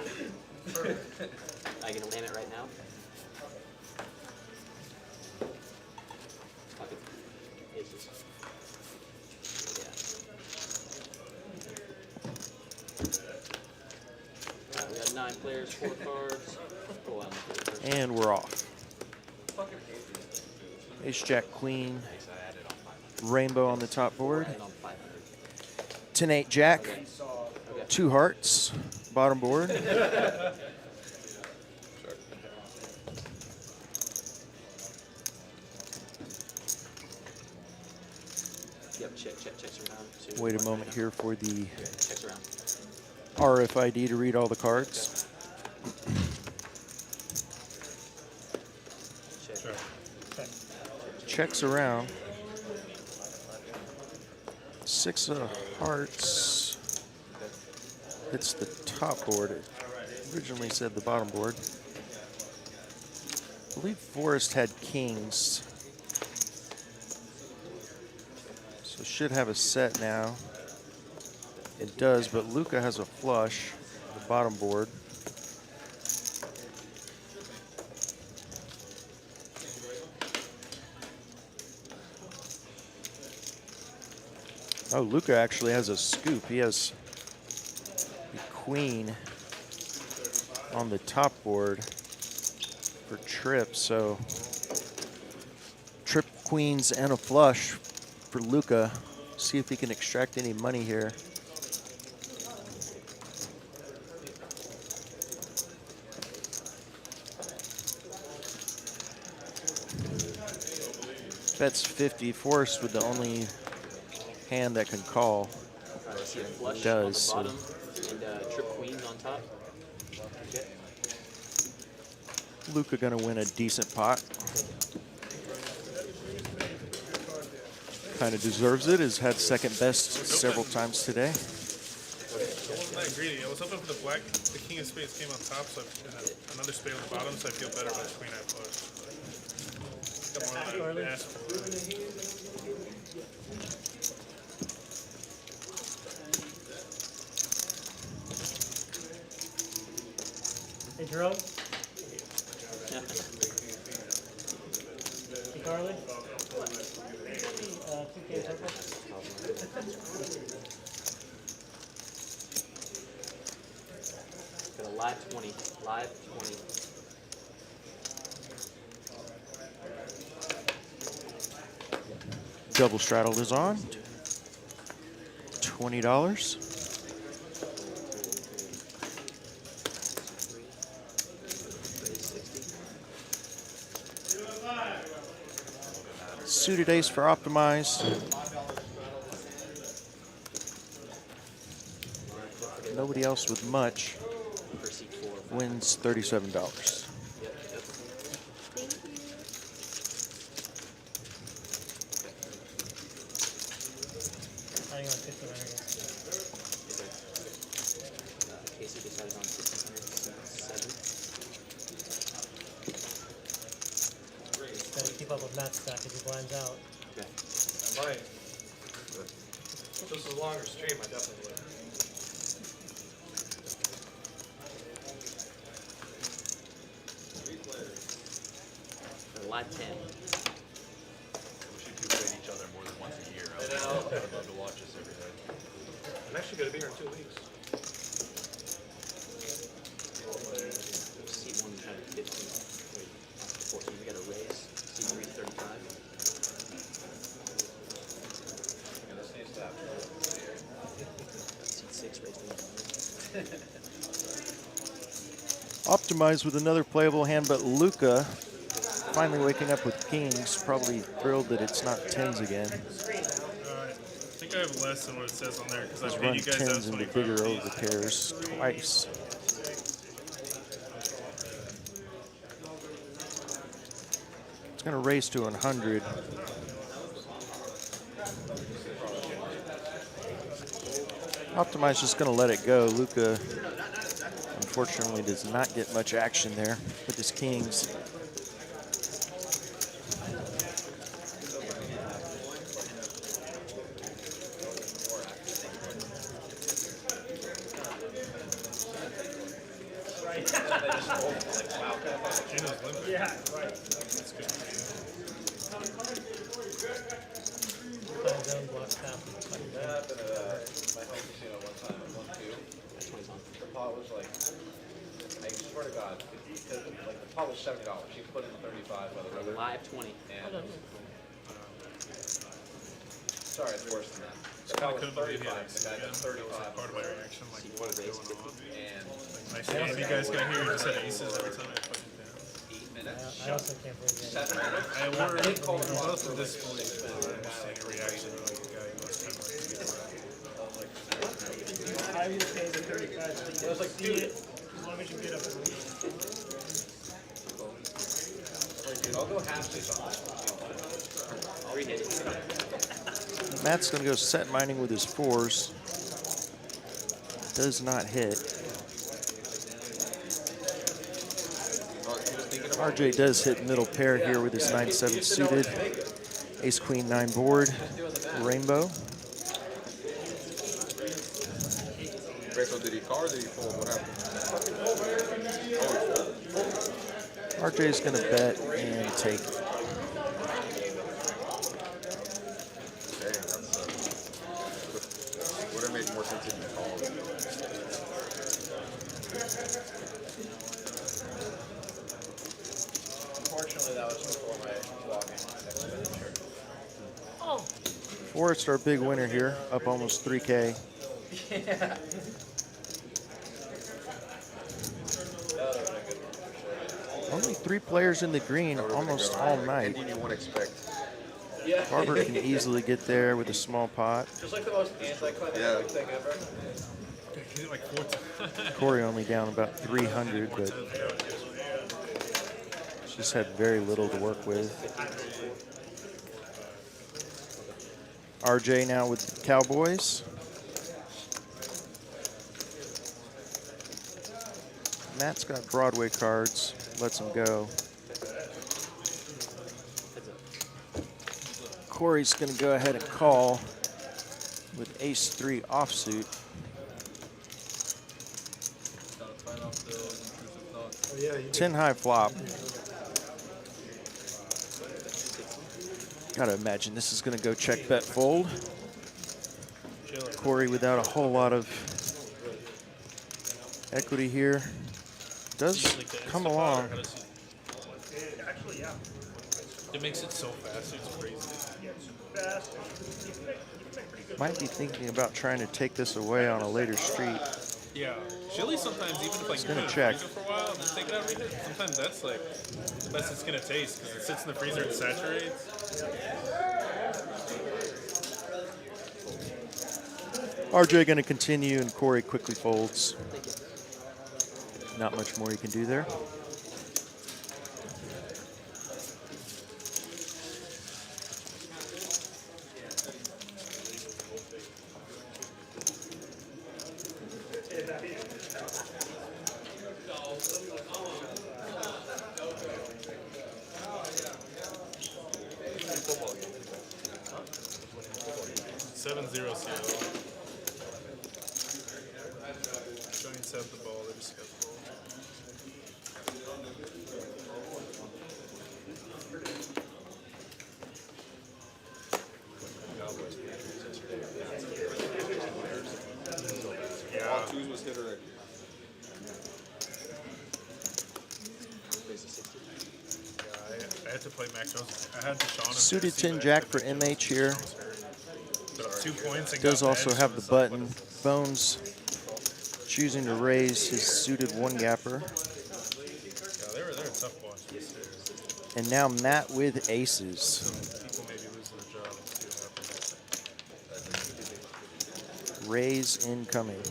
I get a limit right now. Pocket aces. Yeah. Alright, we got 9 players, 4 cards. Go out and do it first. And we're off. Ace, Jack, Queen. Rainbow on the top board. And on 500. 10-8 Jack. 2 hearts. Bottom board. Yep, checks around. To Wait a moment here for the checks around. RFID to read all the cards. Check. Sure. Checks around. 6 of hearts hits the top board. It originally said the bottom board. I believe Forrest had kings. So should have a set now. It does, but Luca has a flush, the bottom board. Oh, Luca actually has a scoop. He has the queen on the top board for trip. So trip, queens, and a flush for Luca. See if he can extract any money here. Bets 50. Forrest with the only hand that can call. I see a flush Does, on the bottom and trip queens on top. Okay. Luca gonna win a decent pot. Kind of deserves it. Has had second best several times today. I wasn't that greedy. I was hoping for the black. The king of spades came on top, so another spade on the bottom, so I feel better about the queen I flush. Come on, I asked for. Hey, Jerome? Hey, Carly? What? 2K purple? Got a live 20. Live 20. Double straddle is on. $20. Suited ace for optimize. Nobody else with much wins $37. Thank you. I think I'm 1,500 again. Casey decided on 1,607. Gotta keep up with Matt's stack as he blinds out. Okay. I might. If this is a longer stream, I definitely would. Live 10. We should do play each other more than once a year. I'd love to watch us every day. I'm actually going to be here in 2 weeks. Seat 1 had 15. Wait, 14. We got a raise. Seat 3 35. Yeah, this needs to happen. Seat 6 raised Optimize with another playable hand, but Luca finally waking up with kings, probably thrilled that it's not tens again. I think I have less than what it says on there because I He's paid run you guys tens out into 25 bigger fees. over pairs twice. It's going to race to 100. Optimize just going to let it go. Luca, unfortunately, does not get much action there with his kings. Yeah, right. Time zone blocks half. That happened at my home casino one time at 1-2. The pot was like, I swear to God, like the pot was $70. She put in 35 by the river. Live 20. And sorry, it's worse than that. The I pot was couldn't believe he 35. had The guy got that was 35. part of my reaction, like what is going on? And I see if you guys got here, you just had aces every time I put it down. I also can't believe it. We're both in disbelief. I'm seeing a reaction like a guy who lost 10 I was paying the 35. It was like, See dude, it, as long as you get up at least. I'll go half six on this one. Matt's going to go set mining with his 4s. Does not hit. RJ does hit middle pair here with his 9-7 suited. Ace Queen 9 board. Rainbow. Rachel, did he call or did he fold? What happened? RJ's going to bet and take. Dang, that's would have made more sense if he called. Unfortunately, that was before my vlogging. Forrest, our big winner here, up almost 3K. Yeah. Only 3 players in the green almost all night. Anything you wouldn't expect. Yeah. Barber can easily get there with a small pot. Just like the most anticlimactic thing ever. Like 14. Corey only down about 300, but just had very little to work with. RJ now with the Cowboys. Matt's got Broadway cards, lets him go. Corey's going to go ahead and call with Ace-3 offsuit. Oh, yeah, you 10 high flop. Gotta imagine this is gonna go check, bet, fold. Corey without a whole lot of equity here. Does come along. Actually, yeah. It makes it so fast, it's crazy. Might be thinking about trying to take this away on a later street. Yeah, chili sometimes, even if like It's you gonna put it check. in the freezer for a while and then take it out, reheat, sometimes that's like best it's gonna taste because it sits in the freezer and saturates. RJ gonna continue and Corey quickly folds. Not much more you can do there. Giants have the ball, they just got the ball. All twos was hit already. I had to play Max Jones. I had Deshaun and Suited Tennessee 10 back, jack but for MH here. Put up 2 points and Does got also edged have in the top button. left. Bones choosing to raise his suited 1 gapper. Yeah, they were a tough bunch this year. And now Matt with aces. People may be losing their job. Let's see what happens. Raise incoming.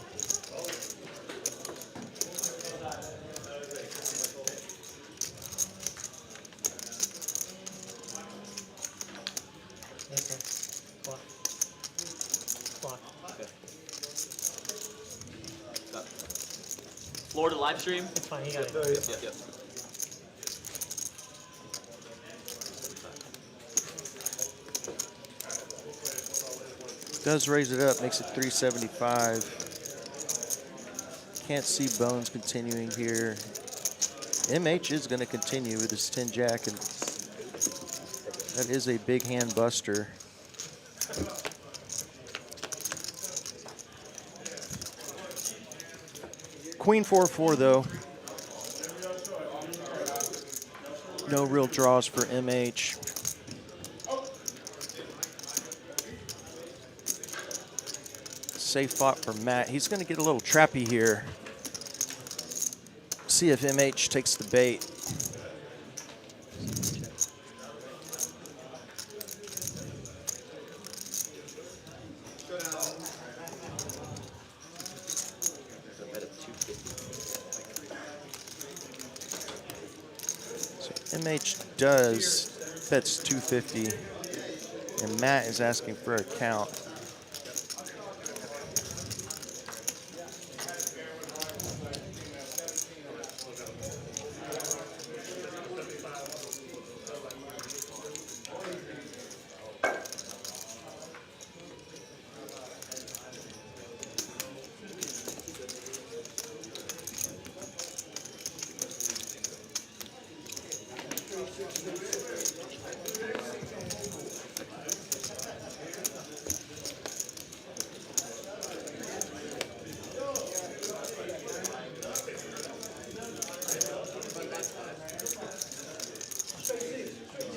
Okay. Block. Block. Florida live stream. It's fine, he got it. Yep. Does raise it up, makes it 375. Can't see Bones continuing here. MH is going to continue with his 10 jack, and that is a big hand buster. Queen 4-4 though. No real draws for MH. Safe flop for Matt. He's going to get a little trappy here. See if MH takes the bait. MH does bets 250, and Matt is asking for a count.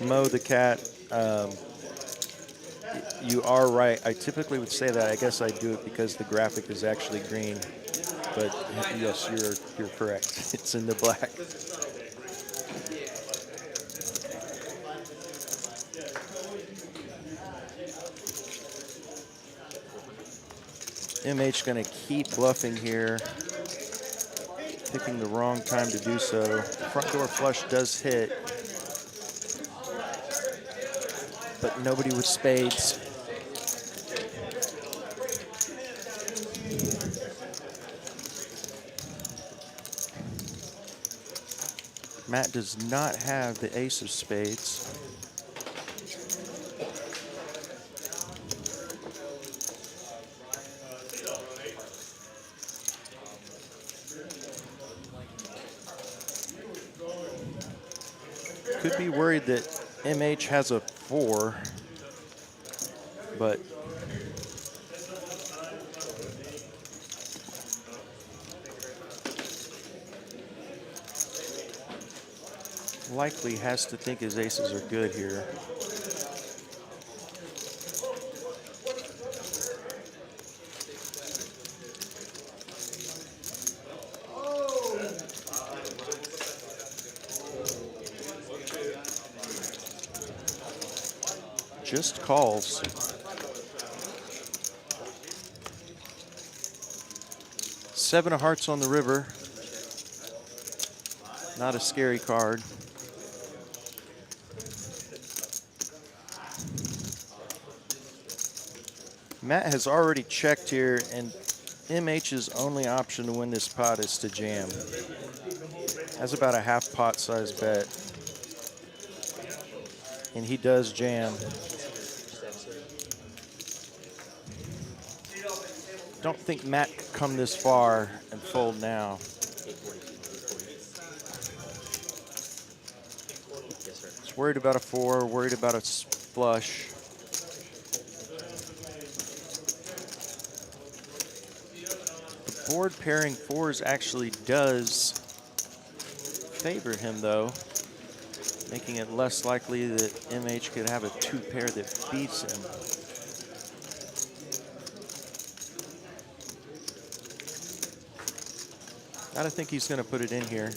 Mo the cat, you are right. I typically would say that. I guess I do it because the graphic is actually green. But yes, you're correct. It's in the black. MH going to keep bluffing here, picking the wrong time to do so. Front door flush does hit, but nobody with spades. Matt does not have the ace of spades. Could be worried that MH has a 4, but likely has to think his aces are good here. Just calls. Seven of hearts on the river. Not a scary card. Matt has already checked here, and MH's only option to win this pot is to jam. That's about a half pot size bet. And he does jam. Don't think Matt could come this far and fold now. He's worried about a 4, worried about a flush. The board pairing 4s actually does favor him, though, making it less likely that MH could have a 2 pair that beats him. Gotta think he's gonna put it in here.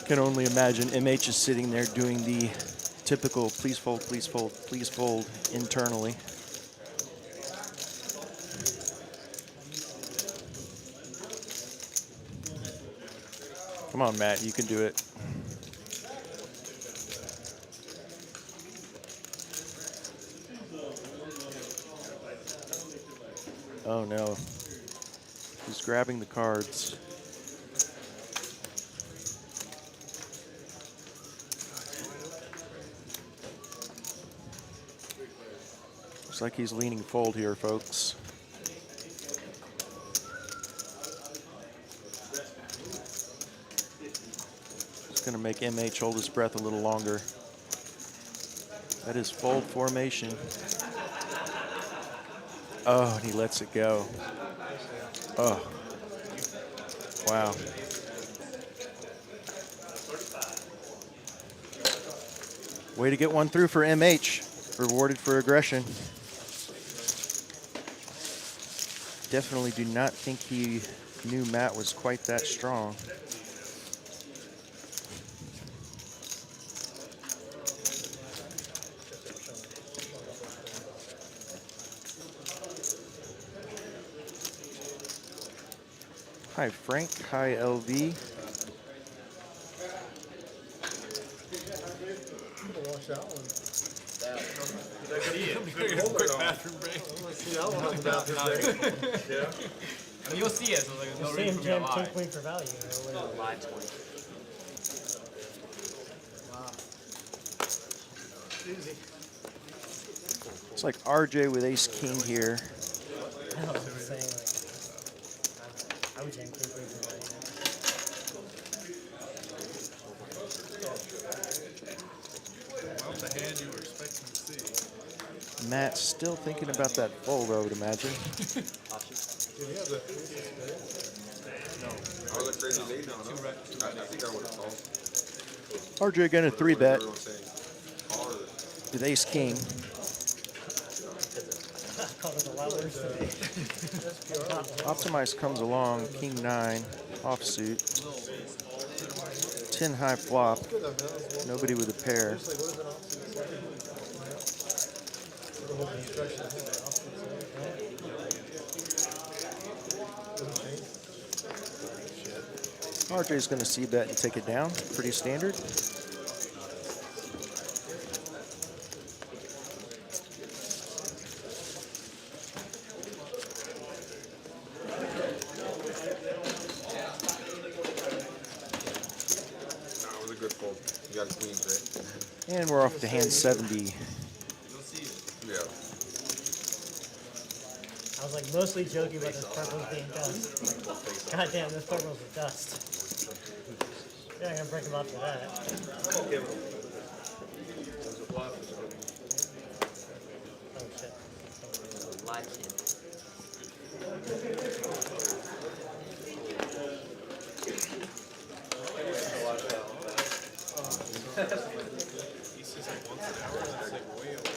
Can only imagine MH is sitting there doing the typical please fold, please fold, please fold internally. Come on, Matt, you can do it. Oh no, he's grabbing the cards. Looks like he's leaning fold here, folks. It's going to make MH hold his breath a little longer. That is fold formation. Oh, and he lets it go. Oh, wow. Way to get one through for MH. Rewarded for aggression. Definitely do not think he knew Matt was quite that strong. Hi, Frank. Hi, LV. Watch that one. Quick bathroom break. Let's see that one on the bathroom break. Yeah. I mean, you'll see it, so like, there's no See reason him for me to jam lie. 10 queen for value. Or whatever. Live 20. Easy. It's like RJ with ace king here. I know what I'm saying. Like, I would jam 10 queen for value. Well, the hand you were expecting to see. Matt still thinking about that fold, I would imagine. I was a crazy late now, no? I think I would have called. RJ again a 3-bet Everyone saying, call or with ace king. I called it a lot worse today. Optimize comes along, king 9, offsuit. 10 high flop, nobody with a pair. RJ's going to c-bet and take it down, pretty standard. good fold. You got queens, right? And we're off to hand 70. Yeah. I was like mostly joking about this purple's being dust. God damn, this purple's a dust. Yeah, I'm gonna break him up for that. Oh shit. Live cam. He says like once an hour, that's like way over.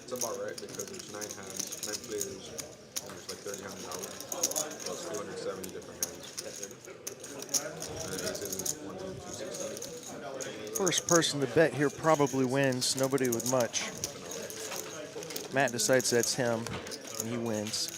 It's about right because there's 9 hands, 9 players, and there's like 30 hands out. That's 270 different hands. And the aces is 1 to 260. First person to bet here probably wins. Nobody with much. Matt decides that's him, and he wins.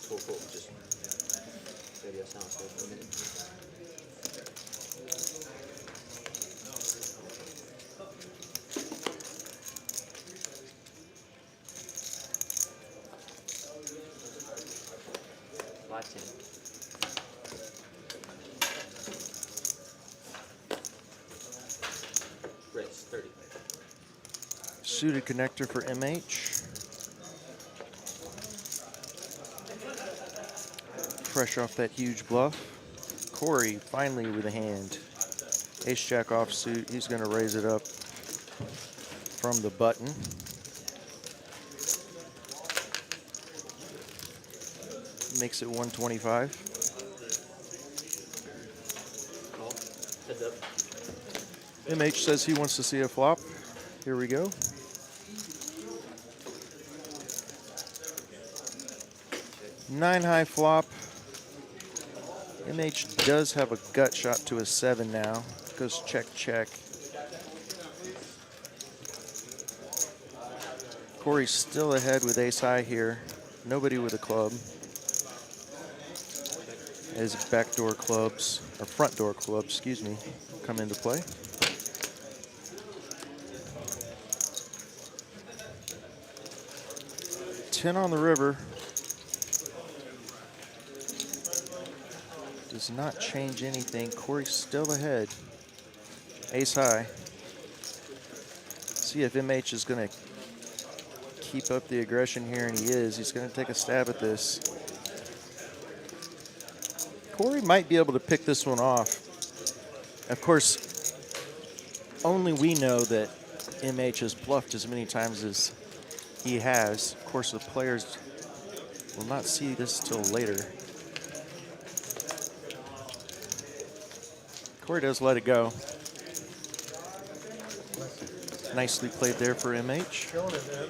Cool, cool. Just radio sound for a minute. Live 10. Race 30. Suited connector for MH. Fresh off that huge bluff. Corey finally with a hand. Ace-Jack offsuit. He's going to raise it up from the button. Makes it 125. Call. Heads up. MH says he wants to see a flop. Here we go. Nine high flop. MH does have a gut shot to a 7 now. Goes check, check. Corey's still ahead with ace high here. Nobody with a club. As backdoor clubs, or front door clubs, excuse me, come into play. Ten on the river. Does not change anything. Corey's still ahead. Ace high. See if MH is going to keep up the aggression here, and he is. He's going to take a stab at this. Corey might be able to pick this one off. Of course, only we know that MH has bluffed as many times as he has. Of course, the players will not see this till later. Corey does let it go. Nicely played there for MH. Killing it, man.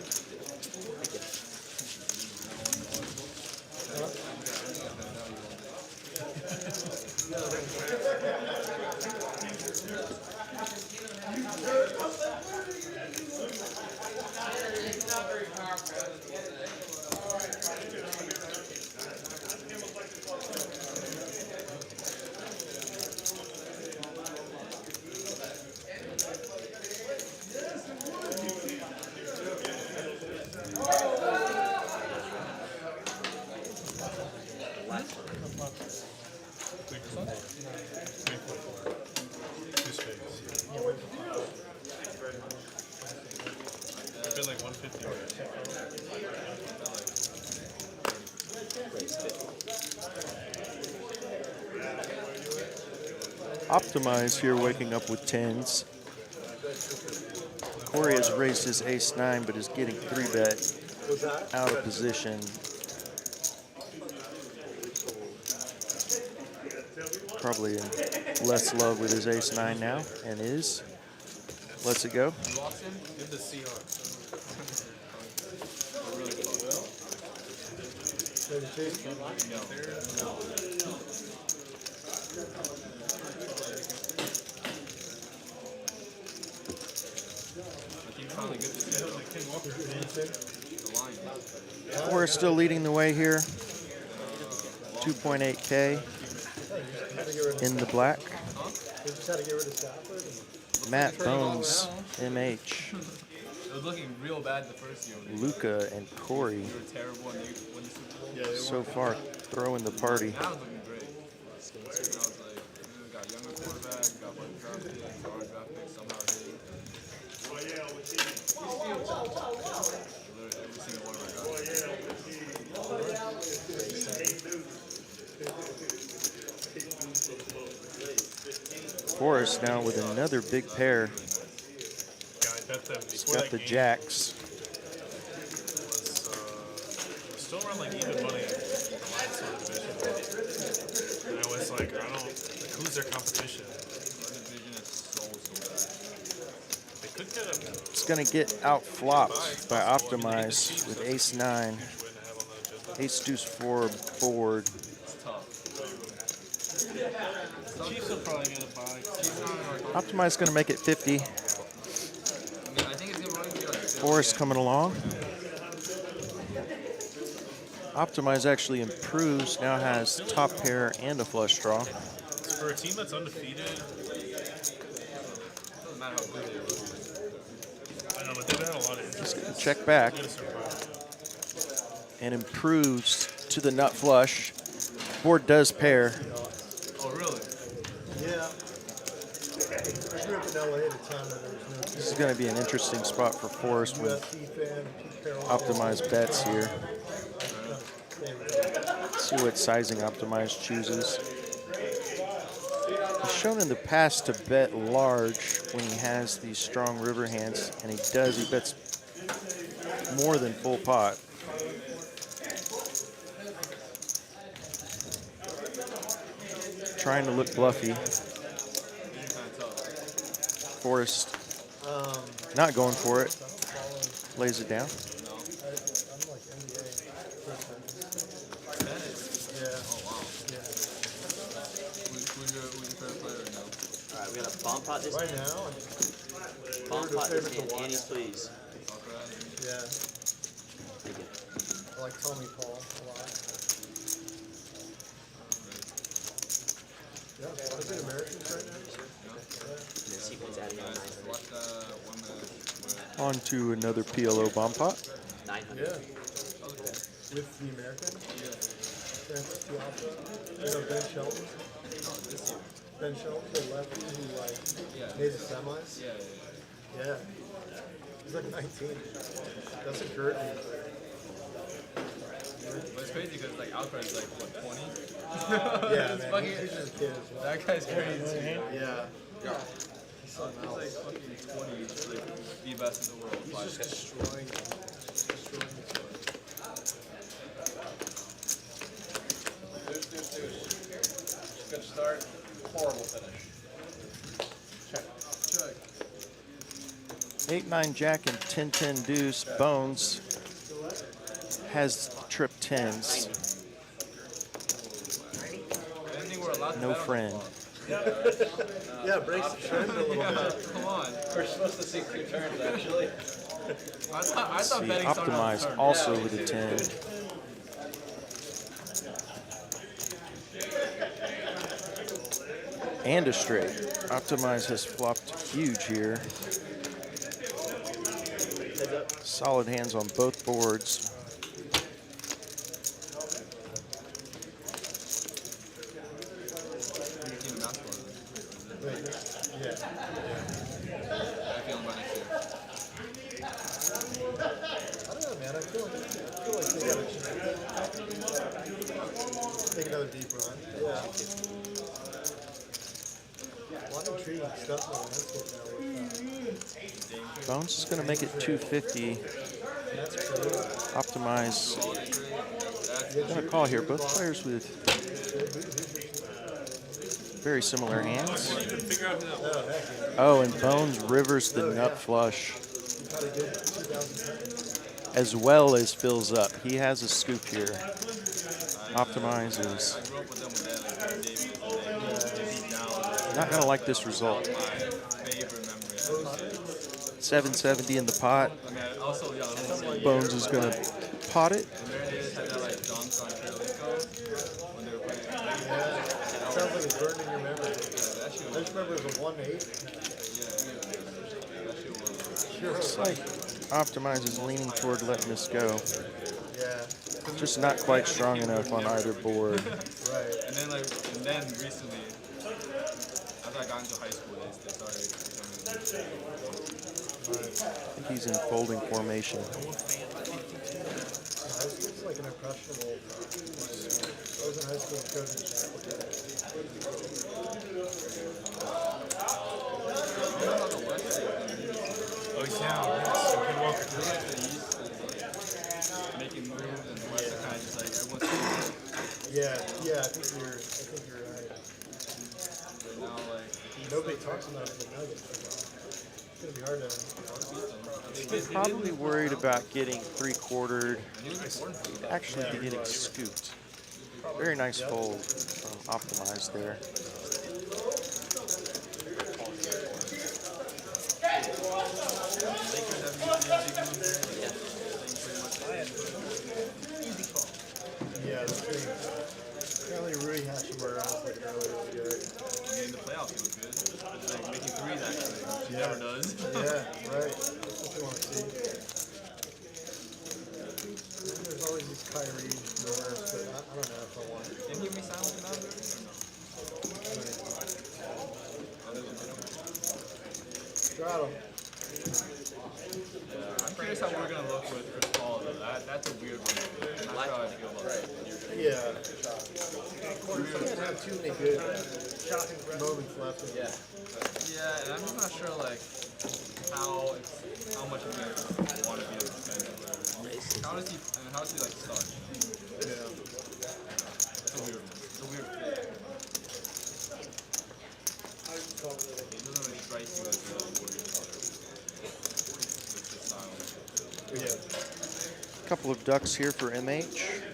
Been like 150 already. Optimize here, waking up with 10s. Corey has raised his ace-9, but is getting 3-bet out of position. Probably in less love with his ace-9 now, and is. Lets it go. Give the Seahawks. We're still leading the way here. 2.8K in the black. Matt Bones, MH. It was looking real bad the first year. Luca and Corey. They were terrible when they won the Super Bowl. So far, throwing the party. That was looking great. I was like, we got younger quarterback, got one draft pick, our draft pick somehow hit. Literally every single one of our guys. Forrest now with another big pair. He's got the jacks. Still around like even money in the last division. And I was like, I don't know, like, who's their competition? Our division is so bad. They could get a. It's going to get out flopped by Optimize with ace-9. Ace-deuce 4 board. It's tough. Chiefs will probably get a buy. Optimize going to make it 50. I think it's going to be like Forrest coming along. Optimize actually improves, now has top pair and a flush draw. For a team that's undefeated, doesn't matter how good they are. I know, but they've had a lot of He's injuries. going to check back and improves to the nut flush. Board does pair. Oh, really? Yeah. I grew up in LA at a time when there was no This is going to be an interesting spot for Forrest with USC fan, Pete Carroll. Optimize bets here. See what sizing Optimize chooses. He's shown in the past to bet large when he has these strong river hands, and he does. He bets more than full pot. Trying to look bluffy. Forrest not going for it. Lays it down. Alright, we got a bomb pot this Right hand. now, Bomb pot this hand. Annie's, please. yeah. I like Tommy Paul a lot. Yeah, a lot of good Americans right now. And then sequence adding on 900. On to another PLO bomb pot. 900. Yeah. With the American. Francis Diopra. You know Ben Shelton? Ben Shelton, the lefty who like made the semis. Yeah. He's like 19. That's a girl. But it's crazy because like Alfred's like what 20? Yeah, It's man. fucking, He's just a kid. that guy's crazy. Yeah. He's like fucking 20. He's like the best in the world. He's just destroying them. Destroying each other. Good start, horrible finish. Check. 8-9 Jack and 10-10 deuce. Bones has trip tens. Anything we're allowed to No bet on friend. Yeah, breaks the trend a little bit. Come on. We're supposed to see 2 turns actually. I thought See, betting started on the optimized turn. also with a 10. And a straight. Optimize has flopped huge here. Solid hands on both boards. Yeah. I feel him by next year. I don't know, man. I feel like they got a chance. Take another deep run. Yeah. A lot of intriguing stuff, man. That's what Bones is going to make it 250. Optimize. Going to call here. Both players with very similar hands. Oh, and Bones rivers the nut flush, as well as fills up. He has a scoop here. Optimizes. Not going to like this result. 770 in the pot. Bones is going to pot it. sounds like it's burned in your memory. I just remember it was a 1-8. Looks like Optimize is leaning toward letting this go. Yeah. Just not quite strong enough on either board. Right. And then recently, after I got into high school, they started becoming. I think he's in folding formation. It's like an impressionable. I was in high school and coaching. Oh, he's down. Making moves and the West are kind of just like everyone's. Yeah, I think you're right. But now, like, Nobody talks about the Nuggets. It's gonna be hard to. He's probably worried about getting three-quartered, actually be getting scooped. Very nice fold from Optimize there. Yeah, that's great. Apparently Rui Hashimura was like earlier was good. I mean, in the playoffs, he was good. It's like making threes, actually, which he never does. Yeah, right. That's what you want to see. There's always these Kyrie rumors, but I don't know if I want it. Didn't he resign with the Mavericks or no? Straddle. Yeah, I'm curious how we're gonna look with Chris Paul. Though. That's a weird one. I'm not sure how I feel about that. Yeah. We can't have too many good moments left in it. Yeah, and I'm just not sure like how much he's gonna want to be a defender. How does he like start? Yeah. It's a weird one. It's a weird fit. It doesn't really strike you as a warrior player. With the style. Yeah. Couple of ducks here for MH.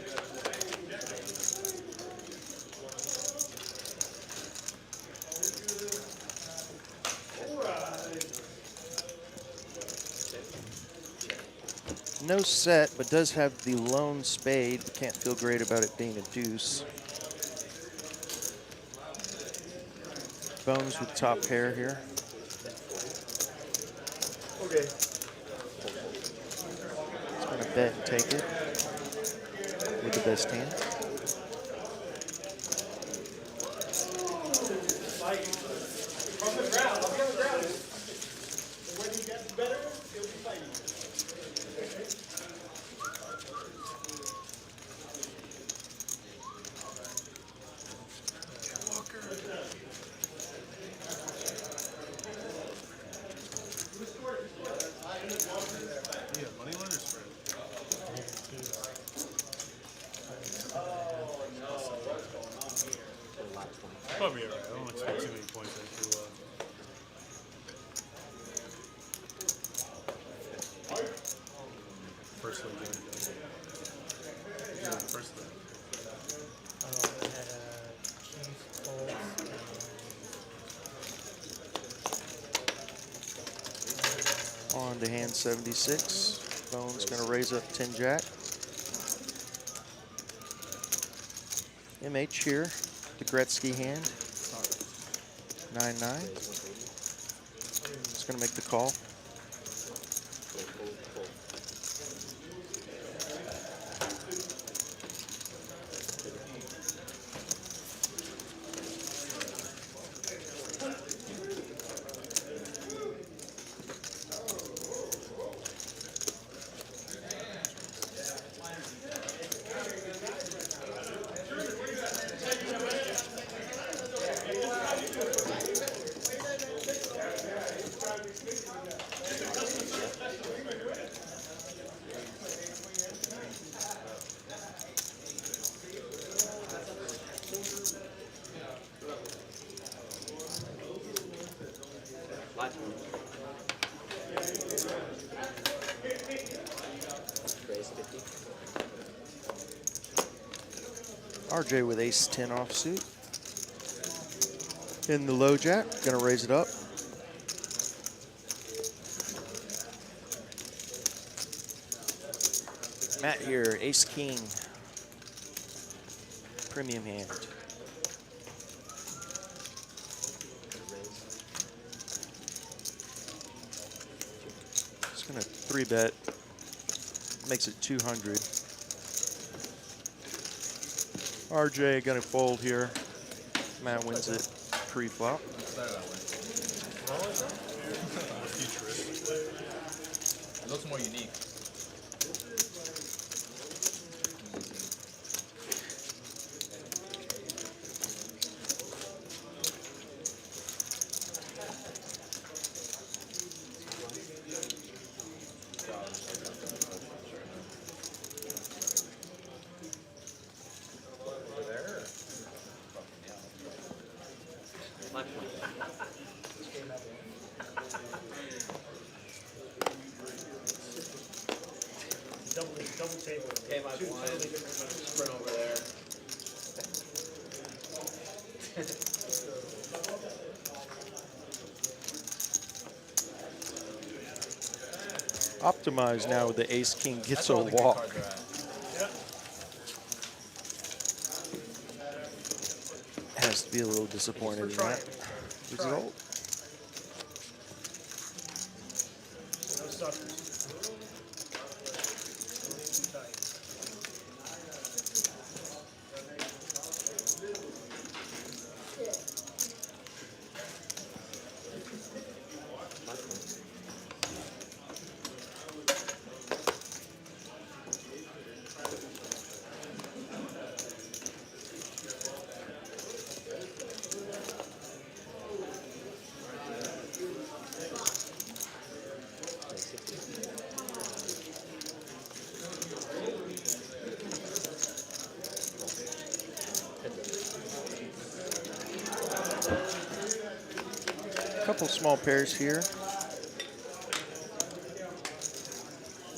No set, but does have the lone spade. Can't feel great about it being a deuce. Bones with top pair here. Okay. He's gonna bet and take it with the best hand. From the ground, I'll be on the ground. When he gets better, he'll be fighting. probably alright. I don't expect too many points after first leg. Yeah, first leg. I had Chiefs, Colts, On to hand 76. Bone's going to raise up 10 jack. MH here, the Gretzky hand. 9-9. It's going to make the call. Last one. Raise 50. RJ with ace 10 offsuit. In the low jack, going to raise it up. Matt here, ace king. Premium hand. Just going to 3-bet. Makes it 200. RJ going to fold here. Matt wins it pre-flop. It looks more unique. Last one. Double table. Okay, my blind. Sprint over there. Optimized now with the ace king gets That's a where all the good walk. cards are at. Has to be a little disappointed in that result. No suckers. Couple small pairs here.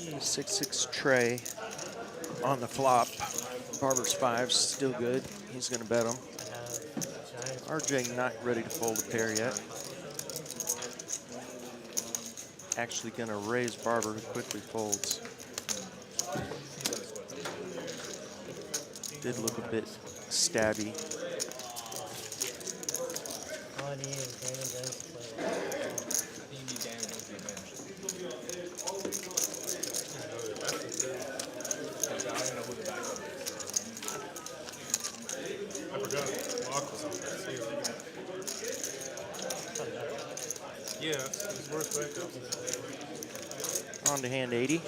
6-6 tray on the flop. Barber's 5's still good. He's going to bet him. RJ not ready to fold a pair yet. Actually going to raise Barber, who quickly folds. Did look a bit stabby. all I need is Brandon Jones to play. I think you need damage with the advantage. I don't even know who the backup is. I forgot. Lock was on there. Yeah, it's worth backup. On to hand 80.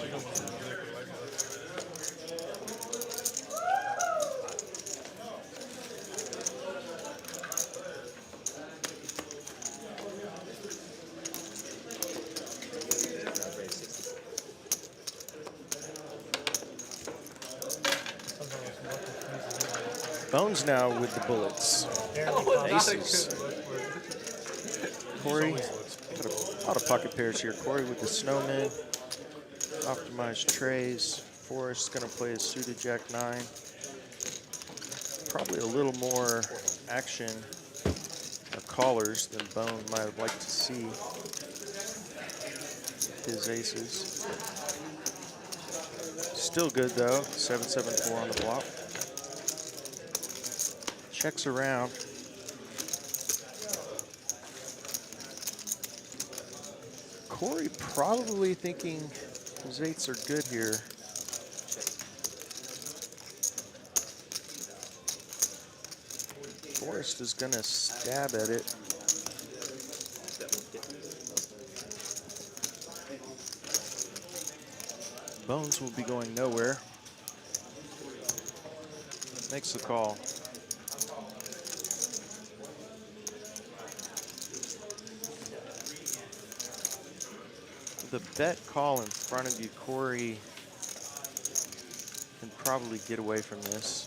Bones now with the bullets. Aces. Corey, got a lot of pocket pairs here. Corey with the snowman, optimized trays. Forrest gonna play a suited Jack-9. Probably a little more action or callers than Bone might have liked to see. His aces. Still good though, 7-7-4 on the flop. Checks around. Corey probably thinking his eights are good here. Forrest is gonna stab at it. Bones will be going nowhere. Makes the call. The bet call in front of you, Corey can probably get away from this.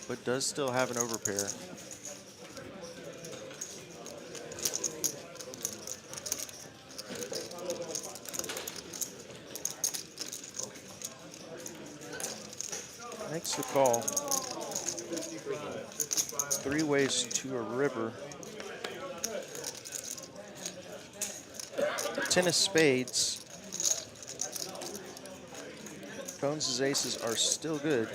But does still have an overpair. Makes the call. 3 ways to a river. 10 of spades. Bones' aces are still good.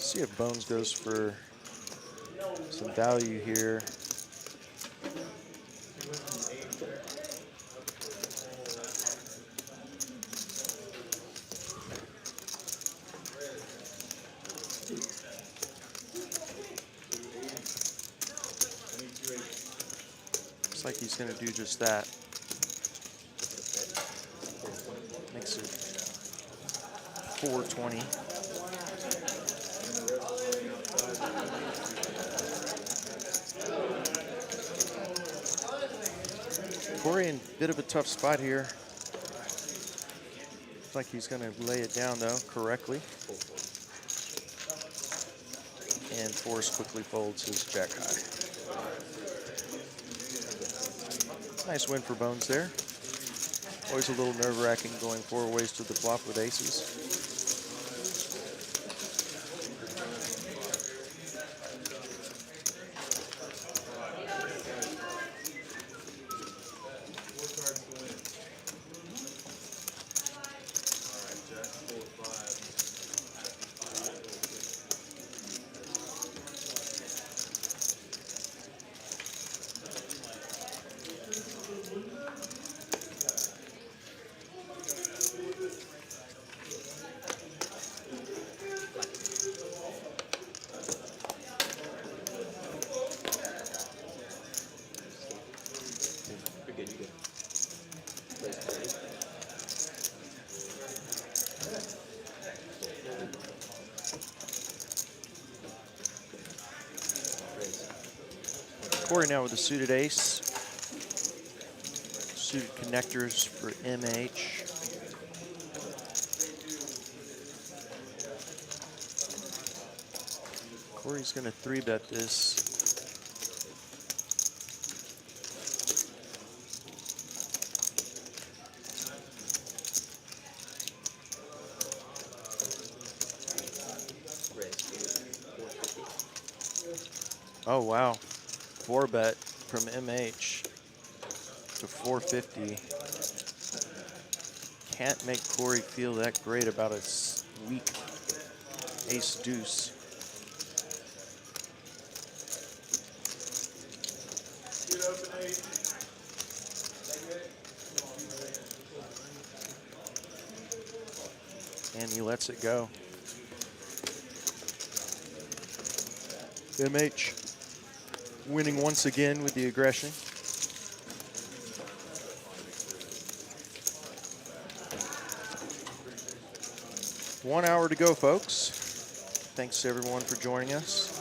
See if Bones goes for some value here. Looks like he's going to do just that. Makes it 420. Corey in a bit of a tough spot here. Looks like he's going to lay it down though correctly. And Forrest quickly folds his jack high. Nice win for Bones there. Always a little nerve-wracking going 4 ways to the flop with aces. Corey now with a suited ace. Suited connectors for MH. Corey's going to 3-bet this. Oh, wow. 4-bet from MH to 450. Can't make Corey feel that great about a weak ace deuce. And he lets it go. MH winning once again with the aggression. One hour to go, folks. Thanks to everyone for joining us.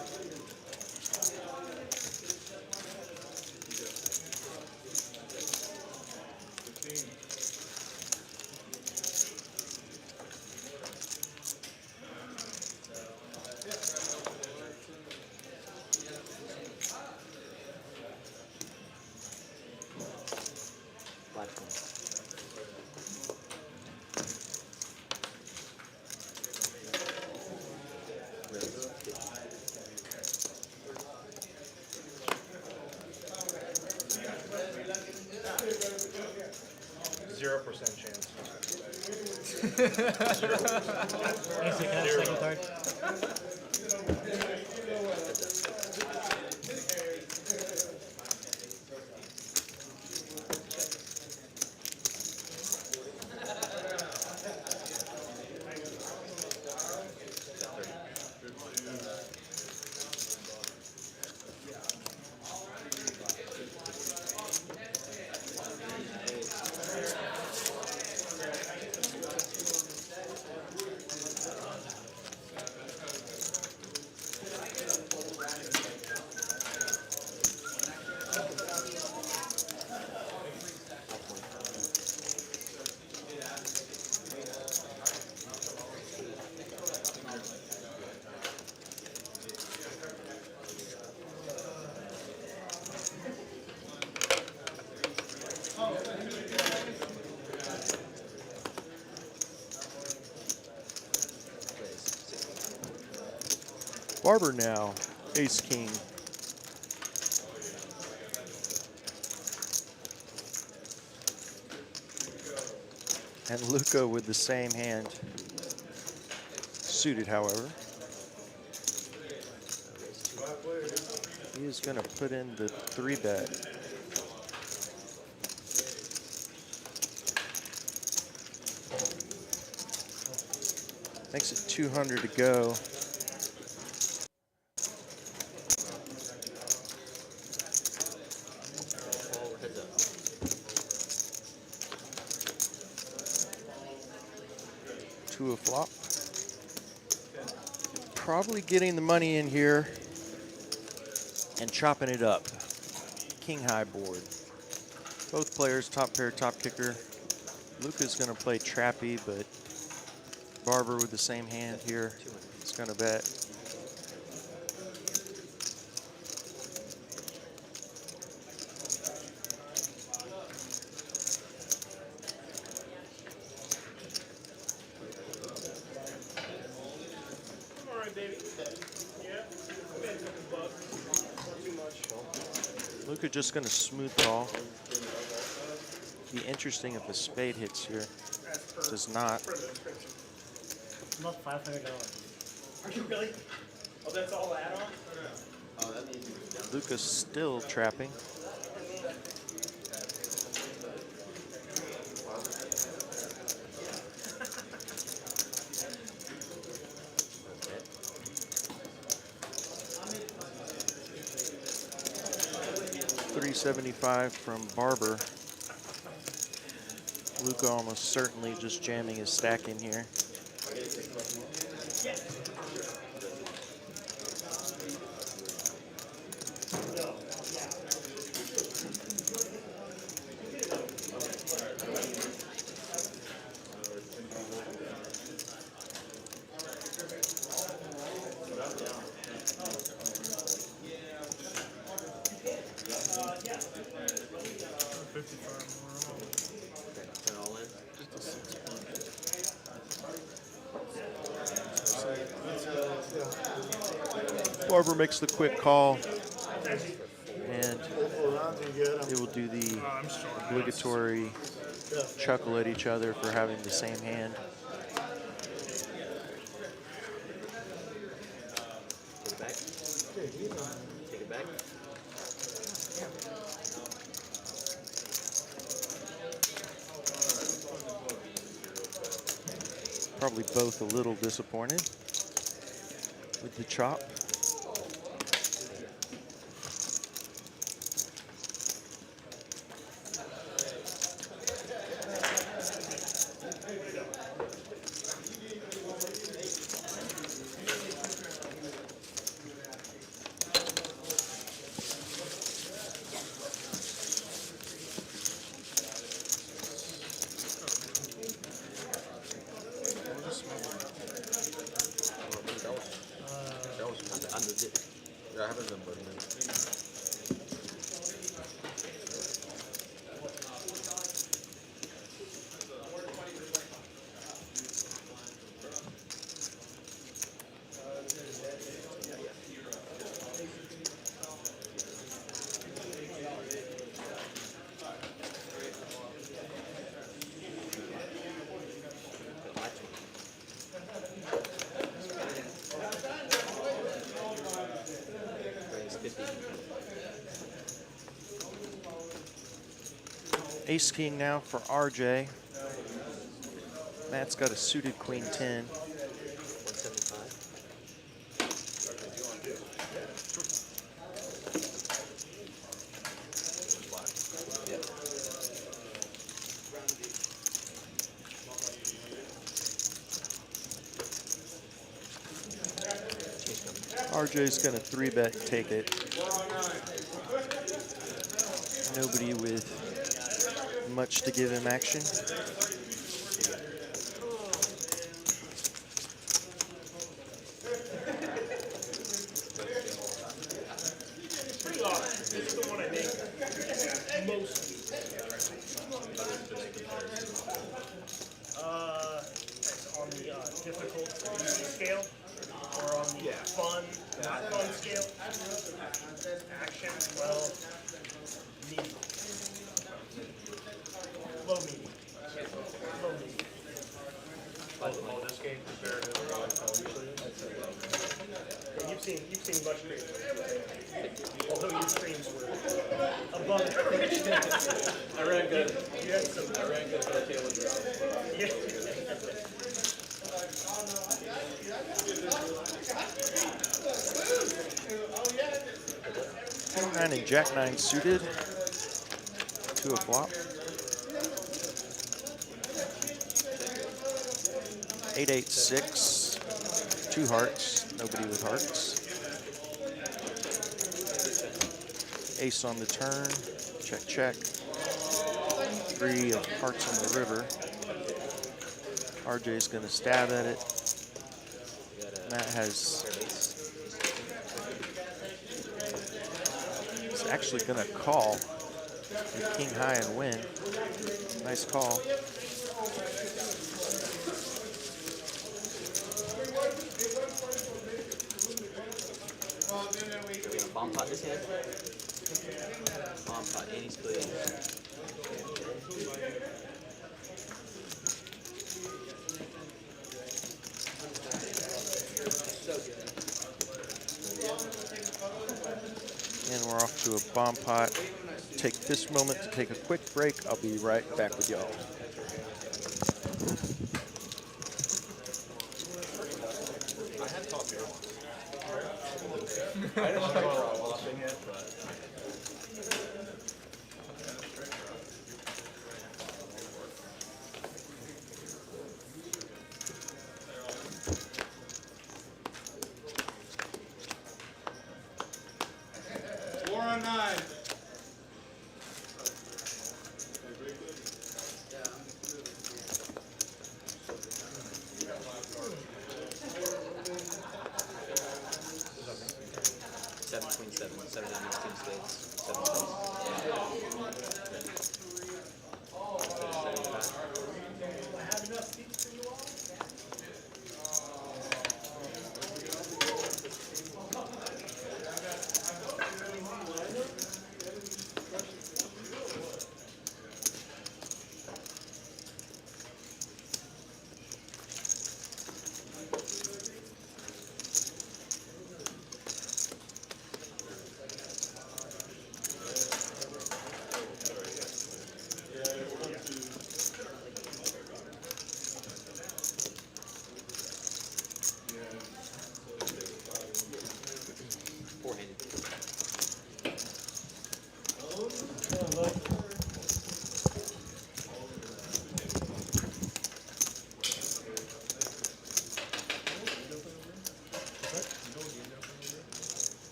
Ace, can I have second card? Barber now, ace king. And Luca with the same hand. Suited, however. He is going to put in the 3-bet. Makes it 200 to go. To a flop. Probably getting the money in here and chopping it up. King high board. Both players, top pair, top kicker. Luca's going to play trappy, but Barber with the same hand here is going to bet. All right, baby. Yeah. I made a couple bucks. Not too much. Luca just going to smooth call. Be interesting if a spade hits here. Does not. About $500. Are you really? Oh, that's all add-on? Oh, that means Luca's still trapping. $375 from Barber. Luca almost certainly just jamming his stack in here. Barber makes the quick call, and they will do the obligatory chuckle at each other for having the same hand. take it back. Probably both a little disappointed with the chop. Yeah, I haven't done button. 50. Ace King now for RJ. Matt's got a suited Queen 10. 175. RJ's gonna 3-bet and take it. Nobody with much to give him action. Pretty odd. This is the one I make most. It's on the difficult scale, or on the fun, not fun scale. Action, well, medium. Low medium. Low medium. Oh, this game compared to usually. Yeah, you've seen much greater. Although your streams were above average. I ran good. You had some. I ran good for the tail of the round. Yeah. King 9 and Jack 9 suited. 2 a flop. 8-8-6. 2 hearts. Nobody with hearts. Ace on the turn. Check, check. 3 of hearts on the river. RJ's gonna stab at it. Matt has. He's actually gonna call with King high and win. Nice call. Are we gonna bomb pot this hand? Bomb pot, any split. And we're off to a bomb pot. Take this moment to take a quick break. I'll be right back with y'all. I had talked to her once. I didn't want to draw Austin yet, but.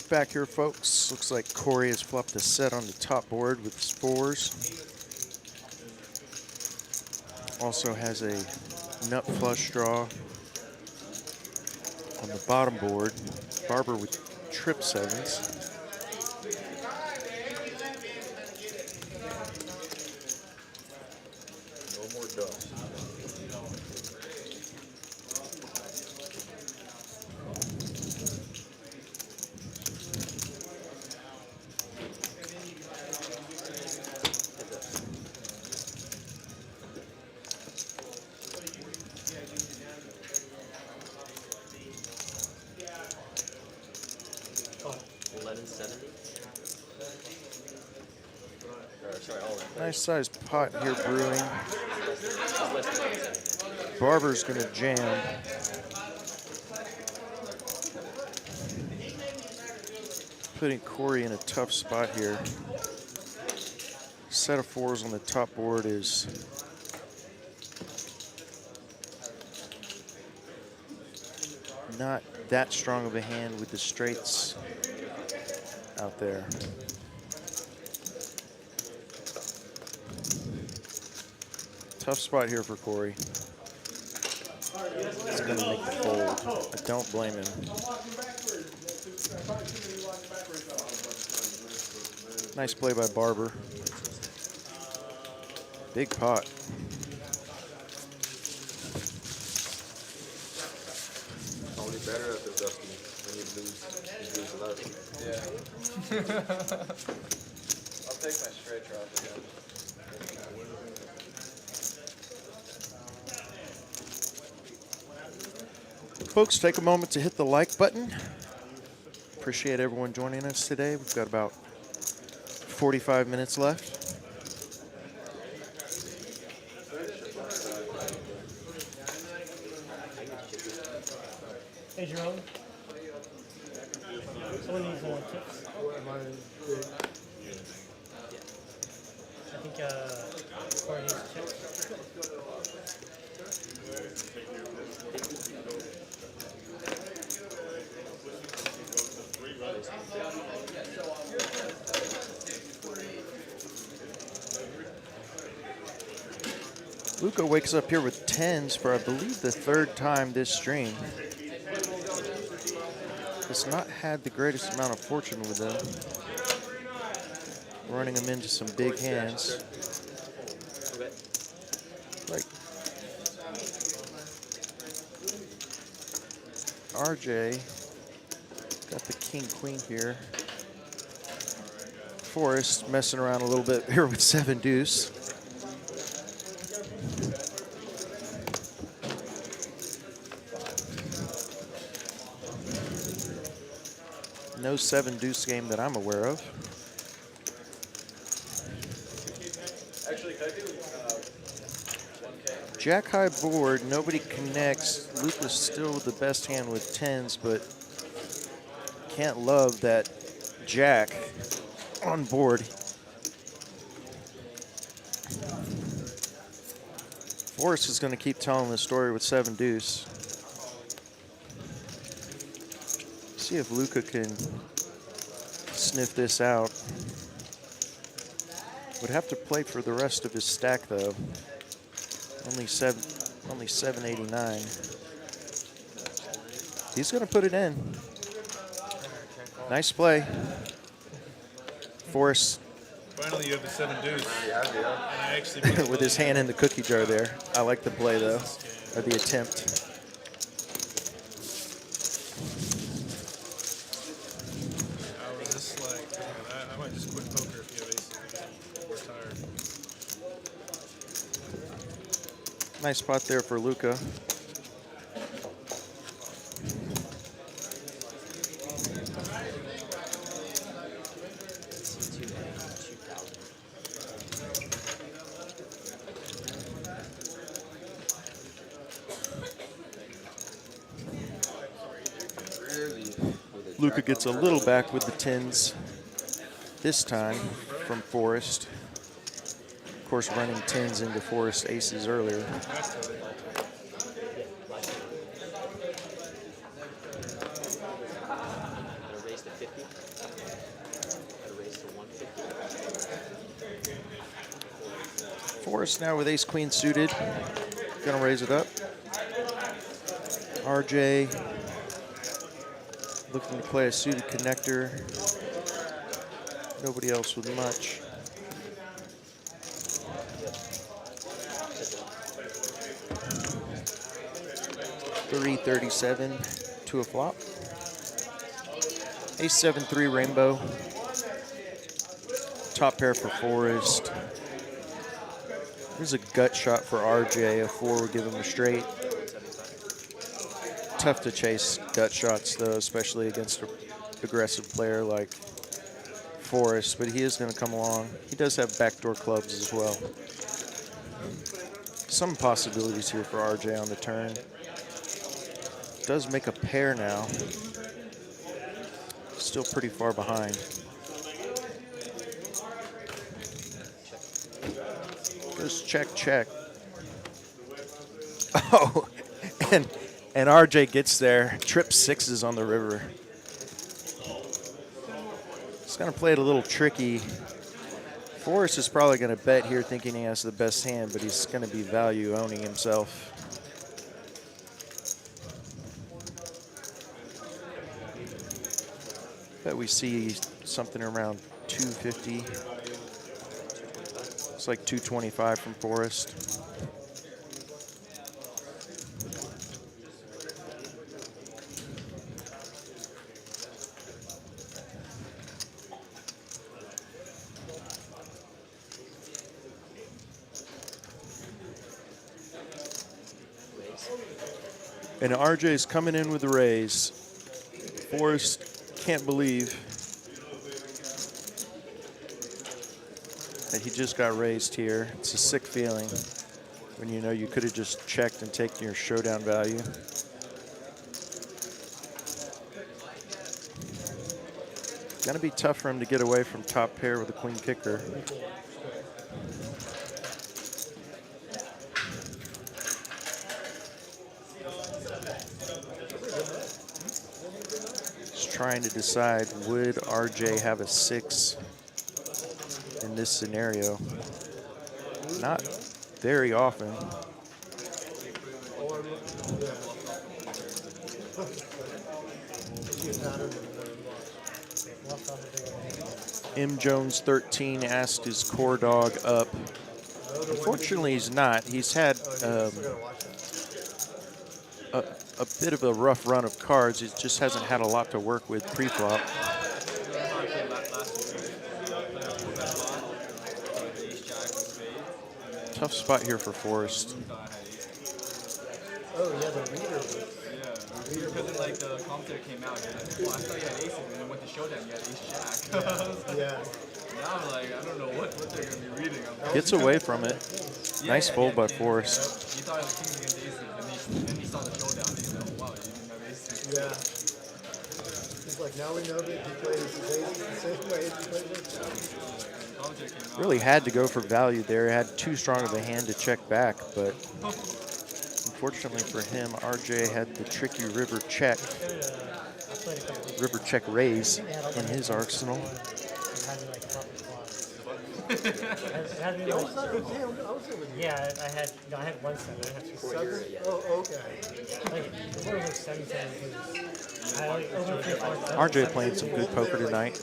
Back here, folks. Looks like Corey has flopped a set on the top board with his 4s. Also has a nut flush draw on the bottom board. Barber with trip 7s. trust. Oh, 1170. Sorry, all in. Nice sized pot here brewing. It's less than 1170. Barber's going to jam. Putting Corey in a tough spot here. Set of fours on the top board is not that strong of a hand with the straights out there. Tough spot here for Corey. He's going to make the fold. I don't blame him. Nice play by Barber. Big pot. Only better at this, Dusty, when you lose 11. Yeah. I'll take my straight draw again. Folks, take a moment to hit the like button. Appreciate everyone joining us today. We've got about 45 minutes left. Hey, Jerome. Someone needs tips. I think Corey needs chips. Luca wakes up here with 10s for, I believe, the third time this stream. Has not had the greatest amount of fortune with them. Running them into some big hands. Like RJ got the king-queen here. Forrest messing around a little bit here with 7 deuce. No 7 deuce game that I'm aware of. Actually, could I do 1K? Jack high board, nobody connects. Luca's still the best hand with 10s, but can't love that Jack on board. Forrest is going to keep telling the story with 7 deuce. See if Luca can sniff this out. Would have to play for the rest of his stack though. Only 789. He's gonna put it in. Nice play. Forrest Finally, you have the 7 deuce. And I actually with his hand in the cookie jar there. I like the play though, or the attempt. I was just like, man, I might just quit poker if you have aces. We're tired. Nice spot there for Luca. Luca gets a little back with the 10s this time from Forrest. Of course, running 10s into Forrest aces earlier. Raise to 50. Raise to 150. Forrest now with ace queen suited. Gonna raise it up. RJ looking to play a suited connector. Nobody else with much. 337 to a flop. Ace 7-3 rainbow. Top pair for Forrest. Here's a gut shot for RJ. A 4 would give him a straight. Tough to chase gut shots though, especially against an aggressive player like Forrest, but he is going to come along. He does have backdoor clubs as well. Some possibilities here for RJ on the turn. Does make a pair now. Still pretty far behind. Just check, check. Oh, and RJ gets there. Trip 6s on the river. He's going to play it a little tricky. Forrest is probably going to bet here thinking he has the best hand, but he's going to be value owning himself. Bet we see something around 250. It's like 225 from Forrest. And RJ's coming in with a raise. Forrest can't believe that he just got raised here. It's a sick feeling when you know you could have just checked and taken your showdown value. Gonna be tough for him to get away from top pair with a queen kicker. Trying to decide, would RJ have a 6 in this scenario? Not very often. M Jones 13 asked his core dog up. Unfortunately, he's not. He's had a bit of a rough run of cards. He just hasn't had a lot to work with pre-flop. Tough spot here for Forrest. Oh, yeah, the reader. Yeah, because like the commentator came out, and like, well, I thought you had aces, and then went to Showdown, you had ace jack. Yeah. Now I'm like, I don't know what they're going to be reading. Gets away from it. Nice fold by Forrest. He thought it was kings against aces, and then he saw the Showdown, and he's like, wow, you didn't have aces. Yeah. He's like, now we know that he plays his aces the same way as he plays it. Really had to go for value there. Had too strong of a hand to check back, but unfortunately for him, RJ had the tricky river check raise in his arsenal. Yeah, I had 1 7. I had 2 4. Oh, okay. Like, it was like 7 7. I like over 3 4. RJ playing some good poker tonight.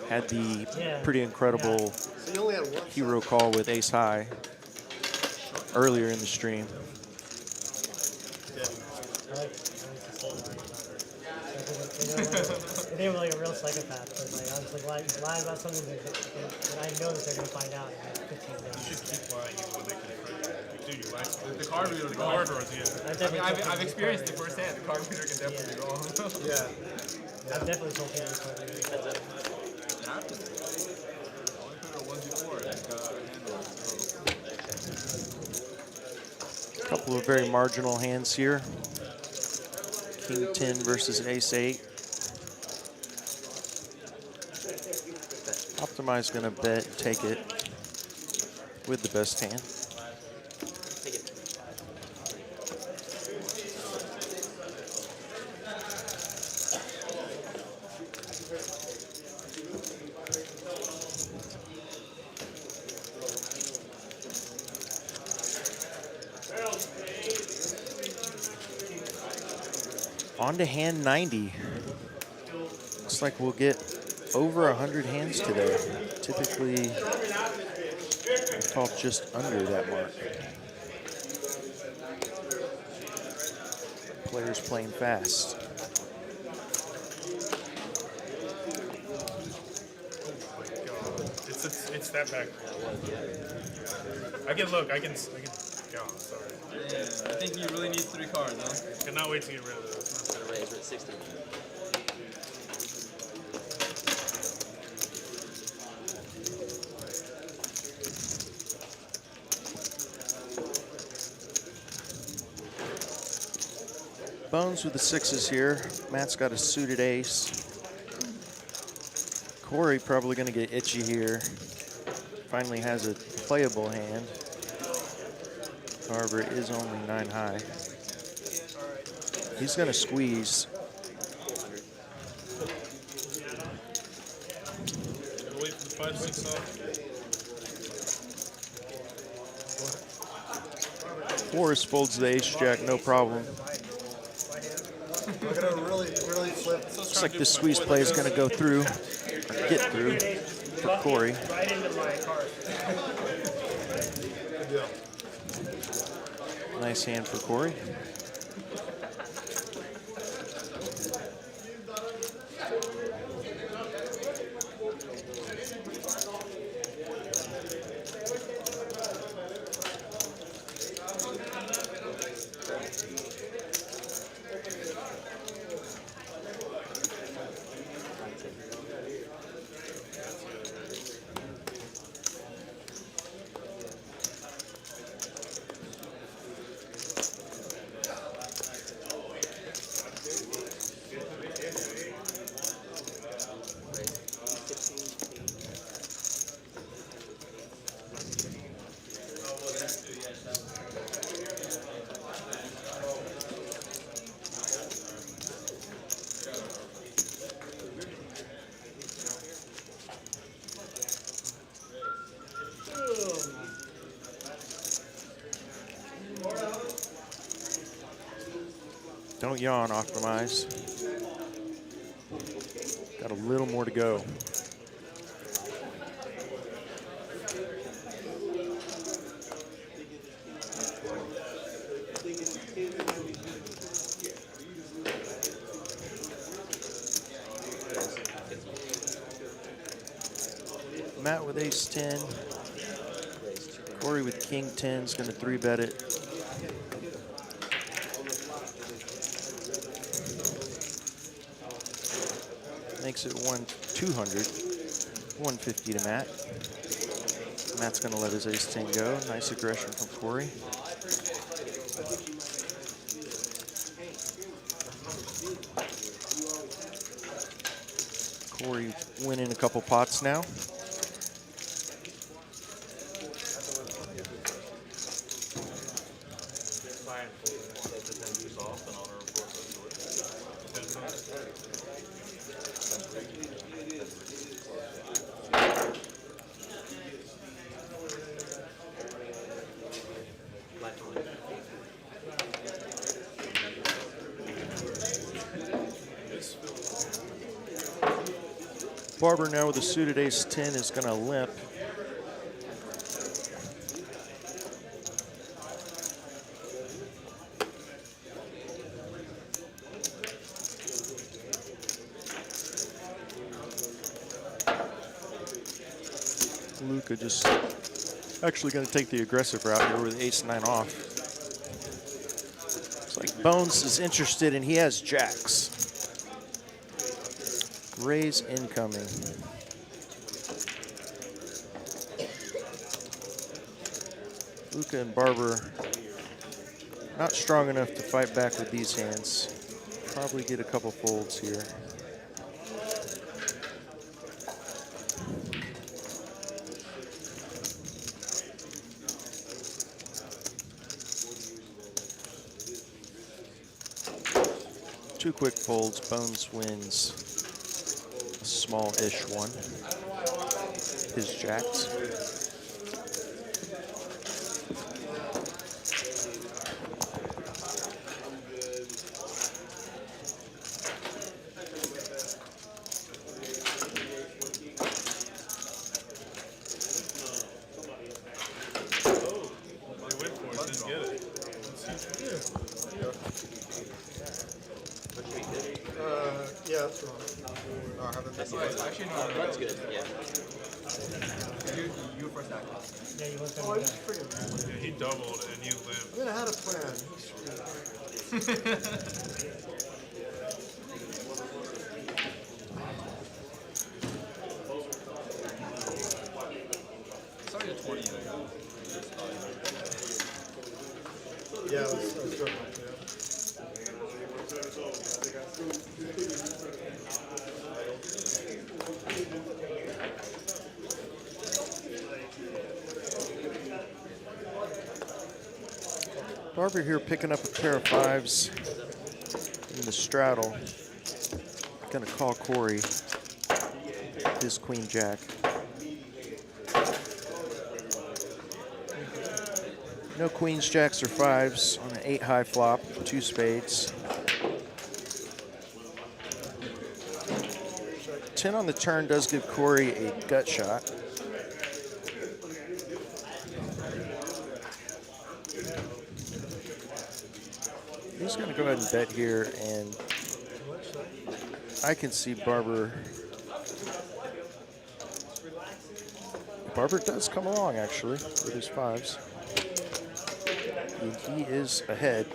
Had the pretty incredible hero call with ace high earlier in the stream. They were like a real psychopath. But like, I was like lying about something that I know that they're going to find out in 15 days. You should keep lying even when they confront you. Dude, you like The card reader, the card reader, yeah. I've experienced it firsthand. The card reader can definitely be wrong. Yeah. I've definitely told people the card reader. It happens. I only put it once before, and A couple of very marginal hands here. King 10 versus ace 8. Optimize gonna bet, take it with the best hand. On to hand 90. Looks like we'll get over 100 hands today. Typically, we fall just under that mark. Players playing fast. It's that back. I can look. I can. God, sorry. Yeah, I think he really needs 3 cards, huh? Cannot wait to get rid of this. Gonna raise, we're at 60. Bones with the 6s here. Matt's got a suited ace. Corey probably going to get itchy here. Finally has a playable hand. However, it is only 9 high. He's going to squeeze. Wait for the 5-6 off. 4 folds the ace jack, no problem. We're gonna really flip. Looks like this squeeze play is going to go through, or get through for Corey. Right into my card. Good deal. Nice hand for Corey. Don't yawn, Optimize. Got a little more to go. Matt with ace 10. Corey with king 10 is going to 3-bet it. Makes it 200, 150 to Matt. Matt's going to let his ace 10 go. Nice aggression from Corey. Corey winning a couple pots now. Barber now with a suited ace 10 is going to limp. Luca just actually going to take the aggressive route here with ace 9 off. Looks like Bones is interested and he has jacks. Raise incoming. Luca and Barber not strong enough to fight back with these hands. Probably get a couple folds here. Two quick folds, Bones wins. Small-ish one. His jacks. Actually, no. That's good. Yeah. You first act. Yeah, you want Oh, something he's to freaking. Yeah, he doubled and you lived. I mean, I had a plan. He screwed up. It's already a 20. Yeah, I was drunk. Yeah. Barber here picking up a pair of 5s in the straddle. Gonna call Corey his queen jack. No queens, jacks, or 5s on an 8 high flop, 2 spades. 10 on the turn does give Corey a gut shot. He's going to go ahead and bet here, and I can see Barber. Barber does come along, actually, with his 5s. And he is ahead.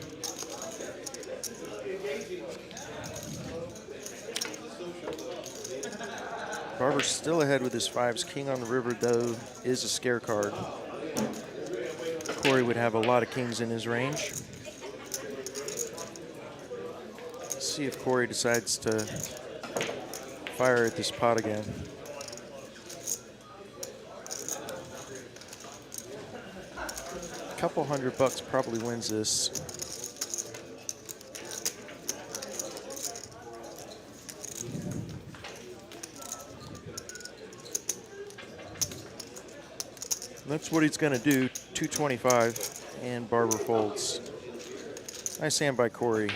Barber's still ahead with his 5s. King on the river, though, is a scare card. Corey would have a lot of kings in his range. Let's see if Corey decides to fire at this pot again. A couple $100 probably wins this. That's what he's going to do, 225, and Barber folds. Nice hand by Corey.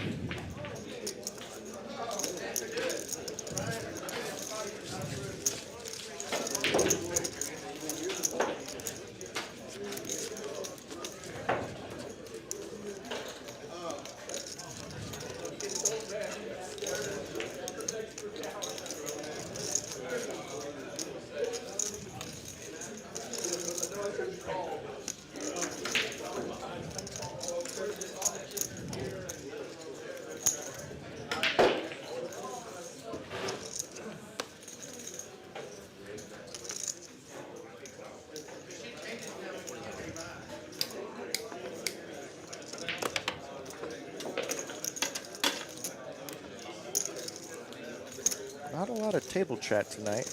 Not a lot of table chat tonight.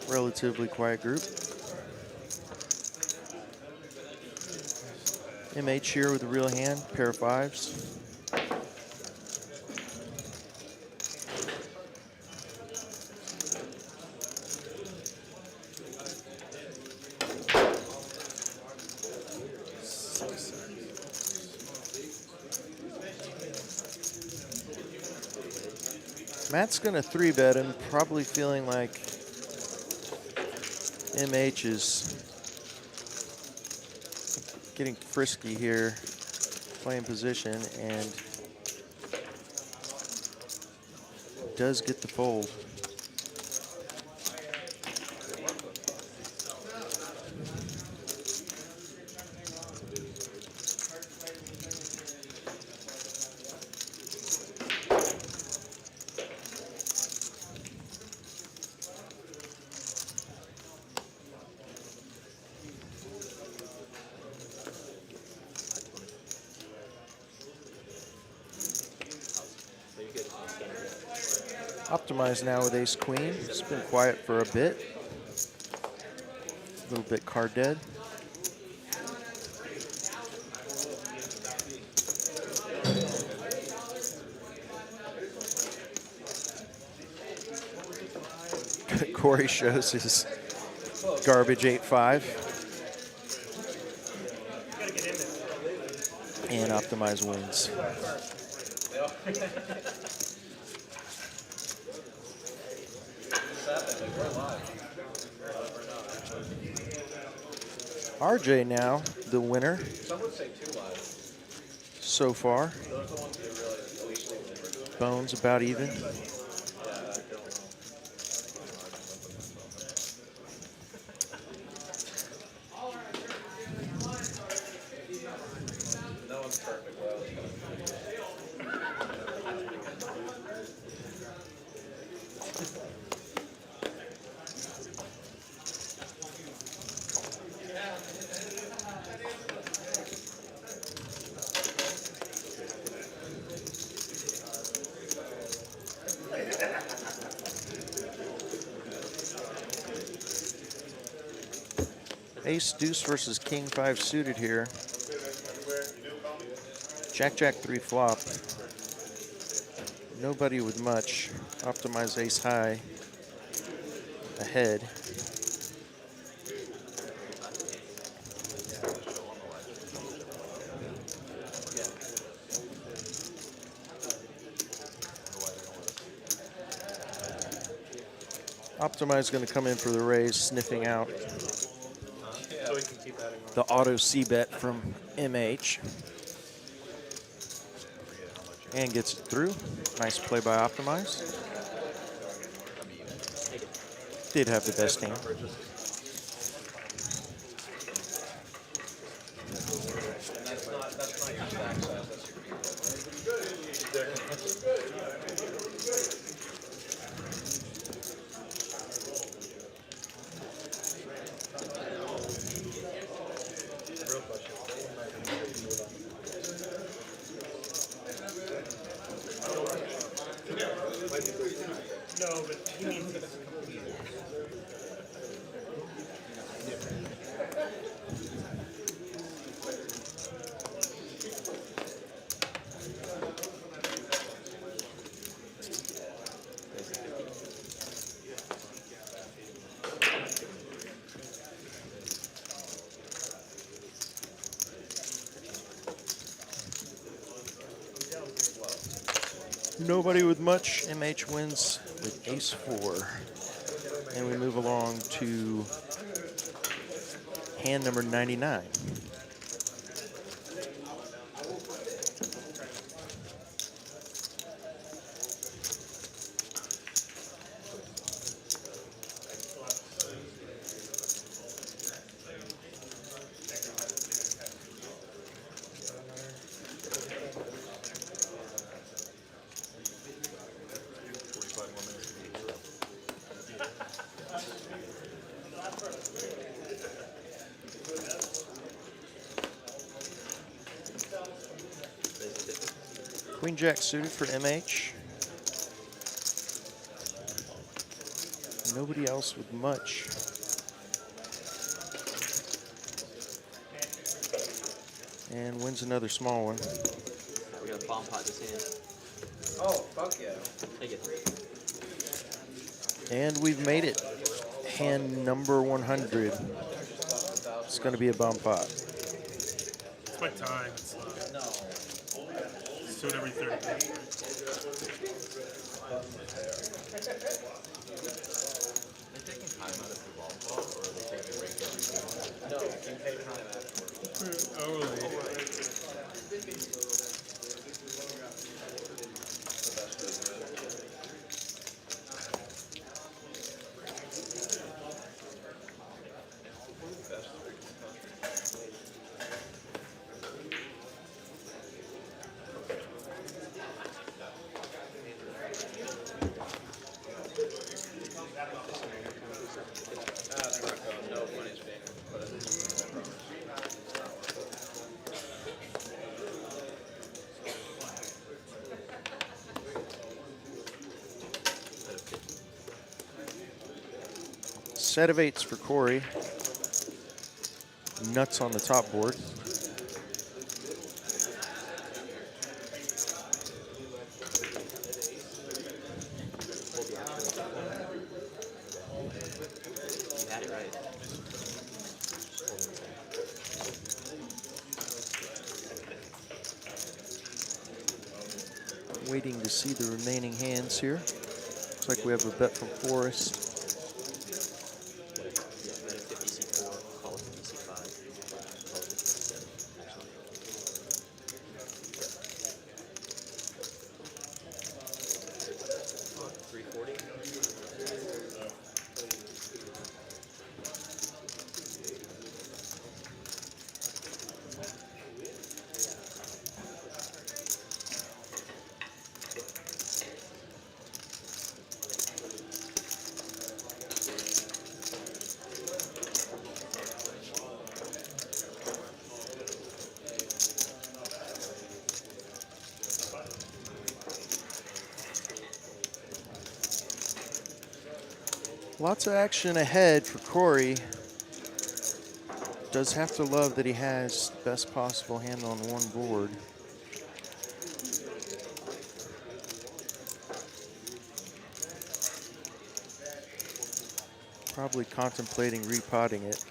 Relatively quiet group. MH here with a real hand, pair of 5s. Matt's gonna 3-bet him, probably feeling like MH is getting frisky here, playing position, and does get the fold. Optimized now with ace queen. It's been quiet for a bit. A little bit card dead. Corey shows his garbage 8-5. And Optimize wins. RJ now, the winner so far. Bones about even. Ace deuce versus king 5 suited here. Jack jack 3 flop. Nobody with much. Optimize ace high ahead. Optimize going to come in for the raise, sniffing out So we can keep adding on. the auto C bet from MH. And gets it through. Nice play by Optimize. Did have the best hand. Real question. No, but he means it's Nobody with much. MH wins with ace 4. And we move along to hand number 99. Queen Jack suited for MH. Nobody else with much. And wins another small one. We got a bomb pot this hand. Oh, fuck yeah. Take it. And we've made it. Hand number 100. It's going to be a bomb pot. It's my time. It's do it every 30 days. They taking time out of the ball club, or are they taking a break every game? No, you can pay time afterwards. Set of 8s for Corey. Nuts on the top board. You had it right. Waiting to see the remaining hands here. Looks like we have a bet from Forrest. Yeah, bet a 50C4, call it 50C5, call it 50C7. Actually. 340. Lots of action ahead for Corey. Does have to love that he has best possible hand on one board. Probably contemplating repotting it.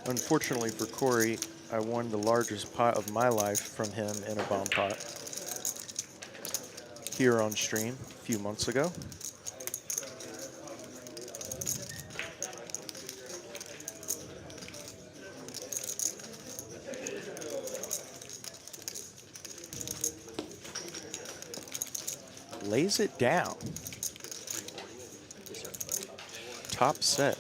Unfortunately for Corey, I won the largest pot of my life from him in a bomb pot here on stream a few months ago. Lays it down. Top set.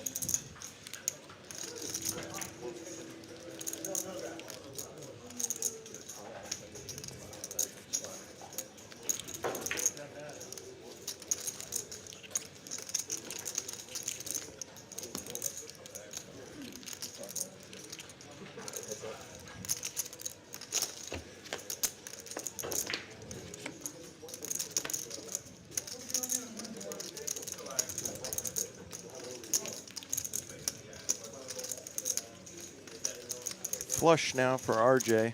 Flush now for RJ.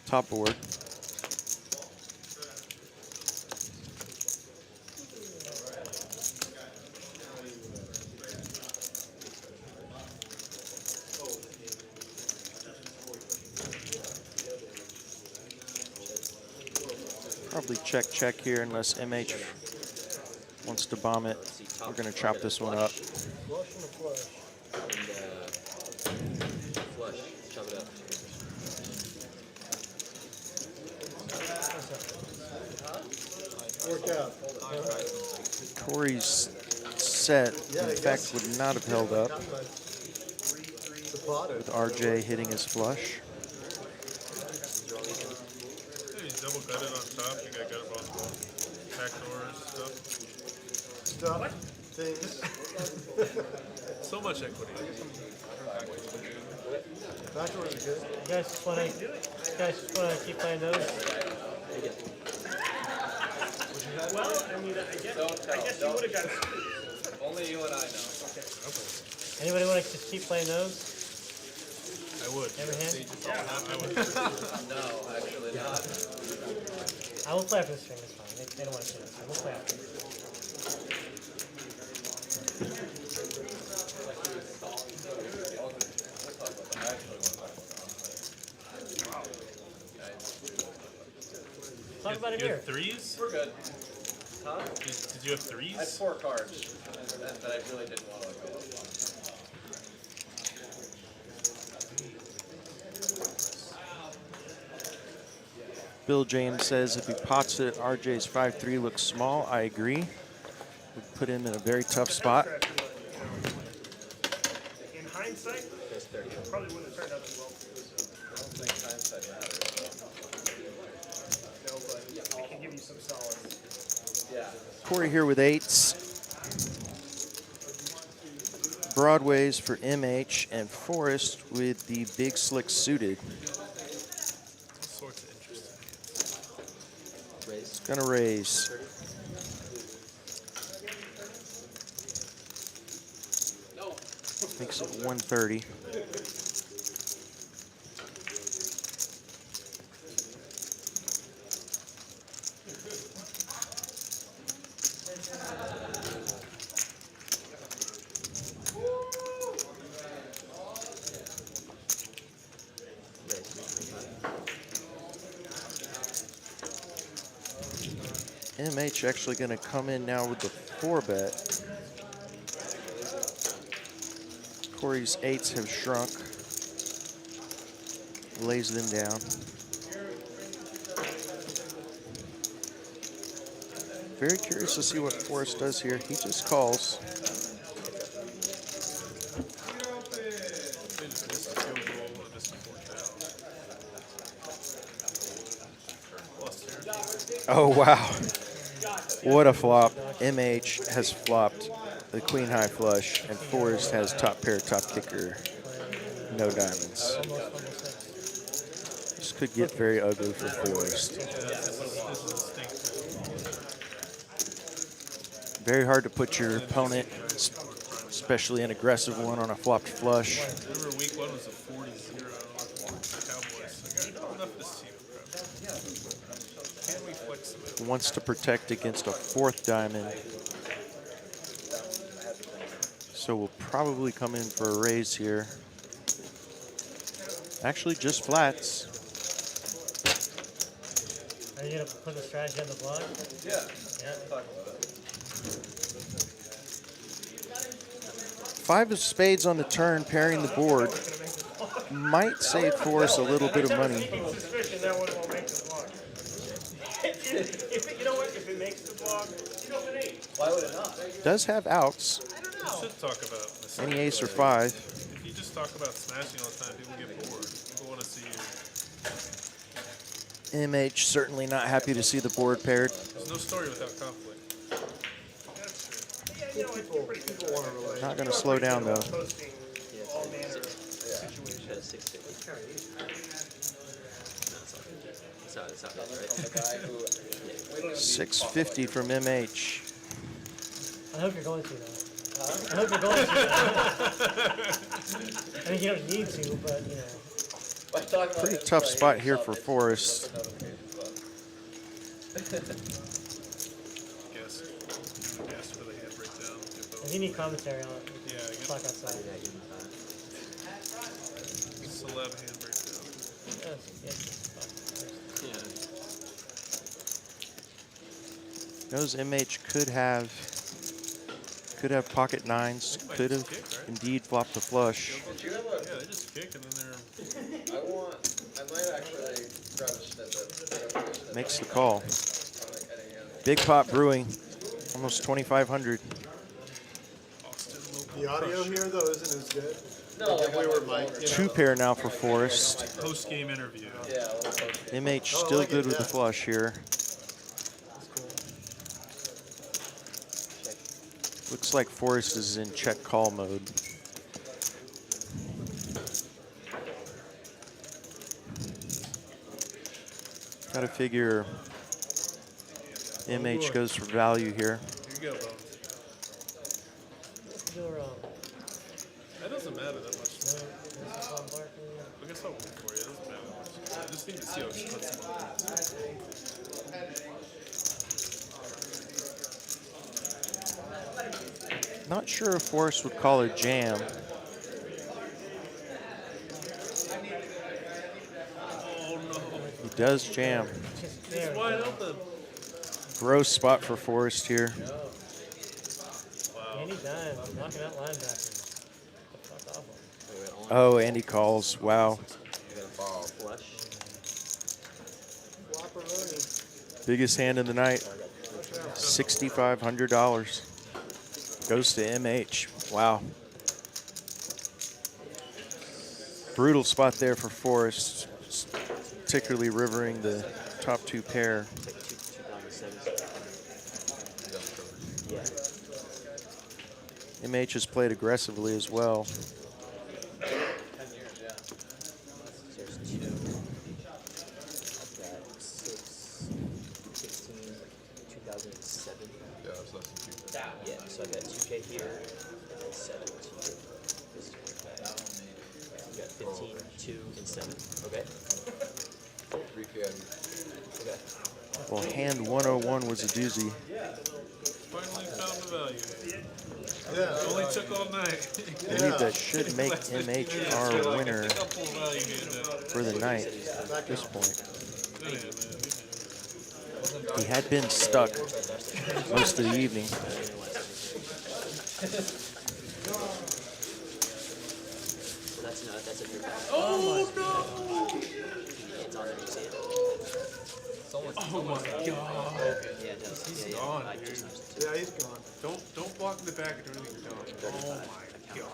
Top board. Probably check here unless MH wants to bomb it. We're going to chop this one up. Flush and a flush. Flush. Chop it up. Work out. Corey's set, in fact, would not have held up with RJ hitting his flush. Yeah, he's double gutted on top. You got gut on backdoors, stuff. Things. So much equity. Backdoors are good. You guys just wanna keep playing those? Well, I mean, I guess you would have got screwed. Only you and I know. Anybody wanna just keep playing those? I would. Every hand? I would. No, actually not. I will play after the stream, it's fine. They don't want to see this. I will play after. Talk about it You here. had threes? We're good. Huh? Did you have threes? I had 4 cards that I really didn't want to let go of. Bill James says if he pots it, RJ's 5-3 looks small. I agree. Would put him in a very tough spot. In hindsight, probably wouldn't have turned out as well. I don't think hindsight matters. No, but I can give you some solids. Yeah. Corey here with 8s. Broadways for MH and Forrest with the big slick suited. Sorts of interesting. It's gonna raise. Makes it 130. MH actually going to come in now with the 4-bet. Corey's 8s have shrunk. Lays them down. Very curious to see what Forrest does here. He just calls. Oh, wow. What a flop. MH has flopped the queen high flush, and Forrest has top pair, top kicker. No diamonds. Almost six. This could get very ugly for Forrest. This is a stink. Very hard to put your opponent, especially an aggressive one, on a flopped flush. Remember week 1 was a 40-0 Cowboys. Like, I don't know if this team can we flex them? Wants to protect against a fourth diamond. So we'll probably come in for a raise here. Actually, just flats. Are you gonna put the strategy on the block? Yeah. Yeah. Talk about it. 5 of spades on the turn, pairing the board. Might save Forrest a little bit of money. Suspicion that one will make the block. You know what? If it makes the block, Why would it not? Does have outs. We should talk about this. Any ace or 5. If you just talk about smashing all the time, people get bored. People want to see you. MH certainly not happy to see the board paired. There's no story without conflict. you know, people want to relate. Not going to slow down though. Posting all manner of situations. 650 from MH. I hope you're going to though. I hope you're going to. I mean, you don't need to, but you know. Pretty tough spot here for Forrest. Guess for the hand breakdown. If you need commentary on it, Yeah, I guess. talk outside. Celeb hand breakdown. Knows MH could have pocket nines, could have indeed flopped the flush. Yeah, they just kick and then they're. I might actually grab a snippet. Makes the call. Big pot brewing, almost 2,500. The audio here, though, isn't as good. No, Like if we were mic'd, you know. 2 pair now for Forrest. Post game interview. Yeah, a little post game. MH Oh, I still like good it, with yeah. the flush here. Looks like Forrest is in check call mode. Gotta figure MH goes for value here. Here you go, Bones. Go wrong. That doesn't matter that much. No, this is Bob Barkley. I guess I'll wait for you. It doesn't matter that much. I just need to see how she puts them on. Not sure if Forrest would call a jam. Oh no. He does jam. It's wide open. Gross spot for Forrest here. Andy Dime, I'm knocking out linebackers. Fuck off. Oh, Andy calls. Wow. Biggest hand of the night. $6,500. Goes to MH. Wow. Brutal spot there for Forrest, particularly rivering the top 2 pair. MH has played aggressively as well. Yeah, that's less than 2. Yeah, so I got 2K here, and then 7 here. This is where you got 15, 2, and 7. Okay. 3K. Okay. Well, hand 101 was a doozy. Finally found the value. Yeah. Only took all night. I believe that should make MH our winner Couple value hand now. for the night at this point. Good hand, man. He had been stuck most of the evening. That's a big one. Oh no! It's on there, you see it? Oh my god. Yeah, it does. He's Yeah, gone, I dude. just noticed it too. Yeah, he's gone. Don't block in the back or do anything dumb. Oh my god.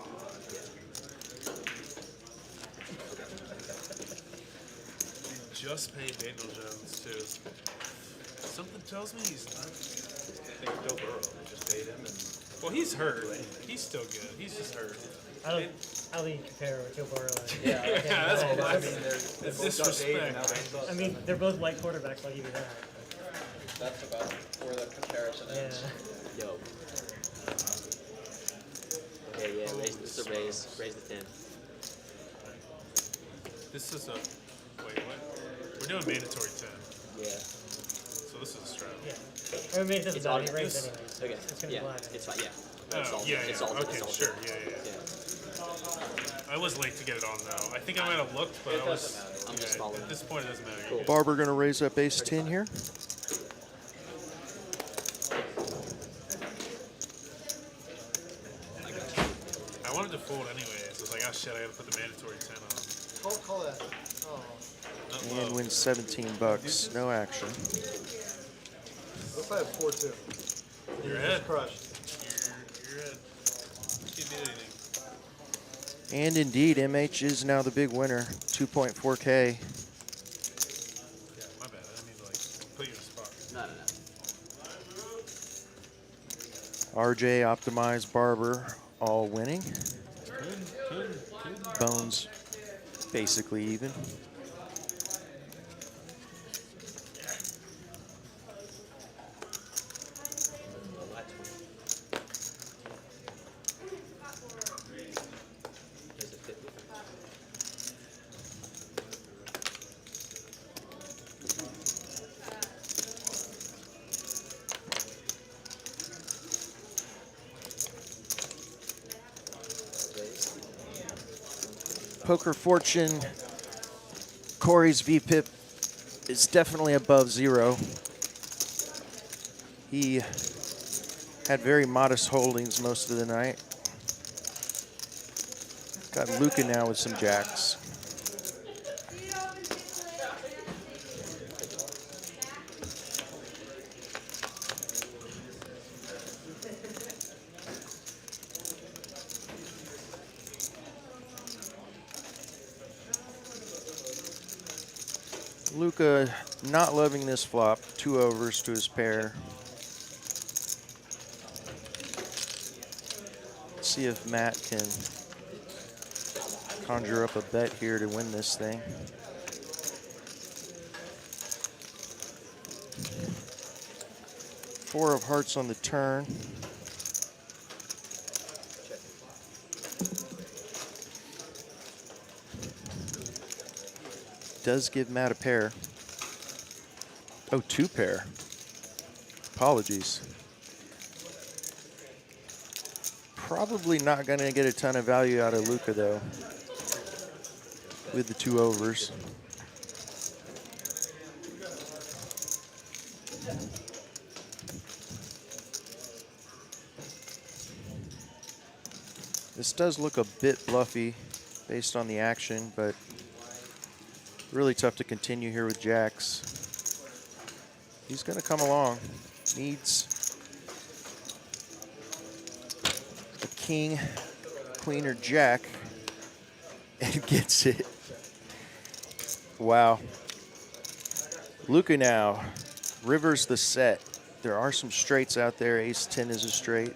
Just paid Daniel Jones too. Something tells me he's not. think Joe Burrow, they just paid him and Well, he's hurt. He's still good. He's just hurt. I don't. how do you compare with Joe Burrow? And Yeah, that's and, I mean, They it's both got Dave and disrespect. now they I mean, they're both white quarterbacks. I'll give you that. That's about where the comparison ends. Yeah. Yo. Okay, yeah, this is a raise. Raise the 10. This is a wait, what? We're doing mandatory 10. Yeah. So this is a strap. Yeah. I mean, it doesn't It's matter. all He raised this- anyways. Okay. It's gonna Yeah. be blind. It's fine. Yeah. Oh, yeah, It's yeah. all Okay, it's all sure. good. Yeah. I was late to get it on though. I think I might have looked, but I was. I'm just following. At this point, it doesn't matter. Cool. Barber going to raise up ace 10 here. I wanted to fold anyways. I was like, oh shit, I gotta put the mandatory 10 on. Call that. Oh. Not And low. wins 17 bucks. No action. What if I have 4-2? You're ahead. Crushed. You're ahead. Can't do anything. And indeed, MH is now the big winner. 2.4K. Yeah, my bad. I didn't mean to like put you in a spot. No. RJ, Optimized, Barber, all winning. Bones basically even. Here's the 50. Poker Fortune, Corey's VPIP is definitely above 0. He had very modest holdings most of the night. Got Luca now with some jacks. Luca not loving this flop. 2 overs to his pair. Let's see if Matt can conjure up a bet here to win this thing. Four of hearts on the turn. Does give Matt a pair. Oh, 2 pair. Apologies. Probably not going to get a ton of value out of Luca though, with the 2 overs. This does look a bit bluffy based on the action, but really tough to continue here with jacks. He's going to come along. Needs a king, queen, or jack, and gets it. Wow. Luca now. River's the set. There are some straights out there. Ace 10 is a straight.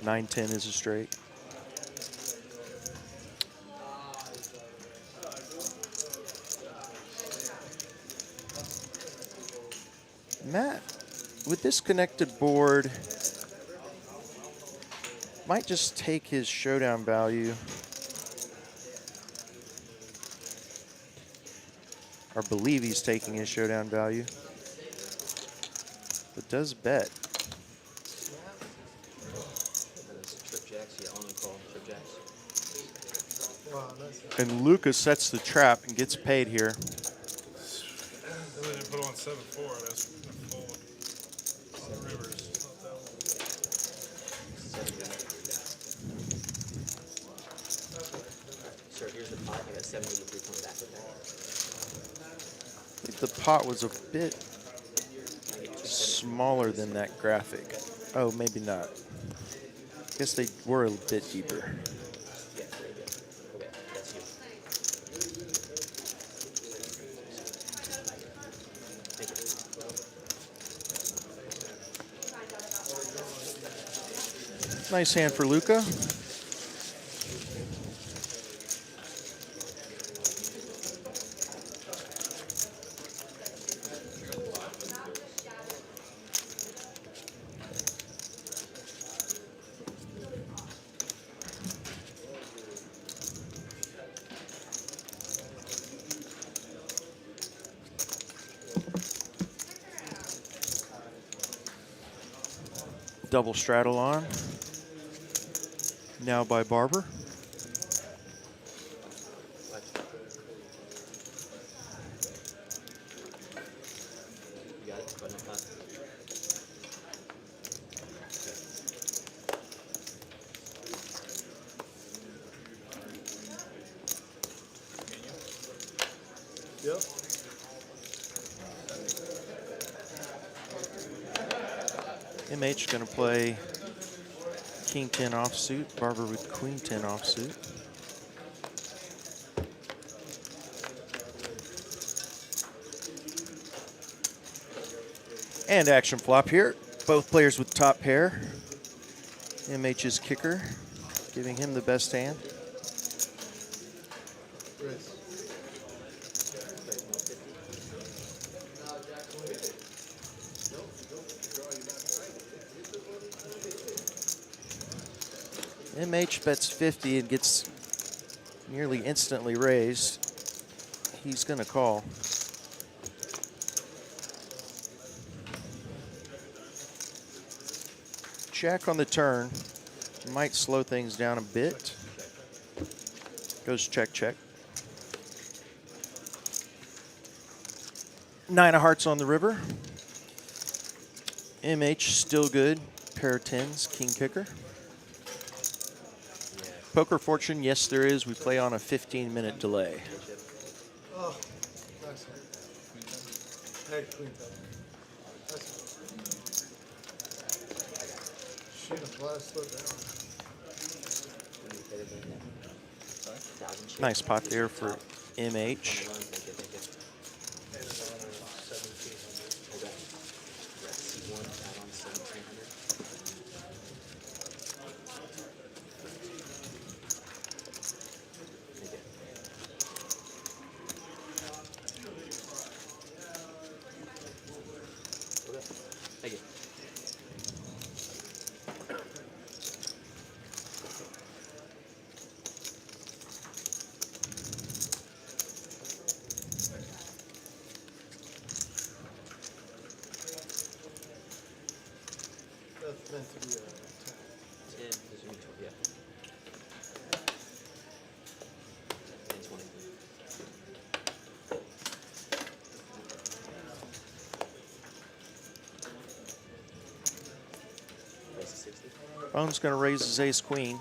9-10 is a straight. Matt, with this connected board, might just take his showdown value. Or believe he's taking his showdown value. But does bet. Trip jacks, yeah, on and call trip jacks. Wow, nice. And Lucas sets the trap and gets paid here. Really didn't put on 7-4. That's gonna fold. Rivers. Not that one. Sir, here's the pot. I got 783 coming back with that. I think the pot was a bit smaller than that graphic. Oh, maybe not. I guess they were a bit deeper. Yeah, there you go. Okay, that's you. Thank you. Nice hand for Luca. double straddle on. Now by Barber. You got it? Button up. Yep. MH going to play King 10 offsuit, Barber with Queen 10 offsuit. And action flop here. Both players with top pair. MH's kicker, giving him the best hand. MH bets 50 and gets nearly instantly raised. He's going to call. Check on the turn. Might slow things down a bit. Goes check, check. 9 of hearts on the river. MH still good. Pair of 10s, king kicker. Poker fortune, yes there is. We play on a 15-minute delay. Oh, nice one. Hey, Queen 10. Shoot, I'm glad I slowed down. Nice pot there for MH. Thank you. That's meant to be a 10. 10, this is me, yeah. And 20. Raise to 60. Bone's going to raise his ace queen.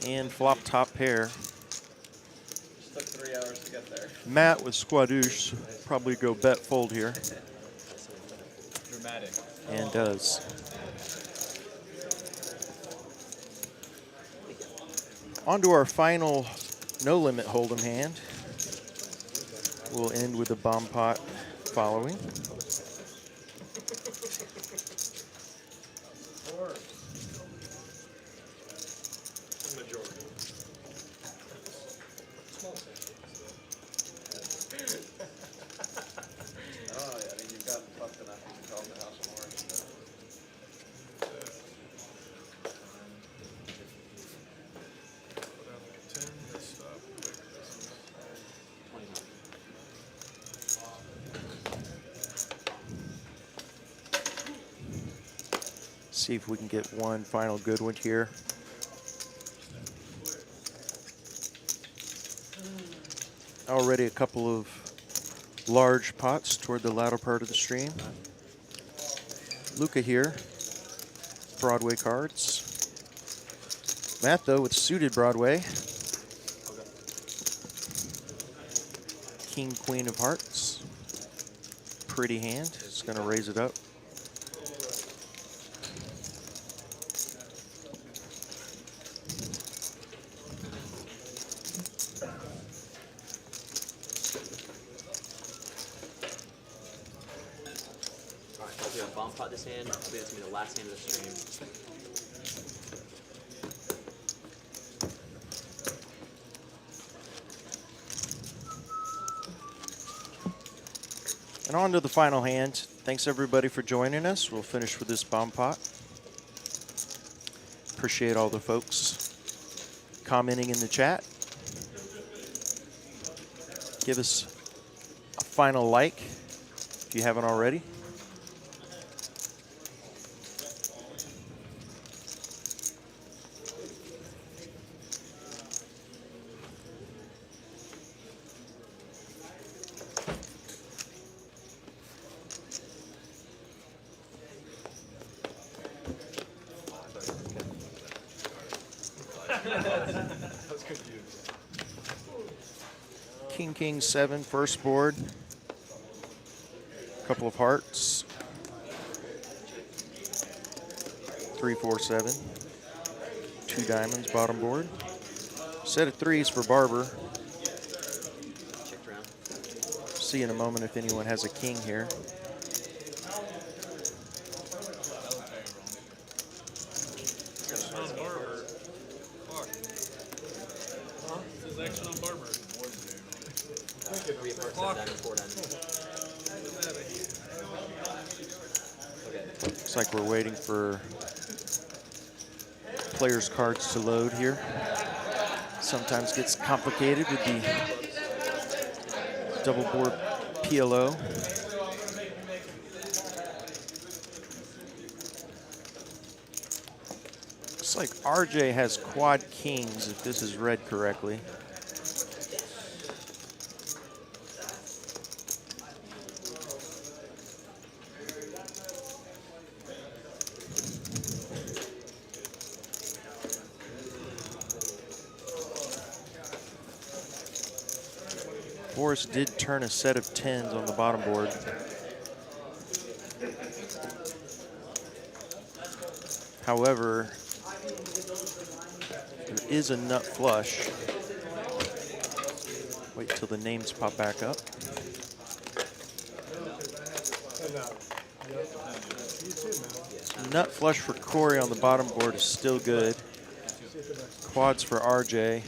And flop top pair. Just took 3 hours to get there. Matt with squadouche probably go bet fold here. Dramatic. And does. On to our final no limit hold'em hand. We'll end with a bomb pot following. See if we can get one final good one here. Already a couple of large pots toward the latter part of the stream. Luca here, Broadway cards. Matt though with suited Broadway. King, queen of hearts. Pretty hand, it's gonna raise it up. Bomb pot this hand. I think that's gonna be the last hand of the stream. And on to the final hand. Thanks everybody for joining us. We'll finish with this bomb pot. Appreciate all the folks commenting in the chat. Give us a final like if you haven't already. That's confused. King, king, 7, first board. Couple of hearts. 3, 4, 7. 2 diamonds, bottom board. Set of 3s for Barber. Checked around. See in a moment if anyone has a king here. Action on Barber. Fuck. This is action on Barber. 3 of hearts, 7 diamonds, 4 diamonds. Okay. Looks like we're waiting for players' cards to load here. Sometimes gets complicated with the double board PLO. Looks like RJ has quad kings, if this is read correctly. Forrest did turn a set of 10s on the bottom board. However, there is a nut flush. Wait till the names pop back up. Nut flush for Corey on the bottom board is still good. Quads for RJ.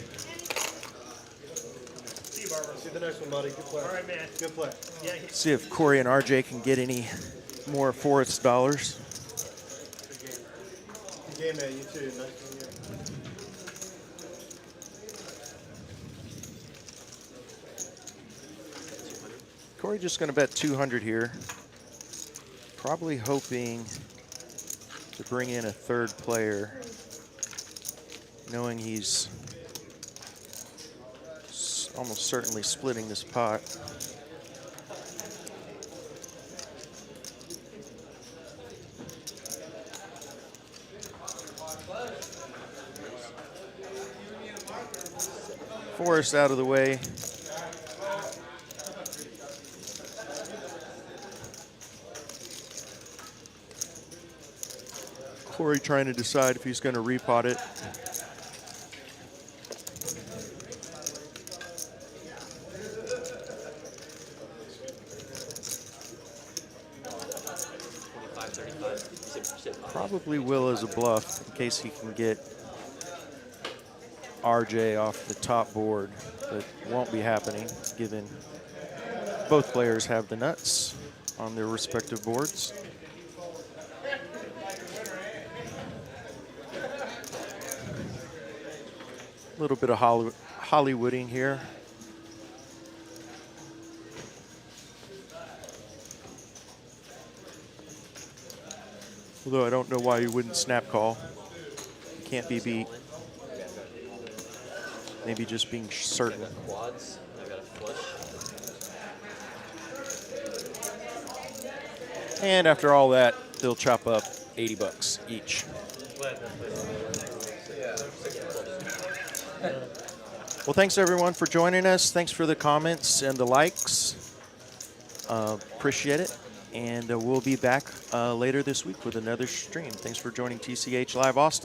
See the next one, buddy. Good play. All right, man. Good play. Yeah. See if Corey and RJ can get any more Forrest dollars. Good game, man. You too. Nice to meet you. Corey just going to bet 200 here. Probably hoping to bring in a third player, knowing he's almost certainly splitting this pot. Forrest out of the way. Corey trying to decide if he's going to repot it. Probably will as a bluff in case he can get RJ off the top board, but won't be happening given both players have the nuts on their respective boards. A little bit of Hollywooding here. Although I don't know why you wouldn't snap call. You can't be beat. Maybe just being certain. I got quads. I got a flush. And after all that, they'll chop up 80 bucks each. Well, thanks everyone for joining us. Thanks for the comments and the likes. Appreciate it. And we'll be back later this week with another stream. Thanks for joining TCH Live Austin.